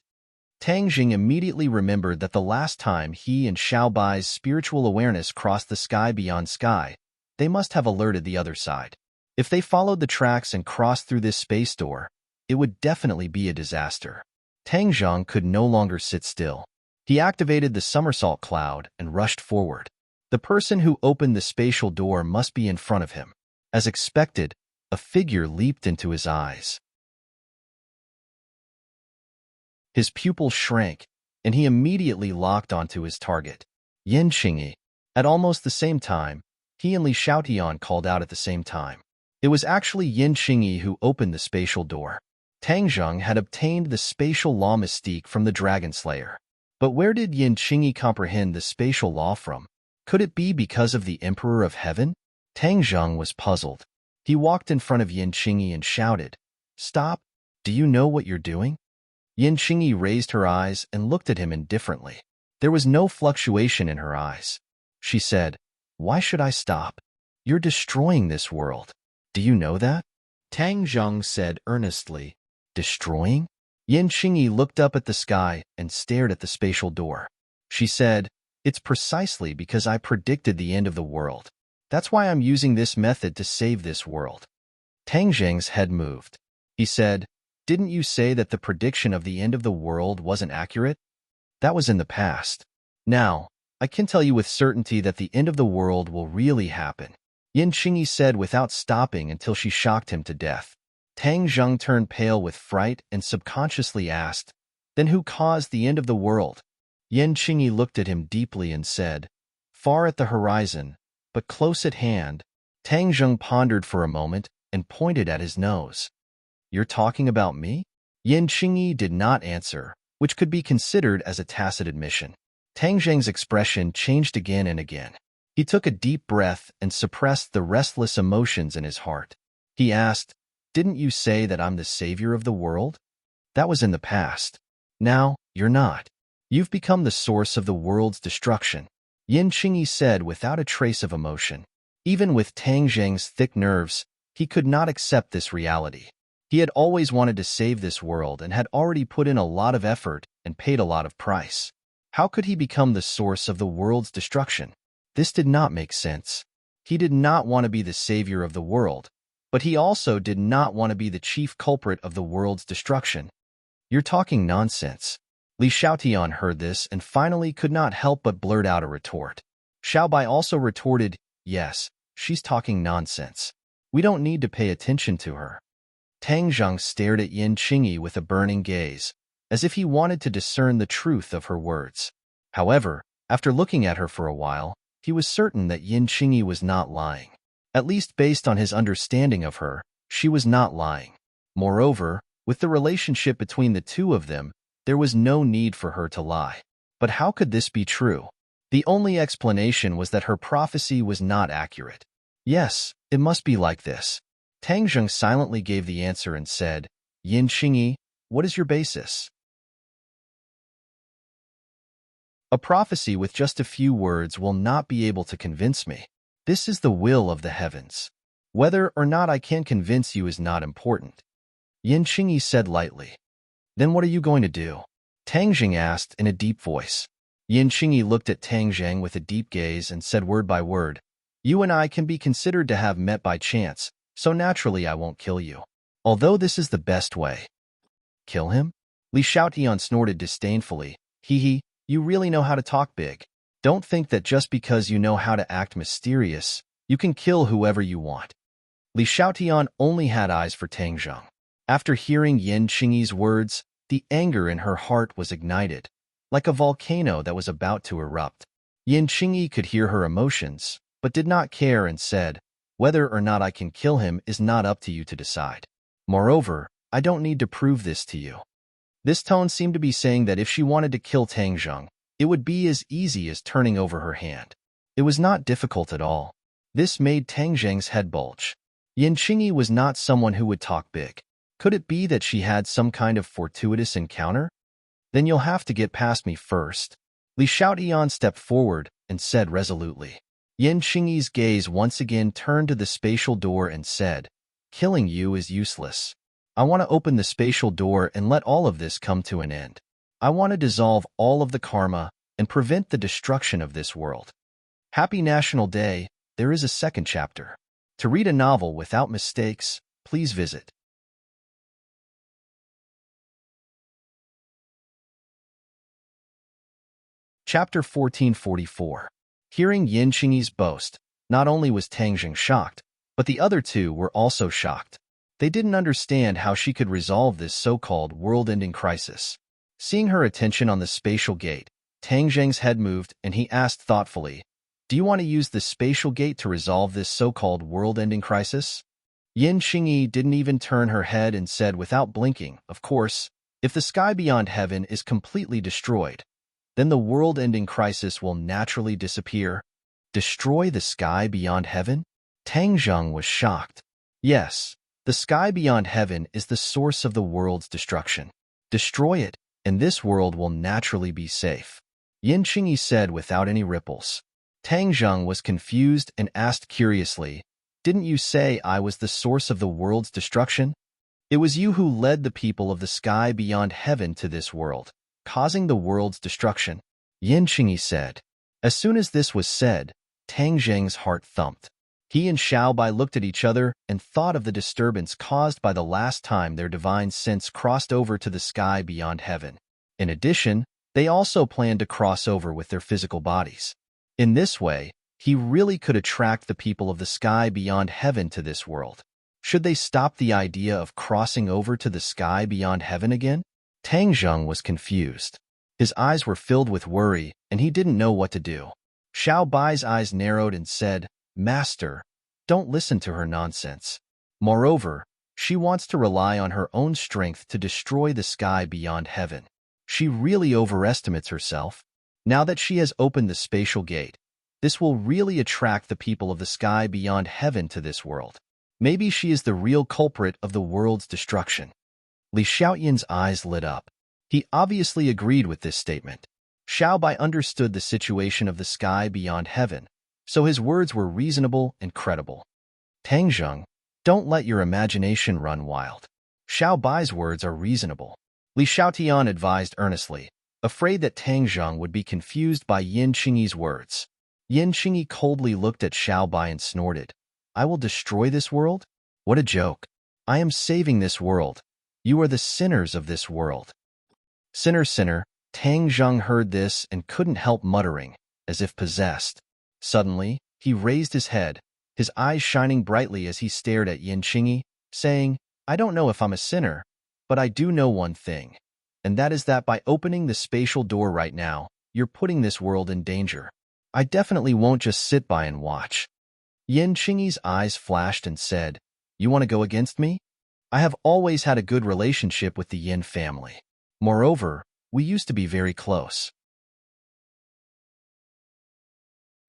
Tang Jing immediately remembered that the last time he and Xiaobai's spiritual awareness crossed the sky beyond sky, they must have alerted the other side. If they followed the tracks and crossed through this space door, it would definitely be a disaster. Tang Zheng could no longer sit still. He activated the somersault cloud and rushed forward. The person who opened the spatial door must be in front of him. As expected, a figure leaped into his eyes. His pupils shrank, and he immediately locked onto his target. Yin Qingyi. At almost the same time, he and Li Xiaotian called out at the same time. It was actually Yin Qingyi who opened the spatial door. Tang Zheng had obtained the spatial law mystique from the Dragon Slayer. But where did Yin Qingyi comprehend the spatial law from? Could it be because of the Emperor of Heaven? Tang Zheng was puzzled. He walked in front of Yin Qingyi and shouted, "Stop! Do you know what you're doing?" Yin Qingyi raised her eyes and looked at him indifferently. There was no fluctuation in her eyes. She said, "Why should I stop? You're destroying this world. Do you know that?" Tang Zheng said earnestly, "Destroying?" Yin Qingyi looked up at the sky and stared at the spatial door. She said, "It's precisely because I predicted the end of the world. That's why I'm using this method to save this world." Tang Zheng's head moved. He said, "Didn't you say that the prediction of the end of the world wasn't accurate? That was in the past. Now, I can tell you with certainty that the end of the world will really happen." Yin Qingyi said without stopping until she shocked him to death. Tang Zheng turned pale with fright and subconsciously asked, "Then who caused the end of the world?" Yin Qingyi looked at him deeply and said, "Far at the horizon, but close at hand." Tang Zheng pondered for a moment and pointed at his nose. "You're talking about me?" Yin Qingyi did not answer, which could be considered as a tacit admission. Tang Zheng's expression changed again and again. He took a deep breath and suppressed the restless emotions in his heart. He asked, "Didn't you say that I'm the savior of the world? That was in the past. Now, you're not. You've become the source of the world's destruction." Yin Qingyi said without a trace of emotion. Even with Tang Zheng's thick nerves, he could not accept this reality. He had always wanted to save this world and had already put in a lot of effort and paid a lot of price. How could he become the source of the world's destruction? This did not make sense. He did not want to be the savior of the world, but he also did not want to be the chief culprit of the world's destruction. "You're talking nonsense." Li Xiaotian heard this and finally could not help but blurt out a retort. Xiaobai also retorted, "Yes, she's talking nonsense. We don't need to pay attention to her." Tang Zheng stared at Yin Qingyi with a burning gaze, as if he wanted to discern the truth of her words. However, after looking at her for a while, he was certain that Yin Qingyi was not lying. At least based on his understanding of her, she was not lying. Moreover, with the relationship between the two of them, there was no need for her to lie. But how could this be true? The only explanation was that her prophecy was not accurate. Yes, it must be like this. Tang Zheng silently gave the answer and said, "Yin Qingyi, what is your basis?" "A prophecy with just a few words will not be able to convince me. This is the will of the heavens. Whether or not I can convince you is not important." Yin Qingyi said lightly. "Then what are you going to do?" Tang Zheng asked in a deep voice. Yin Qingyi looked at Tang Zheng with a deep gaze and said word by word, "You and I can be considered to have met by chance, so naturally I won't kill you. Although this is the best way." "Kill him?" Li Xiaotian snorted disdainfully. "Hee, you really know how to talk big. Don't think that just because you know how to act mysterious, you can kill whoever you want." Li Xiaotian only had eyes for Tang Zheng. After hearing Yin Qingyi's words, the anger in her heart was ignited, like a volcano that was about to erupt. Yin Qingyi could hear her emotions, but did not care and said, "Whether or not I can kill him is not up to you to decide. Moreover, I don't need to prove this to you." This tone seemed to be saying that if she wanted to kill Tang Zheng, it would be as easy as turning over her hand. It was not difficult at all. This made Tang Zheng's head bulge. Yin Qingyi was not someone who would talk big. Could it be that she had some kind of fortuitous encounter? "Then you'll have to get past me first." Li Xiaotian stepped forward and said resolutely. Yin Qingyi's gaze once again turned to the spatial door and said, "Killing you is useless. I want to open the spatial door and let all of this come to an end. I want to dissolve all of the karma and prevent the destruction of this world." Happy National Day, there is a second chapter. To read a novel without mistakes, please visit Chapter 1444. Hearing Yin Qingyi's boast, not only was Tang Zheng shocked, but the other two were also shocked. They didn't understand how she could resolve this so-called world-ending crisis. Seeing her attention on the spatial gate, Tang Zheng's head moved and he asked thoughtfully, "Do you want to use the spatial gate to resolve this so-called world-ending crisis?" Yin Qingyi didn't even turn her head and said without blinking, "Of course, if the sky beyond heaven is completely destroyed, then the world-ending crisis will naturally disappear." Destroy the sky beyond heaven? Tang Zheng was shocked. Yes, the sky beyond heaven is the source of the world's destruction. Destroy it, and this world will naturally be safe. Yin Qingyi said without any ripples. Tang Zheng was confused and asked curiously, "Didn't you say I was the source of the world's destruction? It was you who led the people of the sky beyond heaven to this world, causing the world's destruction," Yin Qingyi said. As soon as this was said, Tang Zheng's heart thumped. He and Xiaobai looked at each other and thought of the disturbance caused by the last time their divine sense crossed over to the sky beyond heaven. In addition, they also planned to cross over with their physical bodies. In this way, he really could attract the people of the sky beyond heaven to this world. Should they stop the idea of crossing over to the sky beyond heaven again? Tang Zheng was confused. His eyes were filled with worry, and he didn't know what to do. Xiao Bai's eyes narrowed and said, "Master, don't listen to her nonsense. Moreover, she wants to rely on her own strength to destroy the sky beyond heaven. She really overestimates herself. Now that she has opened the spatial gate, this will really attract the people of the sky beyond heaven to this world. Maybe she is the real culprit of the world's destruction." Li Xiaoyan's eyes lit up. He obviously agreed with this statement. Xiaobai understood the situation of the sky beyond heaven, so his words were reasonable and credible. Tang Zheng, don't let your imagination run wild. Xiaobai's words are reasonable. Li Xiaotian advised earnestly, afraid that Tang Zheng would be confused by Yin Qingyi's words. Yin Qingyi coldly looked at Xiaobai and snorted, "I will destroy this world? What a joke. I am saving this world. You are the sinners of this world." "Sinner, sinner," Tang Zheng heard this and couldn't help muttering, as if possessed. Suddenly, he raised his head, his eyes shining brightly as he stared at Yin Qingyi, saying, "I don't know if I'm a sinner, but I do know one thing, and that is that by opening the spatial door right now, you're putting this world in danger. I definitely won't just sit by and watch." Yin Qingyi's eyes flashed and said, "You want to go against me? I have always had a good relationship with the Yin family. Moreover, we used to be very close.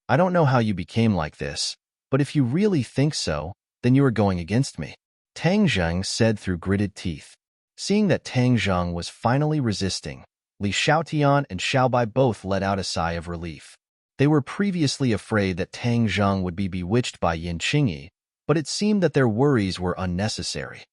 I don't know how you became like this, but if you really think so, then you are going against me," Tang Zheng said through gritted teeth. Seeing that Tang Zheng was finally resisting, Li Xiaotian and Xiaobai both let out a sigh of relief. They were previously afraid that Tang Zheng would be bewitched by Yin Qingyi, but it seemed that their worries were unnecessary.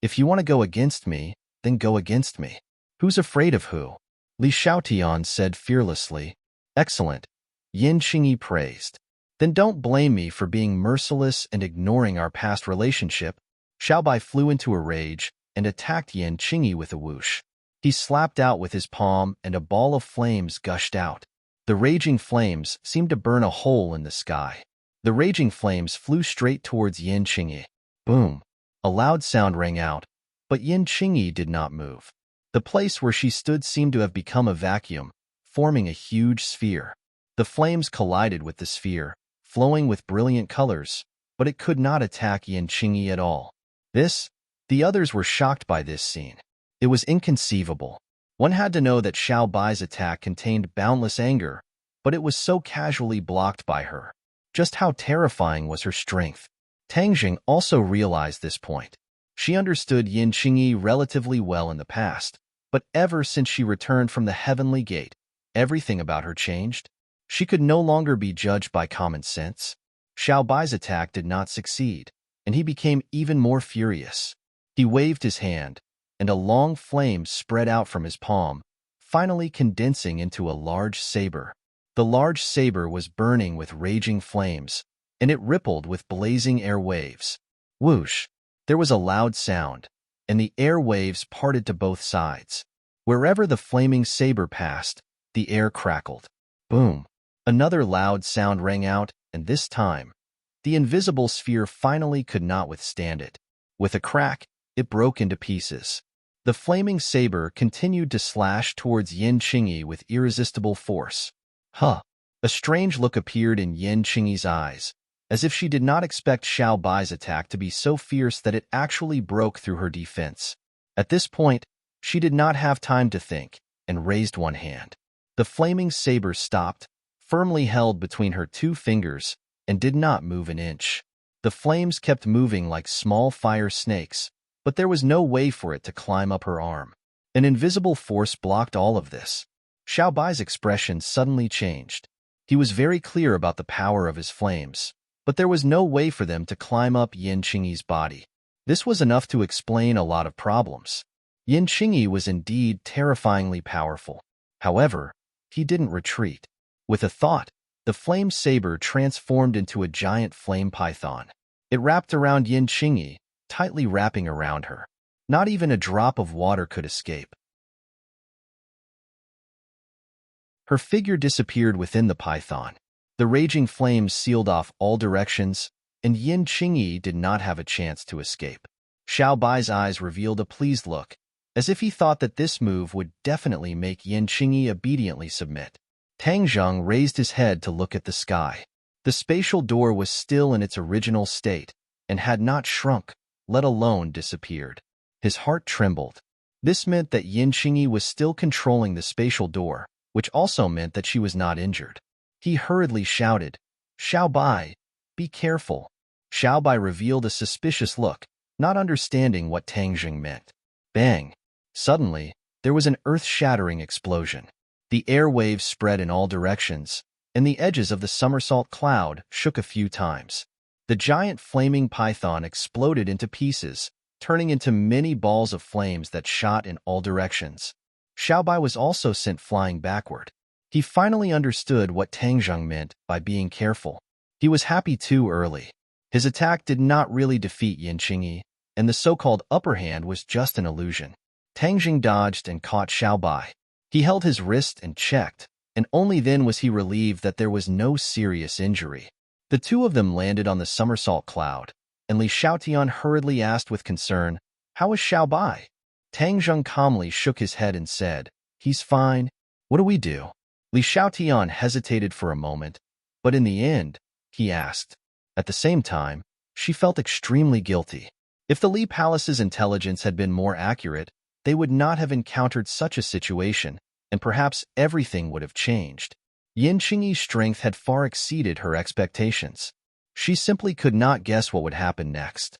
"If you want to go against me, then go against me. Who's afraid of who?" Li Xiaotian said fearlessly. "Excellent," Yin Qingyi praised. "Then don't blame me for being merciless and ignoring our past relationship." Xiaobai flew into a rage and attacked Yin Qingyi with a whoosh. He slapped out with his palm and a ball of flames gushed out. The raging flames seemed to burn a hole in the sky. The raging flames flew straight towards Yin Qingyi. Boom! A loud sound rang out, but Yin Qingyi did not move. The place where she stood seemed to have become a vacuum, forming a huge sphere. The flames collided with the sphere, flowing with brilliant colors, but it could not attack Yin Qingyi at all. The others were shocked by this scene. It was inconceivable. One had to know that Xiao Bai's attack contained boundless anger, but it was so casually blocked by her. Just how terrifying was her strength? Tang Zheng also realized this point. She understood Yin Qingyi relatively well in the past, but ever since she returned from the Heavenly Gate, everything about her changed. She could no longer be judged by common sense. Xiao Bai's attack did not succeed, and he became even more furious. He waved his hand, and a long flame spread out from his palm, finally condensing into a large saber. The large saber was burning with raging flames, and it rippled with blazing air waves. Whoosh! There was a loud sound, and the air waves parted to both sides. Wherever the flaming saber passed, the air crackled. Boom! Another loud sound rang out, and this time, the invisible sphere finally could not withstand it. With a crack, it broke into pieces. The flaming saber continued to slash towards Yin Qingyi with irresistible force. Huh! A strange look appeared in Yin Qingyi's eyes, as if she did not expect Xiao Bai's attack to be so fierce that it actually broke through her defense. At this point, she did not have time to think, and raised one hand. The flaming saber stopped, firmly held between her two fingers and did not move an inch. The flames kept moving like small fire snakes, but there was no way for it to climb up her arm. An invisible force blocked all of this. Xiao Bai's expression suddenly changed. He was very clear about the power of his flames, but there was no way for them to climb up Yin Qingyi's body. This was enough to explain a lot of problems. Yin Qingyi was indeed terrifyingly powerful. However, he didn't retreat. With a thought, the flame saber transformed into a giant flame python. It wrapped around Yin Qingyi, tightly wrapping around her. Not even a drop of water could escape. Her figure disappeared within the python. The raging flames sealed off all directions, and Yin Qingyi did not have a chance to escape. Xiao Bai's eyes revealed a pleased look, as if he thought that this move would definitely make Yin Qingyi obediently submit. Tang Zheng raised his head to look at the sky. The spatial door was still in its original state and had not shrunk, let alone disappeared. His heart trembled. This meant that Yin Qingyi was still controlling the spatial door, which also meant that she was not injured. He hurriedly shouted, "Xiao Bai, be careful." Xiao Bai revealed a suspicious look, not understanding what Tang Zheng meant. Bang! Suddenly, there was an earth-shattering explosion. The air waves spread in all directions, and the edges of the somersault cloud shook a few times. The giant flaming python exploded into pieces, turning into many balls of flames that shot in all directions. Xiao Bai was also sent flying backward. He finally understood what Tang Zheng meant by being careful. He was happy too early. His attack did not really defeat Yin Qingyi, and the so-called upper hand was just an illusion. Tang Zheng dodged and caught Xiao Bai. He held his wrist and checked, and only then was he relieved that there was no serious injury. The two of them landed on the somersault cloud, and Li Xiaotian hurriedly asked with concern, "How is Xiao Bai?" Tang Zheng calmly shook his head and said, "He's fine. What do we do?" Li Xiaotian hesitated for a moment, but in the end, he asked. At the same time, she felt extremely guilty. If the Li Palace's intelligence had been more accurate, they would not have encountered such a situation, and perhaps everything would have changed. Yin Qingyi's strength had far exceeded her expectations. She simply could not guess what would happen next.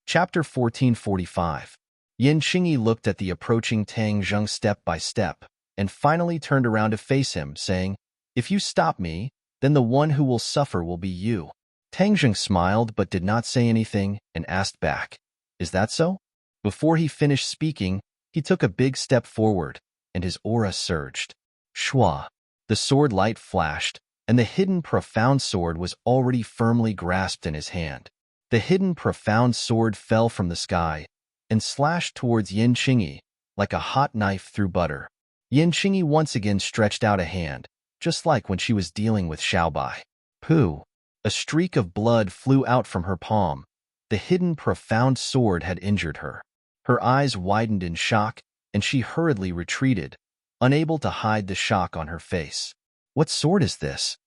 Chapter 1445. Yin Qingyi looked at the approaching Tang Zheng step by step, and finally turned around to face him, saying, "If you stop me, then the one who will suffer will be you." Tang Zheng smiled but did not say anything and asked back, "Is that so?" Before he finished speaking, he took a big step forward, and his aura surged. Shua! The sword light flashed, and the hidden profound sword was already firmly grasped in his hand. The hidden profound sword fell from the sky and slashed towards Yin Qingyi like a hot knife through butter. Yin Qingyi once again stretched out a hand, just like when she was dealing with Xiao Bai. Pooh! A streak of blood flew out from her palm. The hidden profound sword had injured her. Her eyes widened in shock, and she hurriedly retreated, unable to hide the shock on her face. What sword is this?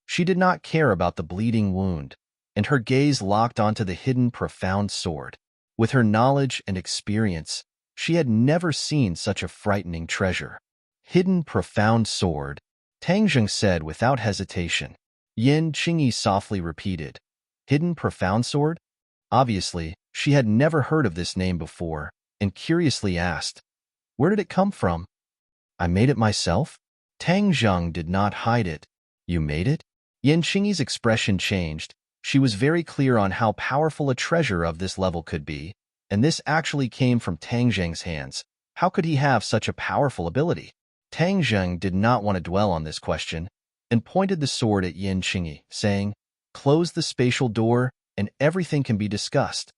She did not care about the bleeding wound, and her gaze locked onto the hidden profound sword. With her knowledge and experience, she had never seen such a frightening treasure. Hidden profound sword, Tang Zheng said without hesitation. Yin Qingyi softly repeated, "Hidden profound sword?" Obviously, she had never heard of this name before, and curiously asked, "Where did it come from?" "I made it myself." Tang Zheng did not hide it. "You made it?" Yin Qingyi's expression changed. She was very clear on how powerful a treasure of this level could be, and this actually came from Tang Zheng's hands. How could he have such a powerful ability? Tang Zheng did not want to dwell on this question, and pointed the sword at Yin Qingyi, saying, "Close the spatial door, and everything can be discussed."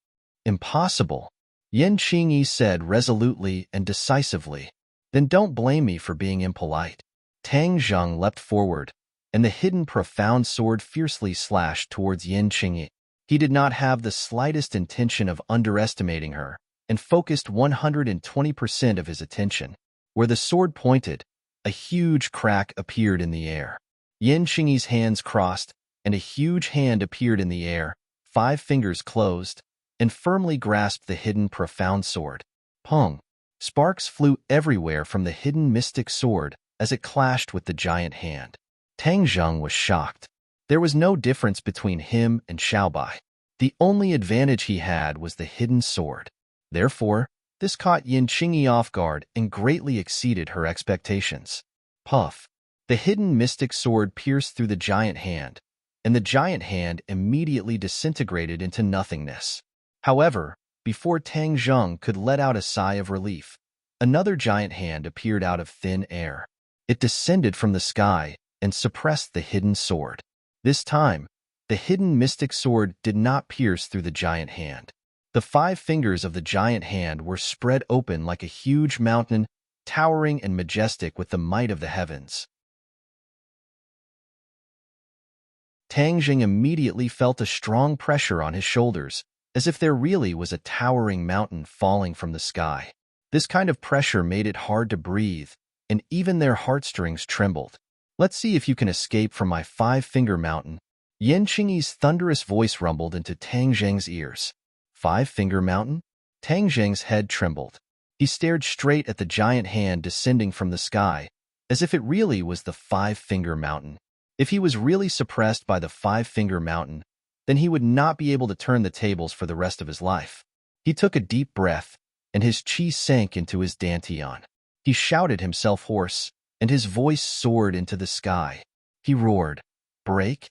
"Impossible," Yin Qingyi said resolutely and decisively. "Then don't blame me for being impolite." Tang Zheng leapt forward, and the hidden profound sword fiercely slashed towards Yin Qingyi. He did not have the slightest intention of underestimating her, and focused 120% of his attention. Where the sword pointed, a huge crack appeared in the air. Yin Qingyi's hands crossed, and a huge hand appeared in the air, 5 fingers closed, and firmly grasped the hidden profound sword. Pong! Sparks flew everywhere from the hidden mystic sword as it clashed with the giant hand. Tang Zheng was shocked. There was no difference between him and Xiaobai. The only advantage he had was the hidden sword. Therefore, this caught Yin Qingyi off guard and greatly exceeded her expectations. Puff! The hidden mystic sword pierced through the giant hand, and the giant hand immediately disintegrated into nothingness. However, before Tang Zheng could let out a sigh of relief, another giant hand appeared out of thin air. It descended from the sky and suppressed the hidden sword. This time, the hidden mystic sword did not pierce through the giant hand. The 5 fingers of the giant hand were spread open like a huge mountain, towering and majestic with the might of the heavens. Tang Zheng immediately felt a strong pressure on his shoulders, as if there really was a towering mountain falling from the sky. This kind of pressure made it hard to breathe, and even their heartstrings trembled. Let's see if you can escape from my 5-finger mountain. Yin Qingyi's thunderous voice rumbled into Tang Zheng's ears. 5-finger mountain? Tang Zheng's head trembled. He stared straight at the giant hand descending from the sky, as if it really was the 5-finger mountain. If he was really suppressed by the 5-finger mountain, then he would not be able to turn the tables for the rest of his life. He took a deep breath, and his chi sank into his dantian. He shouted himself hoarse, and his voice soared into the sky. He roared, "Break!"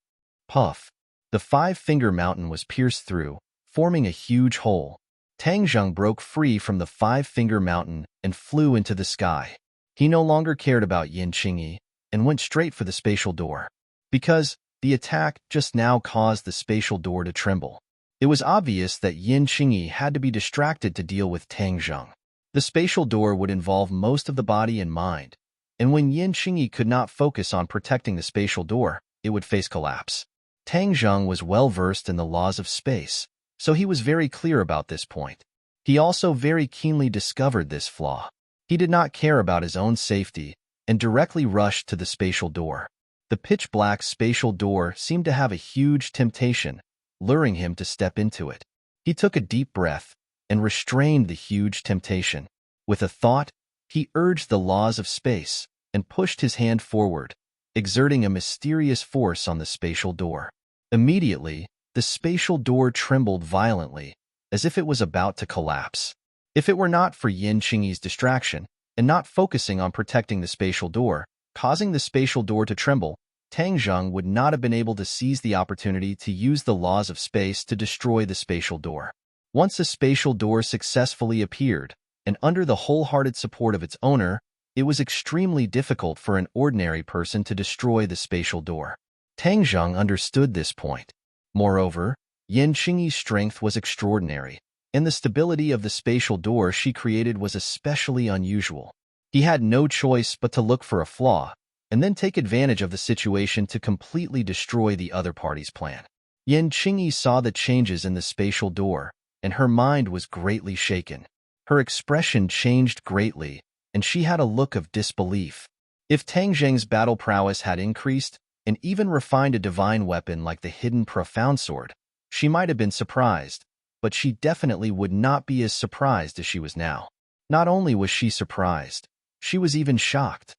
Puff! The 5-finger mountain was pierced through, forming a huge hole. Tang Zheng broke free from the 5-finger mountain and flew into the sky. He no longer cared about Yin Qingyi and went straight for the spatial door. Because the attack just now caused the spatial door to tremble. It was obvious that Yin Qingyi had to be distracted to deal with Tang Zheng. The spatial door would involve most of the body and mind, and when Yin Qingyi could not focus on protecting the spatial door, it would face collapse. Tang Zheng was well versed in the laws of space, so he was very clear about this point. He also very keenly discovered this flaw. He did not care about his own safety and directly rushed to the spatial door. The pitch-black spatial door seemed to have a huge temptation, luring him to step into it. He took a deep breath and restrained the huge temptation. With a thought, he urged the laws of space and pushed his hand forward, exerting a mysterious force on the spatial door. Immediately, the spatial door trembled violently, as if it was about to collapse. If it were not for Yin Qingyi's distraction and not focusing on protecting the spatial door, causing the spatial door to tremble, Tang Zheng would not have been able to seize the opportunity to use the laws of space to destroy the spatial door. Once the spatial door successfully appeared, and under the wholehearted support of its owner, it was extremely difficult for an ordinary person to destroy the spatial door. Tang Zheng understood this point. Moreover, Yin Qingyi's strength was extraordinary, and the stability of the spatial door she created was especially unusual. He had no choice but to look for a flaw, and then take advantage of the situation to completely destroy the other party's plan. Yin Qingyi saw the changes in the spatial door, and her mind was greatly shaken. Her expression changed greatly, and she had a look of disbelief. If Tang Zheng's battle prowess had increased, and even refined a divine weapon like the hidden profound sword, she might have been surprised, but she definitely would not be as surprised as she was now. Not only was she surprised, she was even shocked.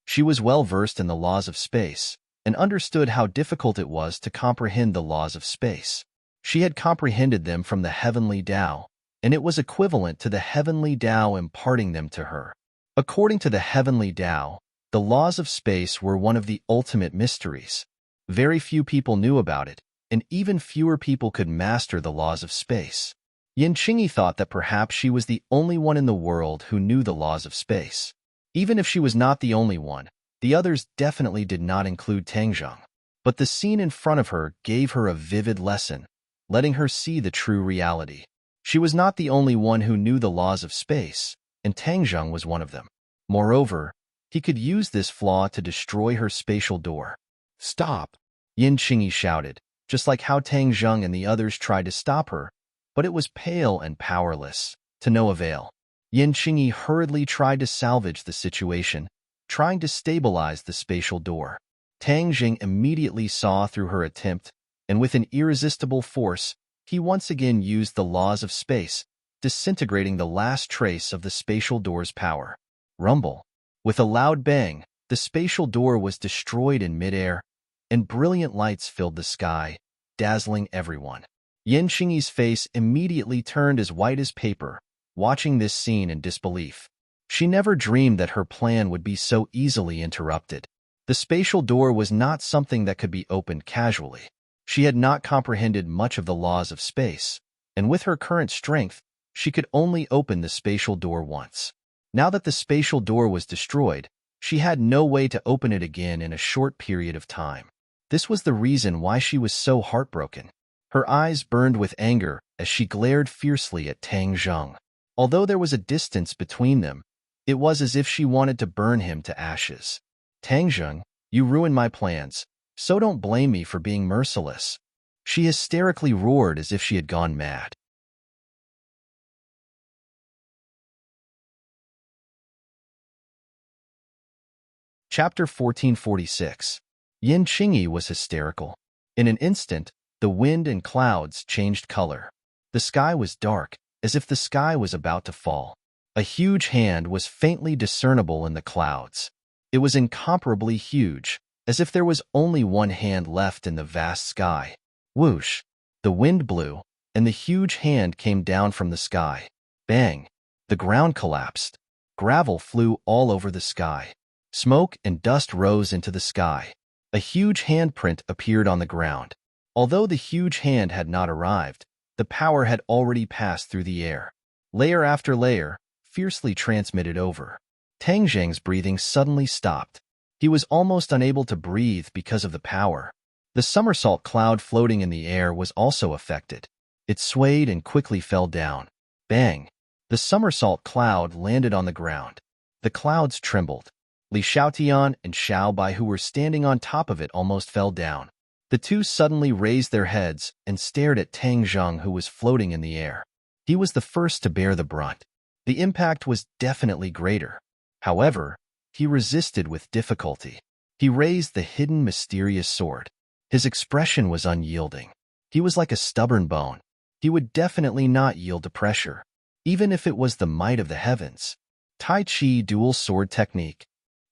She was well versed in the laws of space, and understood how difficult it was to comprehend the laws of space. She had comprehended them from the heavenly Tao, and it was equivalent to the heavenly Tao imparting them to her. According to the heavenly Tao, the laws of space were one of the ultimate mysteries. Very few people knew about it, and even fewer people could master the laws of space. Yin Qingyi thought that perhaps she was the only one in the world who knew the laws of space. Even if she was not the only one, the others definitely did not include Tang Zheng. But the scene in front of her gave her a vivid lesson, letting her see the true reality. She was not the only one who knew the laws of space, and Tang Zheng was one of them. Moreover, he could use this flaw to destroy her spatial door. "Stop!" Yin Qingyi shouted, just like how Tang Zheng and the others tried to stop her, but it was pale and powerless, to no avail. Yin Qingyi hurriedly tried to salvage the situation, trying to stabilize the spatial door. Tang Zheng immediately saw through her attempt, and with an irresistible force, he once again used the laws of space, disintegrating the last trace of the spatial door's power. Rumble. With a loud bang, the spatial door was destroyed in midair, and brilliant lights filled the sky, dazzling everyone. Yin Xingyi's face immediately turned as white as paper, watching this scene in disbelief. She never dreamed that her plan would be so easily interrupted. The spatial door was not something that could be opened casually. She had not comprehended much of the laws of space, and with her current strength, she could only open the spatial door once. Now that the spatial door was destroyed, she had no way to open it again in a short period of time. This was the reason why she was so heartbroken. Her eyes burned with anger as she glared fiercely at Tang Zheng. Although there was a distance between them, it was as if she wanted to burn him to ashes. Tang Zheng, you ruined my plans, so don't blame me for being merciless. She hysterically roared as if she had gone mad. Chapter 1446. Yin Qingyi was hysterical. In an instant, the wind and clouds changed color. The sky was dark, as if the sky was about to fall. A huge hand was faintly discernible in the clouds. It was incomparably huge, as if there was only one hand left in the vast sky. Whoosh! The wind blew, and the huge hand came down from the sky. Bang! The ground collapsed. Gravel flew all over the sky. Smoke and dust rose into the sky. A huge handprint appeared on the ground. Although the huge hand had not arrived, the power had already passed through the air. Layer after layer, fiercely transmitted over. Tang Zheng's breathing suddenly stopped. He was almost unable to breathe because of the power. The somersault cloud floating in the air was also affected. It swayed and quickly fell down. Bang! The somersault cloud landed on the ground. The clouds trembled. Li Xiaotian and Xiao Bai, who were standing on top of it, almost fell down. The two suddenly raised their heads and stared at Tang Zheng, who was floating in the air. He was the first to bear the brunt. The impact was definitely greater. However, he resisted with difficulty. He raised the hidden mysterious sword. His expression was unyielding. He was like a stubborn bone. He would definitely not yield to pressure, even if it was the might of the heavens. Tai Chi dual sword technique.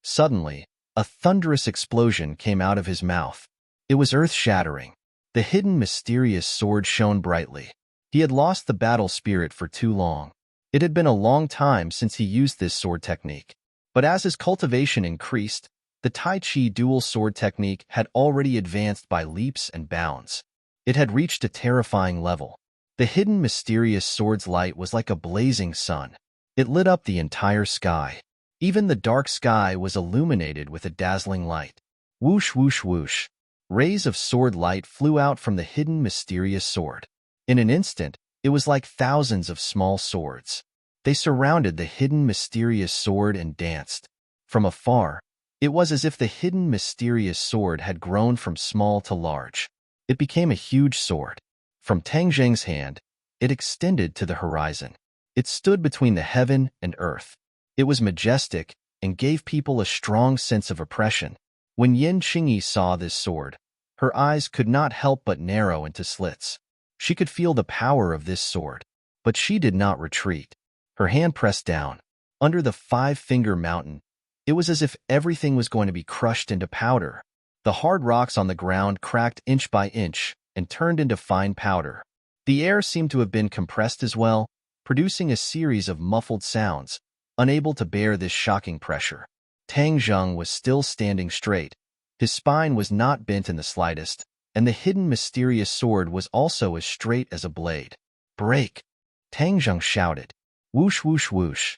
Suddenly, a thunderous explosion came out of his mouth. It was earth-shattering. The hidden mysterious sword shone brightly. He had lost the battle spirit for too long. It had been a long time since he used this sword technique. But as his cultivation increased, the Tai Chi dual sword technique had already advanced by leaps and bounds. It had reached a terrifying level. The hidden mysterious sword's light was like a blazing sun. It lit up the entire sky. Even the dark sky was illuminated with a dazzling light. Whoosh, whoosh, whoosh. Rays of sword light flew out from the hidden mysterious sword. In an instant, it was like thousands of small swords. They surrounded the hidden mysterious sword and danced. From afar, it was as if the hidden mysterious sword had grown from small to large. It became a huge sword. From Tang Zheng's hand, it extended to the horizon. It stood between the heaven and earth. It was majestic and gave people a strong sense of oppression. When Yin Qingyi saw this sword, her eyes could not help but narrow into slits. She could feel the power of this sword, but she did not retreat. Her hand pressed down. Under the five-finger mountain, it was as if everything was going to be crushed into powder. The hard rocks on the ground cracked inch by inch and turned into fine powder. The air seemed to have been compressed as well, producing a series of muffled sounds, unable to bear this shocking pressure. Tang Zheng was still standing straight. His spine was not bent in the slightest, and the hidden mysterious sword was also as straight as a blade. "Break!" Tang Zheng shouted. Whoosh, whoosh, whoosh.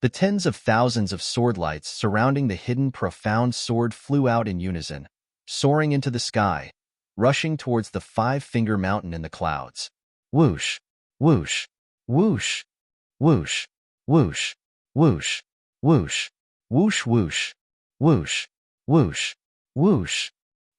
The tens of thousands of sword lights surrounding the hidden profound sword flew out in unison, soaring into the sky, rushing towards the five-finger mountain in the clouds. Whoosh, whoosh, whoosh, whoosh, whoosh, whoosh, whoosh, whoosh, whoosh, whoosh, whoosh, whoosh,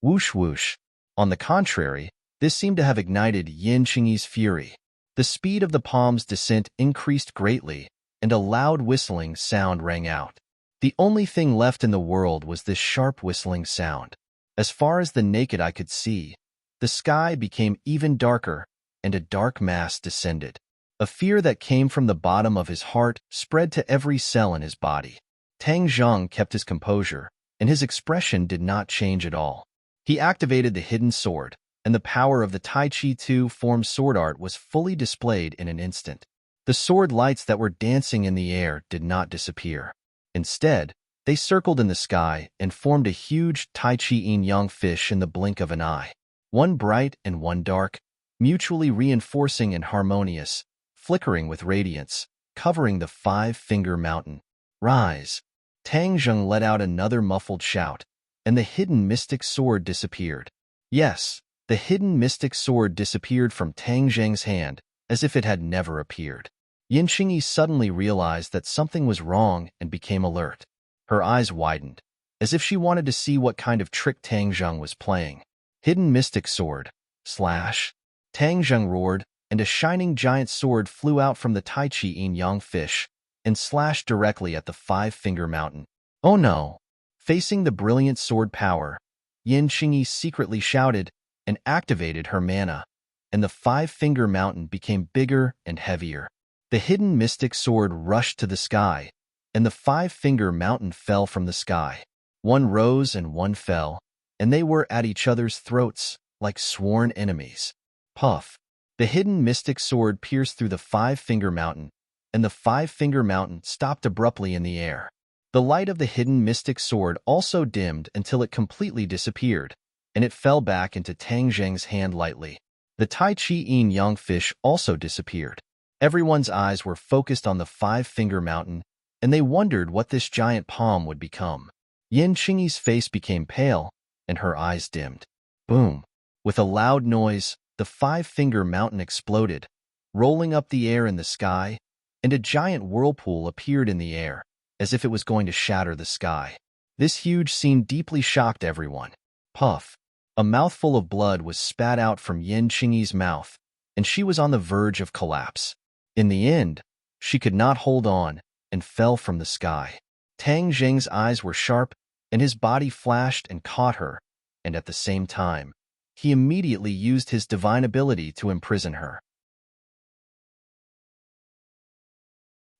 whoosh, whoosh. On the contrary, this seemed to have ignited Yin Qingyi's fury. The speed of the palm's descent increased greatly, and a loud whistling sound rang out. The only thing left in the world was this sharp whistling sound. As far as the naked eye could see, the sky became even darker, and a dark mass descended. A fear that came from the bottom of his heart spread to every cell in his body. Tang Zheng kept his composure, and his expression did not change at all. He activated the hidden sword, and the power of the Tai Chi 2 form sword art was fully displayed in an instant. The sword lights that were dancing in the air did not disappear. Instead, they circled in the sky and formed a huge Tai Chi yin-yang fish in the blink of an eye. One bright and one dark, mutually reinforcing and harmonious, flickering with radiance, covering the five-finger mountain. Rise! Tang Zheng let out another muffled shout, and the hidden mystic sword disappeared. Yes, the hidden mystic sword disappeared from Tang Zheng's hand, as if it had never appeared. Yin Qingyi suddenly realized that something was wrong and became alert. Her eyes widened, as if she wanted to see what kind of trick Tang Zheng was playing. Hidden mystic sword. Slash. Tang Zheng roared, and a shining giant sword flew out from the Tai Chi yin-yang fish and slashed directly at the five-finger mountain. Oh no! Facing the brilliant sword power, Yin Qingyi secretly shouted and activated her mana, and the five-finger mountain became bigger and heavier. The hidden mystic sword rushed to the sky, and the five-finger mountain fell from the sky. One rose and one fell, and they were at each other's throats like sworn enemies. Puff! The hidden mystic sword pierced through the five-finger mountain, and the five-finger mountain stopped abruptly in the air. The light of the hidden mystic sword also dimmed until it completely disappeared, and it fell back into Tang Zheng's hand lightly. The Tai Chi yin-yang fish also disappeared. Everyone's eyes were focused on the five-finger mountain, and they wondered what this giant palm would become. Yin Qingyi's face became pale, and her eyes dimmed. Boom! With a loud noise, the five-finger mountain exploded, rolling up the air in the sky, and a giant whirlpool appeared in the air, as if it was going to shatter the sky. This huge scene deeply shocked everyone. Puff! A mouthful of blood was spat out from Yin Qingyi's mouth, and she was on the verge of collapse. In the end, she could not hold on and fell from the sky. Tang Zheng's eyes were sharp, and his body flashed and caught her, and at the same time, he immediately used his divine ability to imprison her.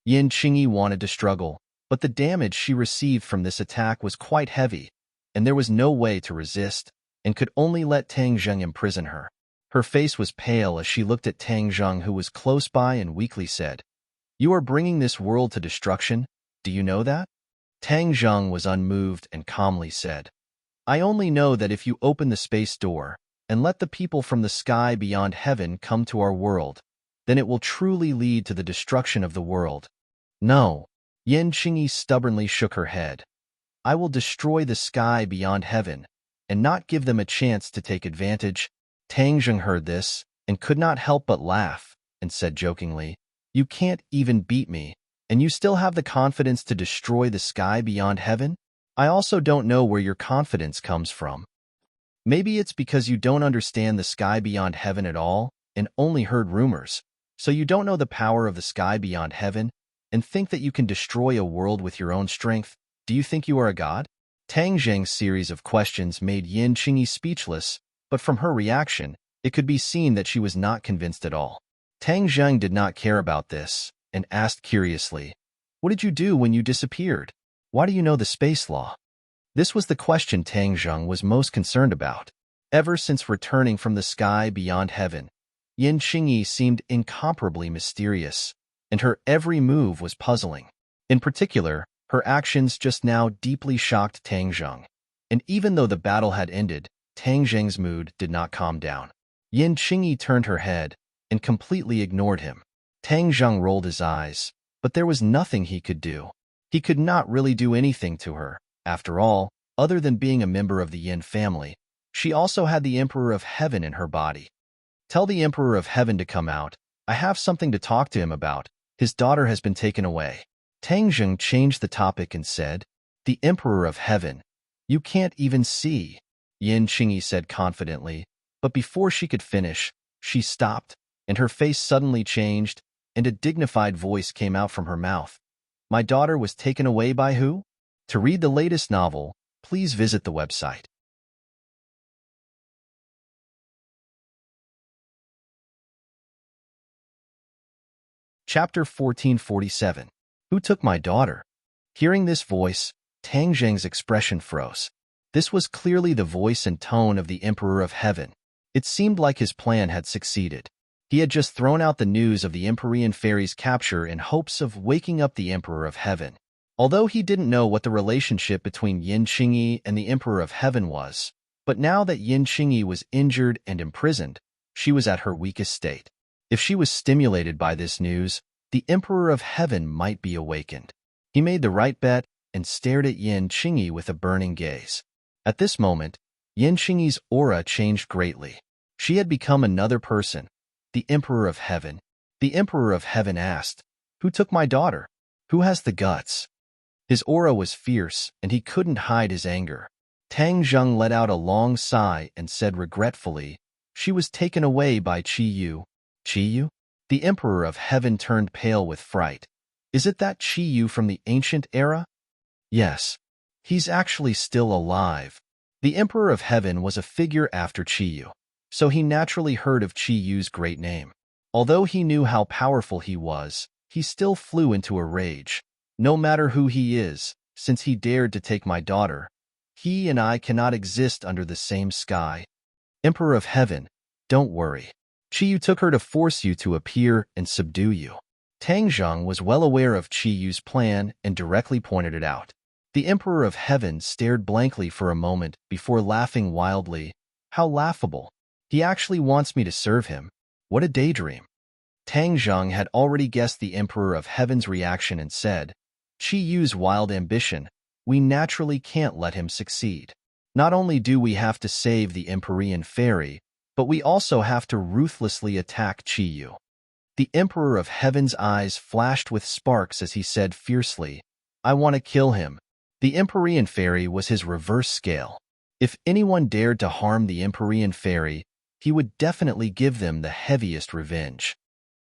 Yin Qingyi wanted to struggle, but the damage she received from this attack was quite heavy, and there was no way to resist, and could only let Tang Zheng imprison her. Her face was pale as she looked at Tang Zheng, who was close by, and weakly said, "You are bringing this world to destruction, do you know that?" Tang Zheng was unmoved and calmly said, "I only know that if you open the space door and let the people from the sky beyond heaven come to our world, then it will truly lead to the destruction of the world." "No." Yin Qingyi stubbornly shook her head. "I will destroy the sky beyond heaven and not give them a chance to take advantage." Tang Zheng heard this and could not help but laugh and said jokingly, "You can't even beat me, and you still have the confidence to destroy the sky beyond heaven? I also don't know where your confidence comes from. Maybe it's because you don't understand the sky beyond heaven at all and only heard rumors, so you don't know the power of the sky beyond heaven and think that you can destroy a world with your own strength. Do you think you are a god?" Tang Zheng's series of questions made Yin Qingyi speechless, but from her reaction, it could be seen that she was not convinced at all. Tang Zheng did not care about this and asked curiously, "What did you do when you disappeared? Why do you know the space law?" This was the question Tang Zheng was most concerned about. Ever since returning from the sky beyond heaven, Yin Qingyi seemed incomparably mysterious, and her every move was puzzling. In particular, her actions just now deeply shocked Tang Zheng, and even though the battle had ended, Tang Zheng's mood did not calm down. Yin Qingyi turned her head and completely ignored him. Tang Zheng rolled his eyes, but there was nothing he could do. He could not really do anything to her. After all, other than being a member of the Yin family, she also had the Emperor of Heaven in her body. "Tell the Emperor of Heaven to come out. I have something to talk to him about. His daughter has been taken away." Tang Zheng changed the topic and said, "The Emperor of Heaven? You can't even see," Yin Qingyi said confidently, but before she could finish, she stopped, and her face suddenly changed, and a dignified voice came out from her mouth. "My daughter was taken away by who?" To read the latest novel, please visit the website. Chapter 1447. Who took my daughter? Hearing this voice, Tang Zheng's expression froze. This was clearly the voice and tone of the Emperor of Heaven. It seemed like his plan had succeeded. He had just thrown out the news of the Empyrean fairy's capture in hopes of waking up the Emperor of Heaven. Although he didn't know what the relationship between Yin Qingyi and the Emperor of Heaven was, but now that Yin Qingyi was injured and imprisoned, she was at her weakest state. If she was stimulated by this news, the Emperor of Heaven might be awakened. He made the right bet and stared at Yin Qingyi with a burning gaze. At this moment, Yin Qingyi's aura changed greatly. She had become another person, the Emperor of Heaven. The Emperor of Heaven asked, "Who took my daughter? Who has the guts?" His aura was fierce, and he couldn't hide his anger. Tang Zheng let out a long sigh and said regretfully, "She was taken away by Qi Yu." Qi Yu? The Emperor of Heaven turned pale with fright. Is it that Qi Yu from the ancient era? Yes. He's actually still alive. The Emperor of Heaven was a figure after Qi Yu, so he naturally heard of Qi Yu's great name. Although he knew how powerful he was, he still flew into a rage. No matter who he is, since he dared to take my daughter, he and I cannot exist under the same sky. Emperor of Heaven, don't worry. Qi Yu took her to force you to appear and subdue you. Tang Zheng was well aware of Qi Yu's plan and directly pointed it out. The Emperor of Heaven stared blankly for a moment before laughing wildly. How laughable. He actually wants me to serve him. What a daydream. Tang Zheng had already guessed the Emperor of Heaven's reaction and said, Qi Yu's wild ambition, we naturally can't let him succeed. Not only do we have to save the Empyrean fairy, but we also have to ruthlessly attack Qi Yu. The Emperor of Heaven's eyes flashed with sparks as he said fiercely, I want to kill him. The Empyrean fairy was his reverse scale. If anyone dared to harm the Empyrean fairy, he would definitely give them the heaviest revenge.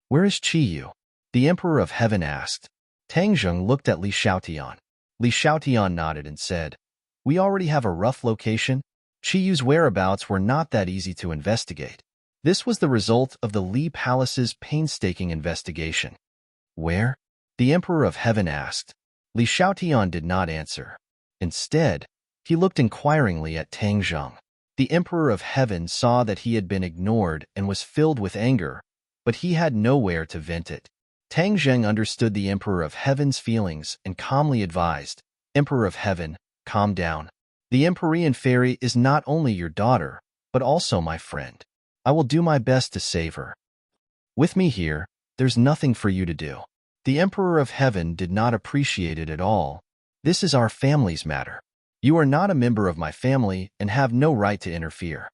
Where is Qi Yu? The Emperor of Heaven asked. Tang Zheng looked at Li Xiaotian. Li Xiaotian nodded and said, We already have a rough location. Qi Yu's whereabouts were not that easy to investigate. This was the result of the Li Palace's painstaking investigation. Where? The Emperor of Heaven asked. Li Xiaotian did not answer. Instead, he looked inquiringly at Tang Zheng. The Emperor of Heaven saw that he had been ignored and was filled with anger, but he had nowhere to vent it. Tang Zheng understood the Emperor of Heaven's feelings and calmly advised, Emperor of Heaven, calm down. The Empyrean fairy is not only your daughter, but also my friend. I will do my best to save her. With me here, there's nothing for you to do. The Emperor of Heaven did not appreciate it at all. This is our family's matter. You are not a member of my family and have no right to interfere.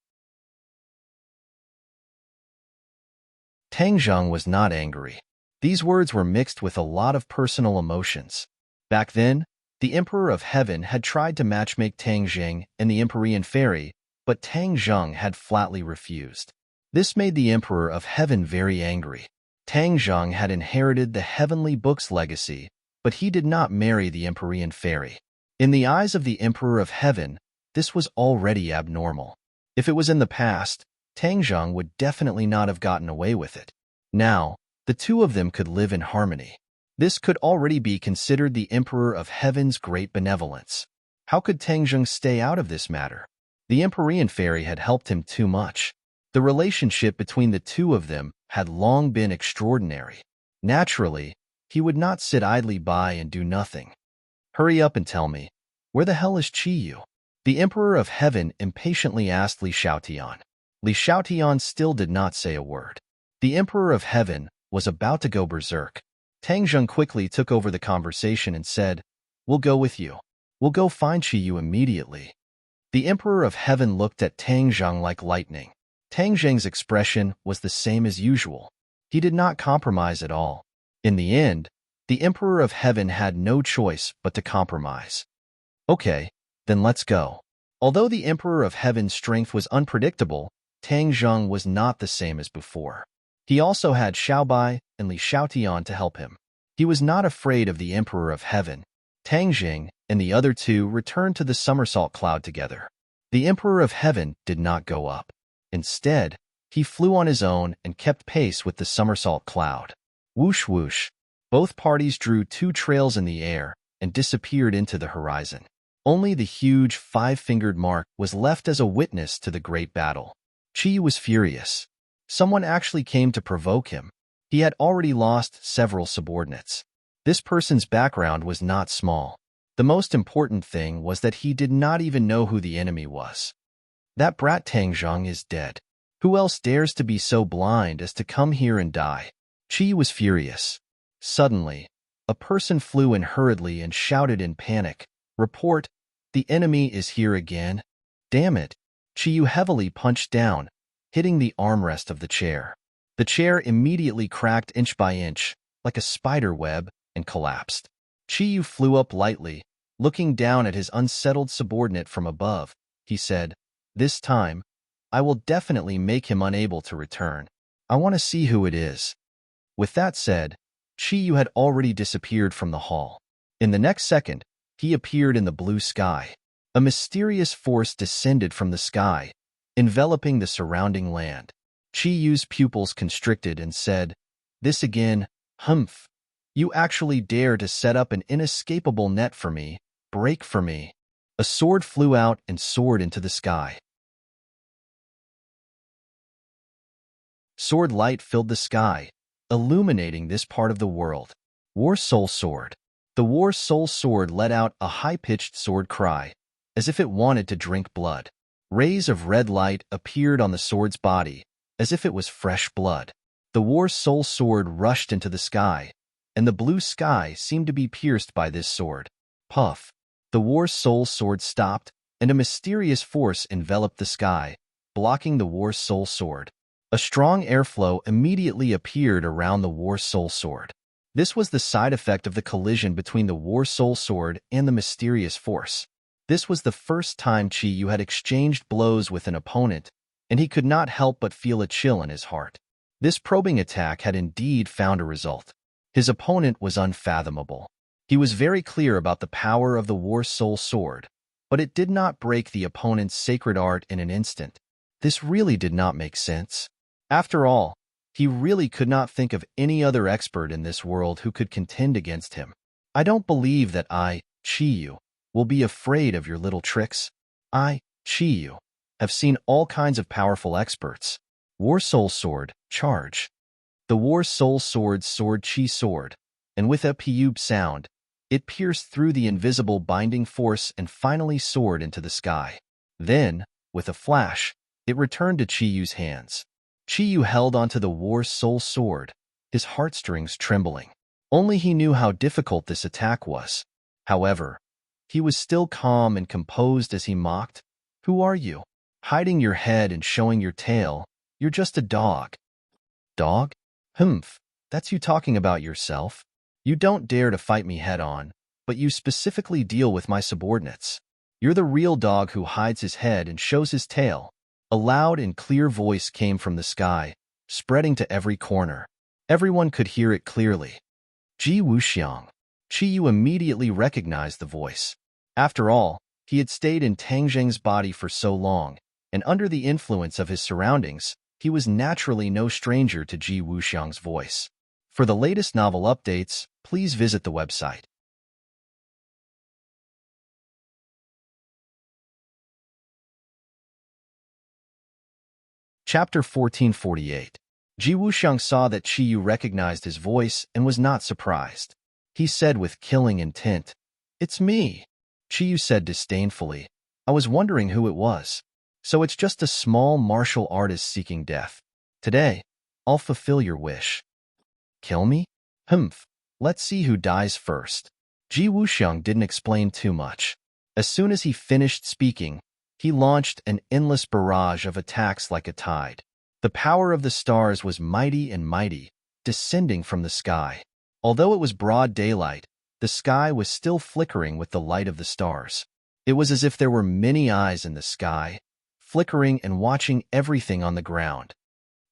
Tang Zheng was not angry. These words were mixed with a lot of personal emotions. Back then, the Emperor of Heaven had tried to matchmake Tang Zheng and the Empyrean fairy, but Tang Zheng had flatly refused. This made the Emperor of Heaven very angry. Tang Zheng had inherited the Heavenly Book's legacy, but he did not marry the Empyrean fairy. In the eyes of the Emperor of Heaven, this was already abnormal. If it was in the past, Tang Zheng would definitely not have gotten away with it. Now, the two of them could live in harmony. This could already be considered the Emperor of Heaven's great benevolence. How could Tang Zheng stay out of this matter? The Empyrean fairy had helped him too much. The relationship between the two of them had long been extraordinary. Naturally, he would not sit idly by and do nothing. Hurry up and tell me, where the hell is Qi Yu? The Emperor of Heaven impatiently asked Li Xiaotian. Li Xiaotian still did not say a word. The Emperor of Heaven was about to go berserk. Tang Zheng quickly took over the conversation and said, We'll go with you. We'll go find Qi Yu immediately. The Emperor of Heaven looked at Tang Zheng like lightning. Tang Zheng's expression was the same as usual. He did not compromise at all. In the end, the Emperor of Heaven had no choice but to compromise. Okay, then let's go. Although the Emperor of Heaven's strength was unpredictable, Tang Zheng was not the same as before. He also had Xiaobai and Li Xiaotian to help him. He was not afraid of the Emperor of Heaven. Tang Zheng and the other two returned to the somersault cloud together. The Emperor of Heaven did not go up. Instead, he flew on his own and kept pace with the somersault cloud. Whoosh whoosh. Both parties drew two trails in the air and disappeared into the horizon. Only the huge five-fingered mark was left as a witness to the great battle. Chi was furious. Someone actually came to provoke him. He had already lost several subordinates. This person's background was not small. The most important thing was that he did not even know who the enemy was. That brat Tang Zhang is dead. Who else dares to be so blind as to come here and die? Chi was furious. Suddenly, a person flew in hurriedly and shouted in panic, "Report, the enemy is here again." Damn it! Chi heavily punched down, hitting the armrest of the chair. The chair immediately cracked inch by inch, like a spider web, and collapsed. Chi flew up lightly, looking down at his unsettled subordinate from above. He said, "This time, I will definitely make him unable to return. I want to see who it is." With that said, Chi had already disappeared from the hall. In the next second, he appeared in the blue sky. A mysterious force descended from the sky, enveloping the surrounding land. Chi pupils constricted and said, "This again, humph. You actually dare to set up an inescapable net for me, break for me." A sword flew out and soared into the sky. Sword light filled the sky, illuminating this part of the world. War Soul Sword. The War Soul Sword let out a high-pitched sword cry, as if it wanted to drink blood. Rays of red light appeared on the sword's body, as if it was fresh blood. The War Soul Sword rushed into the sky, and the blue sky seemed to be pierced by this sword. Puff. The War Soul Sword stopped, and a mysterious force enveloped the sky, blocking the War Soul Sword. A strong airflow immediately appeared around the War Soul Sword. This was the side effect of the collision between the War Soul Sword and the mysterious force. This was the first time Chi had exchanged blows with an opponent, and he could not help but feel a chill in his heart. This probing attack had indeed found a result. His opponent was unfathomable. He was very clear about the power of the War Soul Sword, but it did not break the opponent's sacred art in an instant. This really did not make sense. After all, he really could not think of any other expert in this world who could contend against him. "I don't believe that I, Chi, will be afraid of your little tricks. I, Chi, have seen all kinds of powerful experts." War Soul Sword, charge. The War Soul Sword's sword Chi sword, and with a pub sound, it pierced through the invisible binding force and finally soared into the sky. Then, with a flash, it returned to Chi's hands. Chi held onto the War Soul Sword, his heartstrings trembling. Only he knew how difficult this attack was. However, he was still calm and composed as he mocked. "Who are you? Hiding your head and showing your tail. You're just a dog." "Dog? Humph, that's you talking about yourself. You don't dare to fight me head-on, but you specifically deal with my subordinates. You're the real dog who hides his head and shows his tail." A loud and clear voice came from the sky, spreading to every corner. Everyone could hear it clearly. Ji Wuxiang. Chi immediately recognized the voice. After all, he had stayed in Tang Zheng's body for so long, and under the influence of his surroundings, he was naturally no stranger to Ji Wuxiang's voice. For the latest novel updates, please visit the website. Chapter 1448. Ji Wuxiang saw that Chi recognized his voice and was not surprised. He said with killing intent, "It's me." Chi said disdainfully, "I was wondering who it was. So it's just a small martial artist seeking death. Today, I'll fulfill your wish." "Kill me? Humph. Let's see who dies first." Ji Wuxiang didn't explain too much. As soon as he finished speaking, he launched an endless barrage of attacks like a tide. The power of the stars was mighty and mighty, descending from the sky. Although it was broad daylight, the sky was still flickering with the light of the stars. It was as if there were many eyes in the sky, flickering and watching everything on the ground.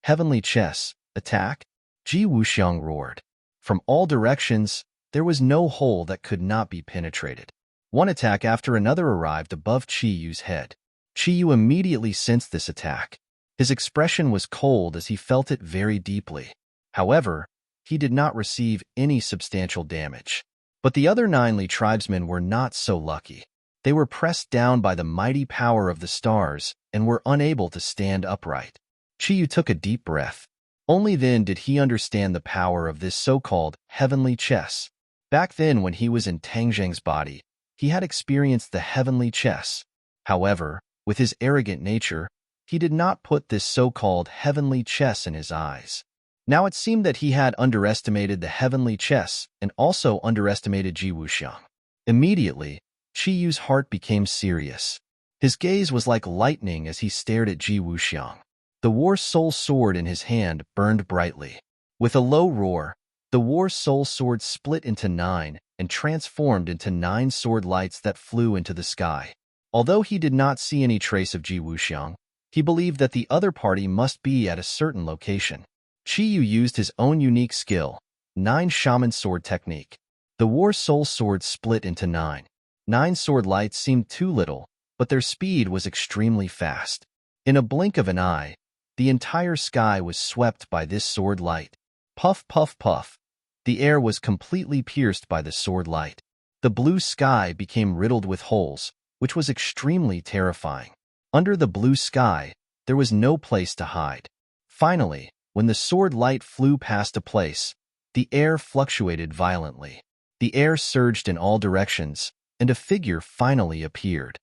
"Heavenly chess, attack!" Ji Wuxiang roared. From all directions, there was no hole that could not be penetrated. One attack after another arrived above Chi head. Chi immediately sensed this attack. His expression was cold as he felt it very deeply. However, he did not receive any substantial damage. But the other 9 Li tribesmen were not so lucky. They were pressed down by the mighty power of the stars and were unable to stand upright. Qiyu took a deep breath. Only then did he understand the power of this so-called heavenly chess. Back then, when he was in Tang Zheng's body, he had experienced the heavenly chess. However, with his arrogant nature, he did not put this so-called heavenly chess in his eyes. Now it seemed that he had underestimated the heavenly chess and also underestimated Ji Wuxiang. Immediately, Qiyu's heart became serious. His gaze was like lightning as he stared at Ji Wuxiang. The War Soul Sword in his hand burned brightly. With a low roar, the War Soul Sword split into 9 and transformed into 9 sword lights that flew into the sky. Although he did not see any trace of Ji Wuxiang, he believed that the other party must be at a certain location. Qiyu used his own unique skill, 9 Shaman Sword Technique. The War Soul Sword split into 9. 9 sword lights seemed too little, but their speed was extremely fast. In a blink of an eye, the entire sky was swept by this sword light. Puff, puff, puff. The air was completely pierced by the sword light. The blue sky became riddled with holes, which was extremely terrifying. Under the blue sky, there was no place to hide. Finally, when the sword light flew past a place, the air fluctuated violently. The air surged in all directions, and a figure finally appeared.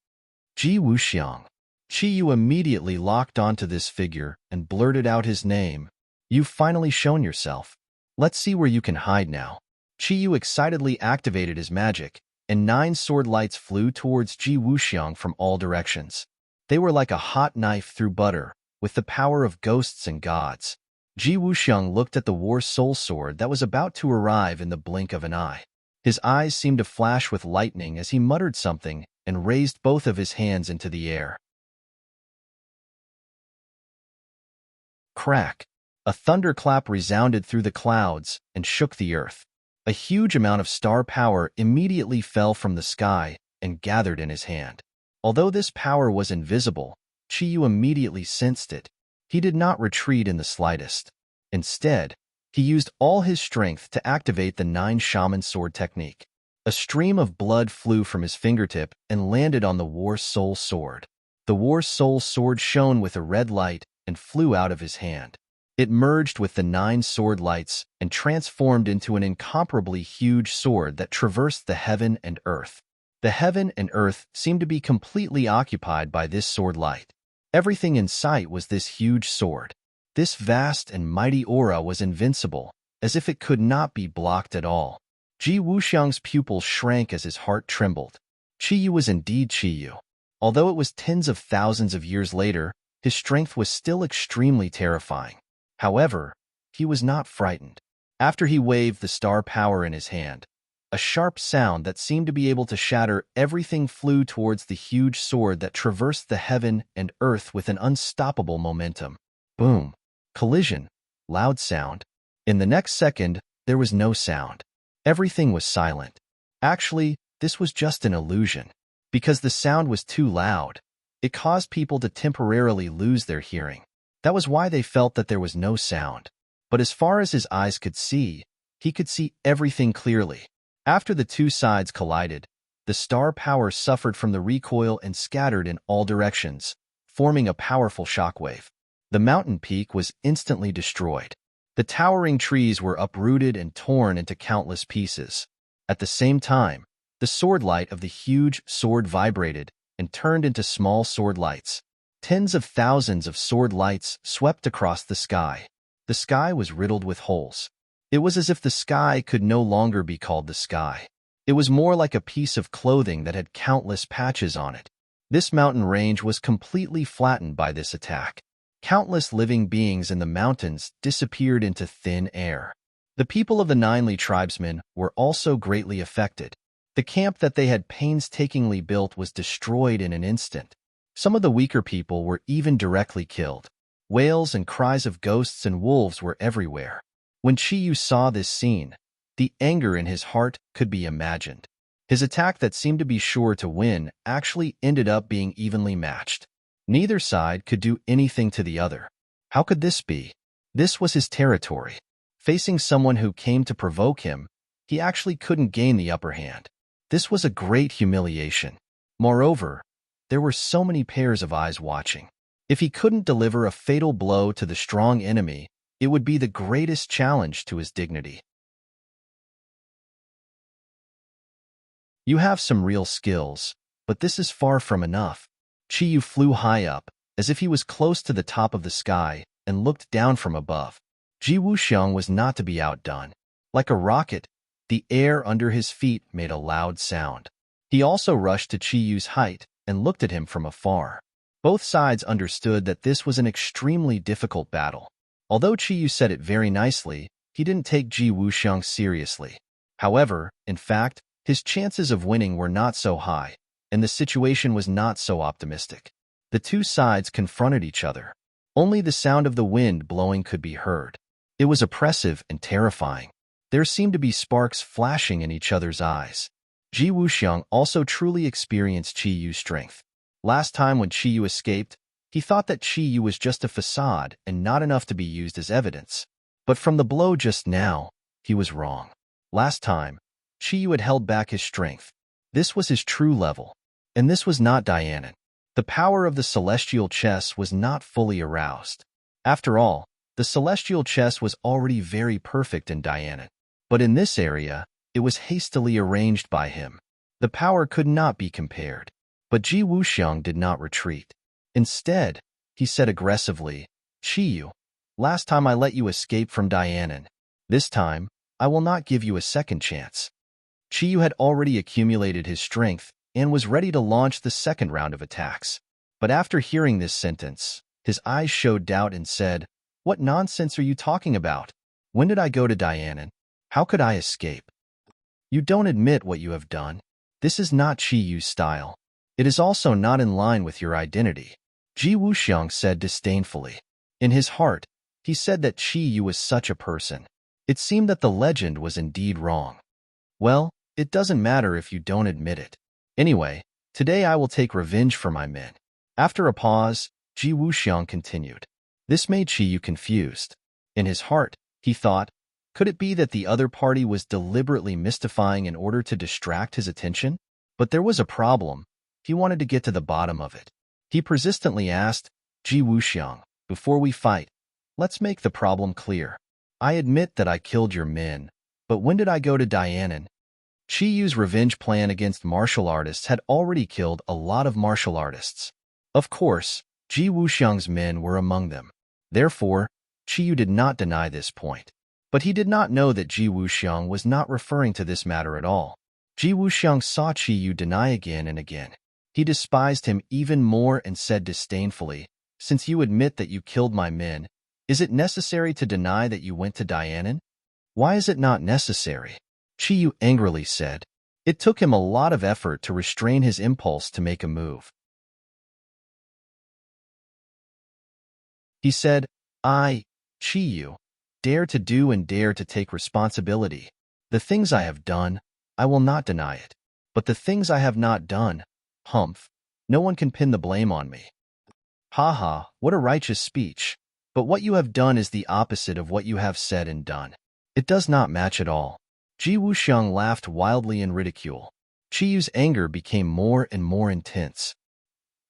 Ji Wuxiang. Qiyu immediately locked onto this figure and blurted out his name. "You've finally shown yourself. Let's see where you can hide now." Qiyu excitedly activated his magic, and 9 sword lights flew towards Ji Wuxiang from all directions. They were like a hot knife through butter, with the power of ghosts and gods. Ji Wuxiang looked at the War Soul Sword that was about to arrive in the blink of an eye. His eyes seemed to flash with lightning as he muttered something and raised both of his hands into the air. Crack! A thunderclap resounded through the clouds and shook the earth. A huge amount of star power immediately fell from the sky and gathered in his hand. Although this power was invisible, Qiyu immediately sensed it. He did not retreat in the slightest. Instead, he used all his strength to activate the 9 Shaman Sword Technique. A stream of blood flew from his fingertip and landed on the War Soul Sword. The War Soul Sword shone with a red light and flew out of his hand. It merged with the 9 sword lights and transformed into an incomparably huge sword that traversed the heaven and earth. The heaven and earth seemed to be completely occupied by this sword light. Everything in sight was this huge sword. This vast and mighty aura was invincible, as if it could not be blocked at all. Ji Wuxiang's pupils shrank as his heart trembled. Qiyu was indeed Qiyu. Although it was tens of thousands of years later, his strength was still extremely terrifying. However, he was not frightened. After he waved the star power in his hand, a sharp sound that seemed to be able to shatter everything flew towards the huge sword that traversed the heaven and earth with an unstoppable momentum. Boom! Collision! Loud sound. In the next second, there was no sound. Everything was silent. Actually, this was just an illusion. Because the sound was too loud, it caused people to temporarily lose their hearing. That was why they felt that there was no sound. But as far as his eyes could see, he could see everything clearly. After the two sides collided, the star power suffered from the recoil and scattered in all directions, forming a powerful shockwave. The mountain peak was instantly destroyed. The towering trees were uprooted and torn into countless pieces. At the same time, the sword light of the huge sword vibrated and turned into small sword lights. Tens of thousands of sword lights swept across the sky. The sky was riddled with holes. It was as if the sky could no longer be called the sky. It was more like a piece of clothing that had countless patches on it. This mountain range was completely flattened by this attack. Countless living beings in the mountains disappeared into thin air. The people of the 9 Li tribesmen were also greatly affected. The camp that they had painstakingly built was destroyed in an instant. Some of the weaker people were even directly killed. Wails and cries of ghosts and wolves were everywhere. When Qiyu saw this scene, the anger in his heart could be imagined. His attack that seemed to be sure to win actually ended up being evenly matched. Neither side could do anything to the other. How could this be? This was his territory. Facing someone who came to provoke him, he actually couldn't gain the upper hand. This was a great humiliation. Moreover, there were so many pairs of eyes watching. If he couldn't deliver a fatal blow to the strong enemy, it would be the greatest challenge to his dignity. You have some real skills, but this is far from enough. Qiyu flew high up, as if he was close to the top of the sky, and looked down from above. Ji Wuxiang was not to be outdone. Like a rocket, the air under his feet made a loud sound. He also rushed to Qiyu's height and looked at him from afar. Both sides understood that this was an extremely difficult battle. Although Qiyu said it very nicely, he didn't take Ji Wuxiang seriously. However, in fact, his chances of winning were not so high, and the situation was not so optimistic. The two sides confronted each other. Only the sound of the wind blowing could be heard. It was oppressive and terrifying. There seemed to be sparks flashing in each other's eyes. Ji Wuxiang also truly experienced Qiyu's strength. Last time when Qiyu escaped, he thought that Qiyu was just a facade and not enough to be used as evidence. But from the blow just now, he was wrong. Last time, Qiyu had held back his strength. This was his true level. And this was not Dianan. The power of the celestial chess was not fully aroused. After all, the celestial chess was already very perfect in Dianan. But in this area, it was hastily arranged by him. The power could not be compared. But Ji Wuxiang did not retreat. Instead, he said aggressively, "Qiyu, last time I let you escape from Dianan. This time, I will not give you a second chance." Qiyu had already accumulated his strength and was ready to launch the second round of attacks. But after hearing this sentence, his eyes showed doubt and said, "What nonsense are you talking about? When did I go to Dianan? How could I escape? You don't admit what you have done. This is not Qiyu's style. It is also not in line with your identity." Ji Wuxiang said disdainfully. In his heart, he said that Qiyu was such a person. It seemed that the legend was indeed wrong. Well, it doesn't matter if you don't admit it. Anyway, today I will take revenge for my men. After a pause, Ji Wuxiang continued. This made Qiyu confused. In his heart, he thought, could it be that the other party was deliberately mystifying in order to distract his attention? But there was a problem. He wanted to get to the bottom of it. He persistently asked, "Ji Wuxiang, before we fight, let's make the problem clear. I admit that I killed your men, but when did I go to Dianan?" Qiyu's revenge plan against martial artists had already killed a lot of martial artists. Of course, Ji Wuxiang's men were among them. Therefore, Qiyu did not deny this point. But he did not know that Ji Wuxiang was not referring to this matter at all. Ji Wuxiang saw Qiyu deny again and again. He despised him even more and said disdainfully, "Since you admit that you killed my men, is it necessary to deny that you went to Dianan? Why is it not necessary?" Qiyu angrily said. It took him a lot of effort to restrain his impulse to make a move. He said, "I, Qiyu, dare to do and dare to take responsibility. The things I have done, I will not deny it. But the things I have not done, humph, no one can pin the blame on me." Ha ha, what a righteous speech. But what you have done is the opposite of what you have said and done. It does not match at all. Ji Wuxiang laughed wildly in ridicule. Qiyu's anger became more and more intense.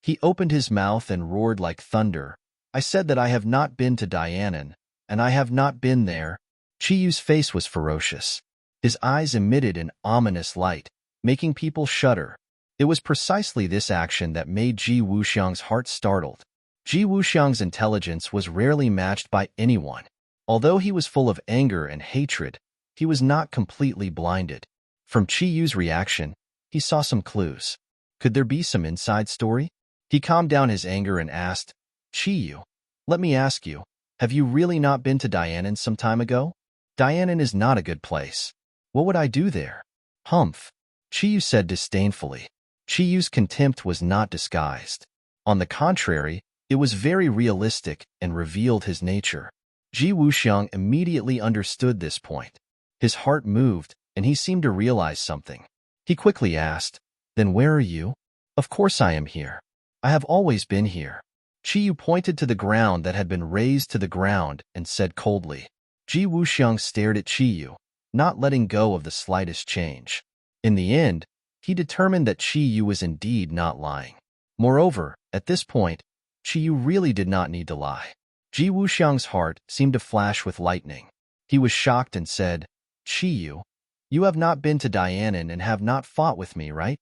He opened his mouth and roared like thunder. "I said that I have not been to Dianan, and I have not been there." Qiyu's face was ferocious. His eyes emitted an ominous light, making people shudder. It was precisely this action that made Ji Wuxiang's heart startled. Ji Wuxiang's intelligence was rarely matched by anyone. Although he was full of anger and hatred, he was not completely blinded. From Qiyu's reaction, he saw some clues. Could there be some inside story? He calmed down his anger and asked, "Qiyu, let me ask you, have you really not been to Dianan some time ago? Dianan is not a good place. What would I do there?" "Humph," Qiyu said disdainfully. Qiyu's contempt was not disguised. On the contrary, it was very realistic and revealed his nature. Ji Wuxiang immediately understood this point. His heart moved, and he seemed to realize something. He quickly asked, "Then where are you?" "Of course I am here. I have always been here." Qiyu pointed to the ground that had been razed to the ground and said coldly, Ji Wuxiang stared at Qiyu, not letting go of the slightest change. In the end, he determined that Qiyu was indeed not lying. Moreover, at this point, Qiyu really did not need to lie. Ji Wuxiang's heart seemed to flash with lightning. He was shocked and said, "Qiyu, you have not been to Dianan and have not fought with me, right?"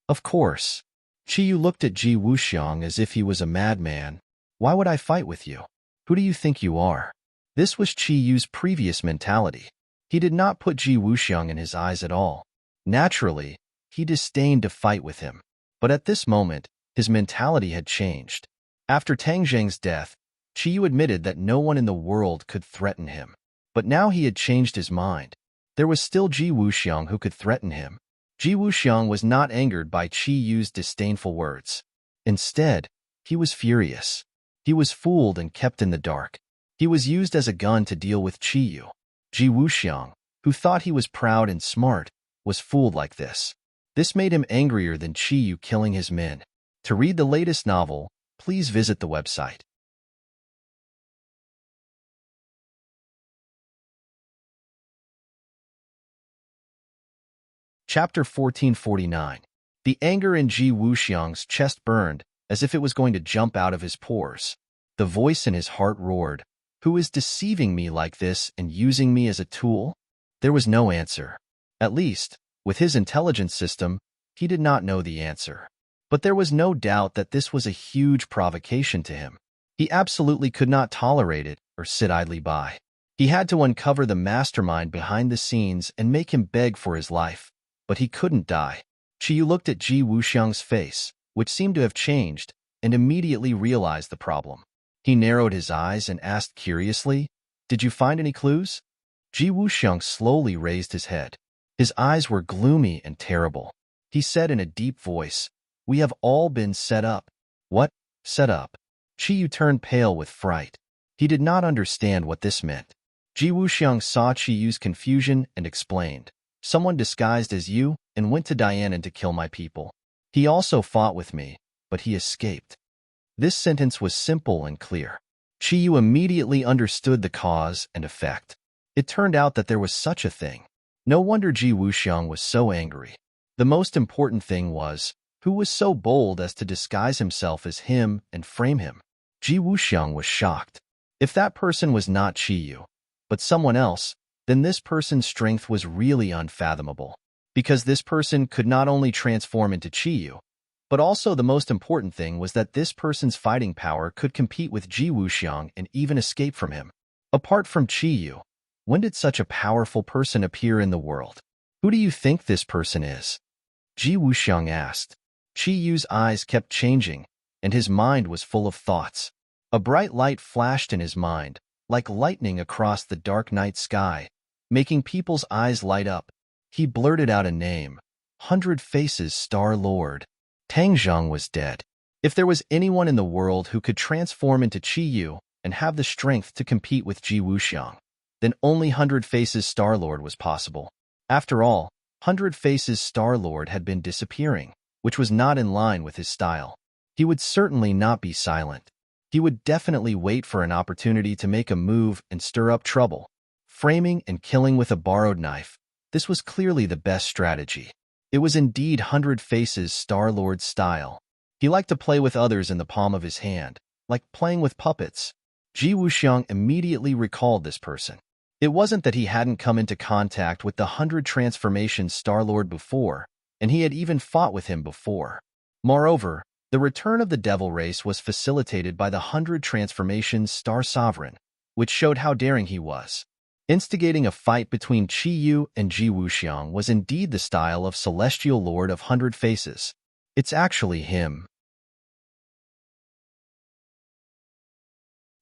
"Of course." Qiyu looked at Ji Wuxiang as if he was a madman. "Why would I fight with you? Who do you think you are?" This was Qiyu's previous mentality. He did not put Ji Wuxiang in his eyes at all. Naturally, he disdained to fight with him. But at this moment, his mentality had changed. After Tang Zheng's death, Qiyu admitted that no one in the world could threaten him. But now he had changed his mind. There was still Ji Wuxiang who could threaten him. Ji Wuxiang was not angered by Qiyu's disdainful words. Instead, he was furious. He was fooled and kept in the dark. He was used as a gun to deal with Qiyu. Ji Wuxiang, who thought he was proud and smart, was fooled like this. This made him angrier than Qiyu killing his men. To read the latest novel, please visit the website. Chapter 1449. The anger in Ji Wuxiang's chest burned, as if it was going to jump out of his pores. The voice in his heart roared, "Who is deceiving me like this and using me as a tool?" There was no answer. At least, with his intelligence system, he did not know the answer. But there was no doubt that this was a huge provocation to him. He absolutely could not tolerate it or sit idly by. He had to uncover the mastermind behind the scenes and make him beg for his life. But he couldn't die. Qiyu looked at Ji Wuxiang's face, which seemed to have changed, and immediately realized the problem. He narrowed his eyes and asked curiously, "Did you find any clues?" Ji Wuxiang slowly raised his head. His eyes were gloomy and terrible. He said in a deep voice, "We have all been set up." "What? Set up?" Qiyu turned pale with fright. He did not understand what this meant. Ji Wuxiang saw Qiyu's confusion and explained, "Someone disguised as you and went to Dianan to kill my people. He also fought with me, but he escaped." This sentence was simple and clear. Qiyu immediately understood the cause and effect. It turned out that there was such a thing. No wonder Ji Wuxiang was so angry. The most important thing was, who was so bold as to disguise himself as him and frame him? Ji Wuxiang was shocked. If that person was not Qiyu, but someone else, then this person's strength was really unfathomable. Because this person could not only transform into Qiyu, but also the most important thing was that this person's fighting power could compete with Ji Wuxiang and even escape from him. Apart from Qiyu, when did such a powerful person appear in the world? Who do you think this person is? Ji Wuxiang asked. Qiyu's eyes kept changing, and his mind was full of thoughts. A bright light flashed in his mind, like lightning across the dark night sky, making people's eyes light up. He blurted out a name, 100 Faces Star-Lord. Tang Zheng was dead. If there was anyone in the world who could transform into Qiyu and have the strength to compete with Ji Wuxiang, then only 100 Faces Star-Lord was possible. After all, 100 Faces Star-Lord had been disappearing, which was not in line with his style. He would certainly not be silent. He would definitely wait for an opportunity to make a move and stir up trouble. Framing and killing with a borrowed knife, this was clearly the best strategy. It was indeed 100 Faces Star-Lord's style. He liked to play with others in the palm of his hand, like playing with puppets. Ji Wuxiang immediately recalled this person. It wasn't that he hadn't come into contact with the 100 Transformations Star-Lord before, and he had even fought with him before. Moreover, the return of the Devil Race was facilitated by the 100 Transformations Star Sovereign, which showed how daring he was. Instigating a fight between Qiyu and Ji Wuxiang was indeed the style of Celestial Lord of 100 Faces. It's actually him.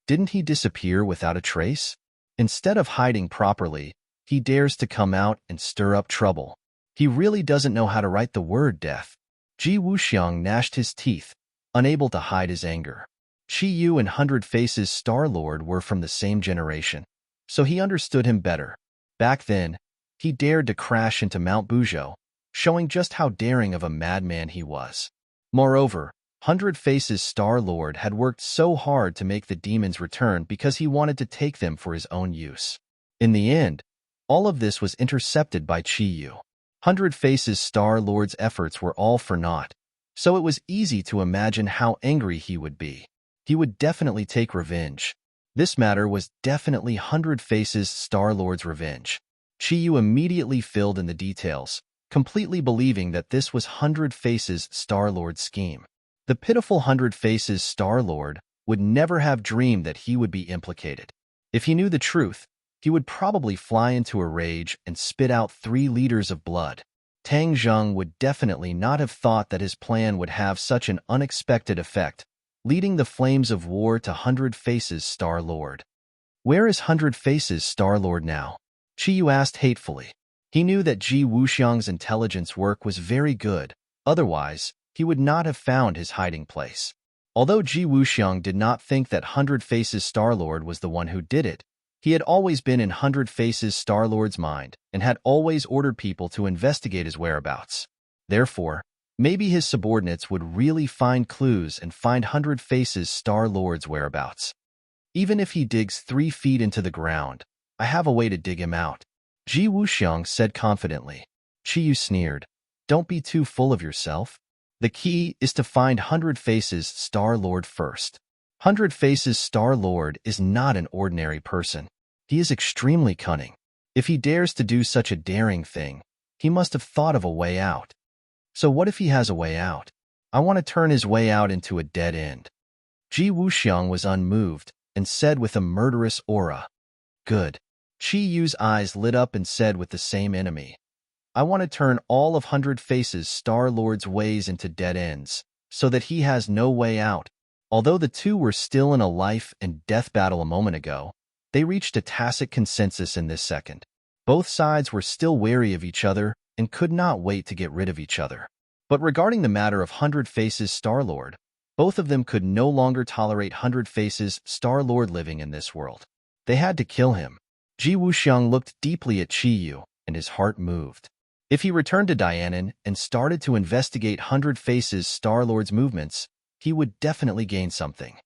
Didn't he disappear without a trace? Instead of hiding properly, he dares to come out and stir up trouble. He really doesn't know how to write the word death. Ji Wuxiang gnashed his teeth, unable to hide his anger. Qiyu and 100 Faces Star-Lord were from the same generation, so he understood him better. Back then, he dared to crash into Mount Buzhou, showing just how daring of a madman he was. Moreover, 100 Faces Star-Lord had worked so hard to make the demons return because he wanted to take them for his own use. In the end, all of this was intercepted by Chi-Yu. Hundred Faces Star-Lord's efforts were all for naught, so it was easy to imagine how angry he would be. He would definitely take revenge. This matter was definitely Hundred Faces Star-Lord's revenge. Chi-Yu immediately filled in the details, completely believing that this was Hundred Faces Star-Lord's scheme. The pitiful Hundred Faces Star-Lord would never have dreamed that he would be implicated. If he knew the truth, he would probably fly into a rage and spit out 3 liters of blood. Tang Zheng would definitely not have thought that his plan would have such an unexpected effect, leading the flames of war to Hundred Faces Star-Lord. Where is Hundred Faces Star-Lord now? Chi-Yu asked hatefully. He knew that Ji Wuxiang's intelligence work was very good, otherwise, he would not have found his hiding place. Although Ji Wuxiang did not think that Hundred Faces Star-Lord was the one who did it, he had always been in Hundred Faces Star-Lord's mind and had always ordered people to investigate his whereabouts. Therefore, maybe his subordinates would really find clues and find Hundred Faces Star-Lord's whereabouts. Even if he digs 3 feet into the ground, I have a way to dig him out, Ji Wuxiang said confidently. Chi-Yu sneered. Don't be too full of yourself. The key is to find Hundred Faces Star-Lord first. Hundred Faces Star-Lord is not an ordinary person. He is extremely cunning. If he dares to do such a daring thing, he must have thought of a way out. So what if he has a way out? I want to turn his way out into a dead end. Ji Wuxiang was unmoved and said with a murderous aura. Good. Chi-Yu's eyes lit up and said with the same enemy. I want to turn all of Hundred Faces Star-Lord's ways into dead ends, so that he has no way out. Although the two were still in a life and death battle a moment ago, they reached a tacit consensus in this second. Both sides were still wary of each other and could not wait to get rid of each other. But regarding the matter of Hundred Faces Star-Lord, both of them could no longer tolerate Hundred Faces Star-Lord living in this world. They had to kill him. Ji Wuxiang looked deeply at Chi-Yu, and his heart moved. If he returned to Dianan and started to investigate Hundred Faces Star-Lord's movements, he would definitely gain something.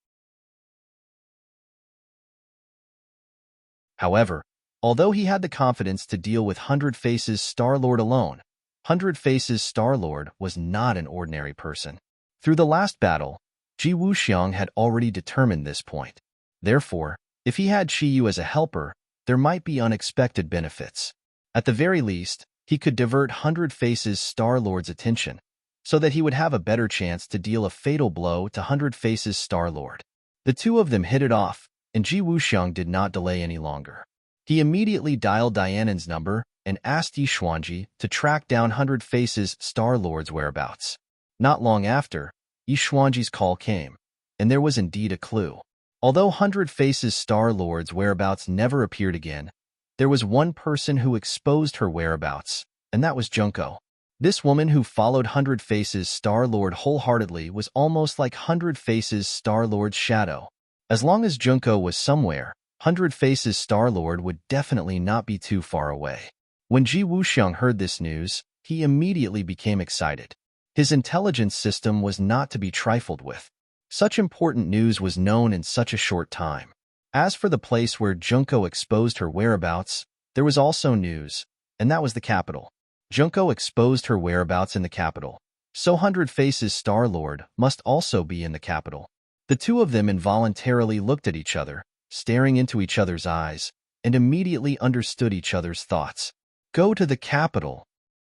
However, although he had the confidence to deal with Hundred Faces Star-Lord alone, Hundred Faces Star-Lord was not an ordinary person. Through the last battle, Ji Wuxiang had already determined this point. Therefore, if he had Chi-Yu as a helper, there might be unexpected benefits. At the very least, he could divert Hundred Faces Star-Lord's attention, so that he would have a better chance to deal a fatal blow to Hundred Faces Star-Lord. The two of them hit it off, and Ji Wuxiang did not delay any longer. He immediately dialed Dianan's number and asked Yi Xuanji to track down Hundred Faces Star-Lord's whereabouts. Not long after, Yi Xuanji's call came, and there was indeed a clue. Although Hundred Faces Star-Lord's whereabouts never appeared again, there was one person who exposed her whereabouts, and that was Junko. This woman who followed Hundred Faces Star-Lord wholeheartedly was almost like Hundred Faces Star-Lord's shadow. As long as Junko was somewhere, Hundred Faces Star-Lord would definitely not be too far away. When Ji Wuxiang heard this news, he immediately became excited. His intelligence system was not to be trifled with. Such important news was known in such a short time. As for the place where Junko exposed her whereabouts, there was also news, and that was the capital. Junko exposed her whereabouts in the capital, so Hundred Faces Star-Lord must also be in the capital. The two of them involuntarily looked at each other, staring into each other's eyes, and immediately understood each other's thoughts. Go to the capital.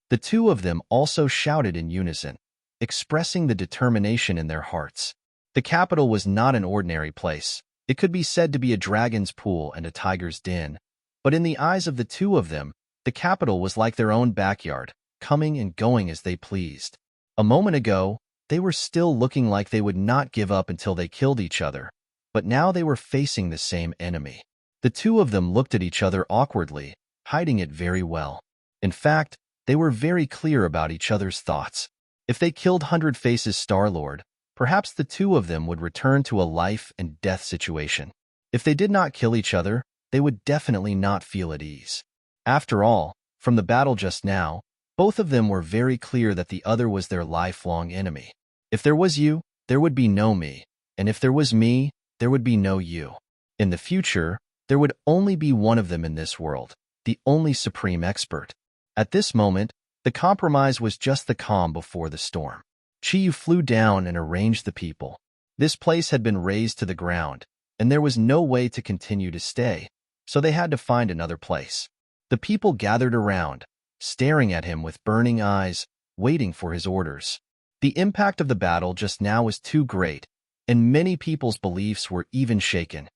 The two of them also shouted in unison, expressing the determination in their hearts. The capital was not an ordinary place. It could be said to be a dragon's pool and a tiger's den, but in the eyes of the two of them, the capital was like their own backyard, coming and going as they pleased. A moment ago, they were still looking like they would not give up until they killed each other, but now they were facing the same enemy. The two of them looked at each other awkwardly, hiding it very well. In fact, they were very clear about each other's thoughts. If they killed Hundred Faces Star-Lord, perhaps the two of them would return to a life and death situation. If they did not kill each other, they would definitely not feel at ease. After all, from the battle just now, both of them were very clear that the other was their lifelong enemy. If there was you, there would be no me, and if there was me, there would be no you. In the future, There would only be one of them in this world, the only supreme expert. At this moment, the compromise was just the calm before the storm. Chiyu flew down and arranged the people. This place had been razed to the ground, and there was no way to continue to stay, so they had to find another place. The people gathered around, staring at him with burning eyes, waiting for his orders. The impact of the battle just now was too great, and many people's beliefs were even shaken.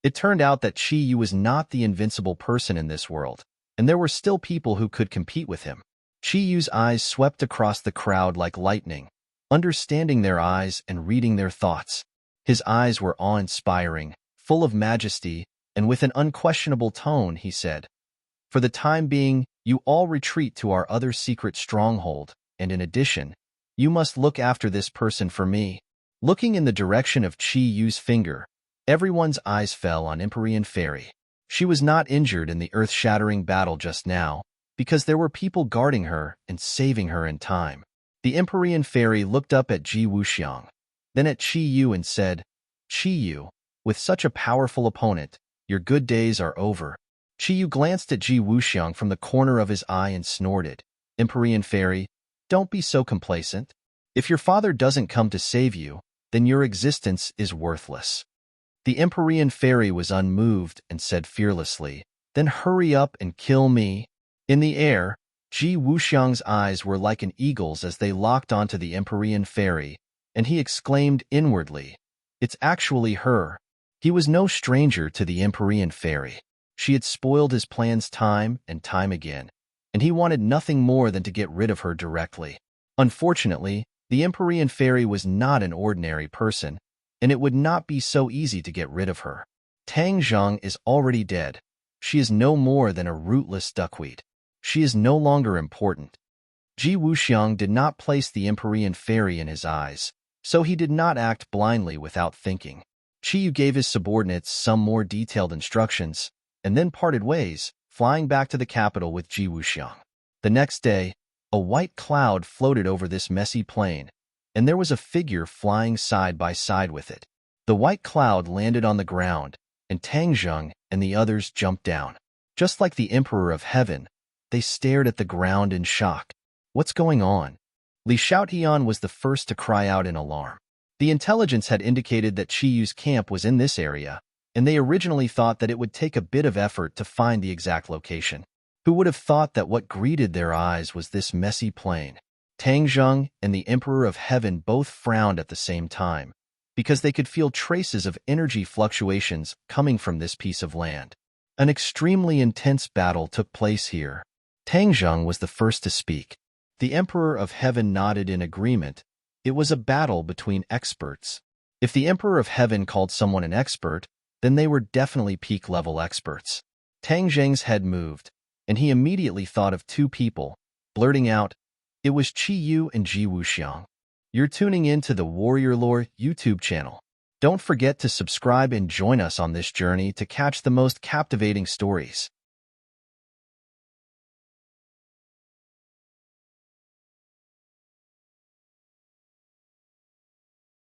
It turned out that Chiyu was not the invincible person in this world, and there were still people who could compete with him. Chiyu's eyes swept across the crowd like lightning, understanding their eyes and reading their thoughts. His eyes were awe-inspiring, full of majesty, and with an unquestionable tone, he said, "For the time being, you all retreat to our other secret stronghold, and in addition, you must look after this person for me." Looking in the direction of Chiyu's finger, everyone's eyes fell on Empyrean Fairy. She was not injured in the earth-shattering battle just now, because there were people guarding her and saving her in time. The Empyrean Fairy looked up at Ji Wuxiang, then at Chiyu and said, "Chiyu, with such a powerful opponent, your good days are over." Chiyu glanced at Ji Wuxiang from the corner of his eye and snorted, "Empyrean Fairy, don't be so complacent. If your father doesn't come to save you, then your existence is worthless." The Empyrean Fairy was unmoved and said fearlessly, "Then hurry up and kill me." In the air, Ji Wuxiang's eyes were like an eagle's as they locked onto the Empyrean Fairy, and he exclaimed inwardly, "It's actually her." He was no stranger to the Empyrean Fairy. She had spoiled his plans time and time again, and he wanted nothing more than to get rid of her directly. Unfortunately, the Empyrean Fairy was not an ordinary person, and it would not be so easy to get rid of her. Tang Zhang is already dead. She is no more than a rootless duckweed. She is no longer important. Ji Wuxiang did not place the Empyrean Fairy in his eyes, so he did not act blindly without thinking. Chiyu gave his subordinates some more detailed instructions, and then parted ways, flying back to the capital with Ji Wuxiang. The next day, a white cloud floated over this messy plain, and there was a figure flying side by side with it. The white cloud landed on the ground, and Tang Zheng and the others jumped down. Just like the Emperor of Heaven, they stared at the ground in shock. "What's going on?" Li Shoutian was the first to cry out in alarm. The intelligence had indicated that Chiyu's camp was in this area, and they originally thought that it would take a bit of effort to find the exact location. Who would have thought that what greeted their eyes was this messy plain? Tang Zheng and the Emperor of Heaven both frowned at the same time, because they could feel traces of energy fluctuations coming from this piece of land. An extremely intense battle took place here. Tang Zheng was the first to speak. The Emperor of Heaven nodded in agreement. It was a battle between experts. If the Emperor of Heaven called someone an expert, then they were definitely peak-level experts. Tang Zheng's head moved, and he immediately thought of two people, blurting out, "It was Chiyu and Ji Wuxiang." You're tuning in to the Warrior Lore YouTube channel. Don't forget to subscribe and join us on this journey to catch the most captivating stories.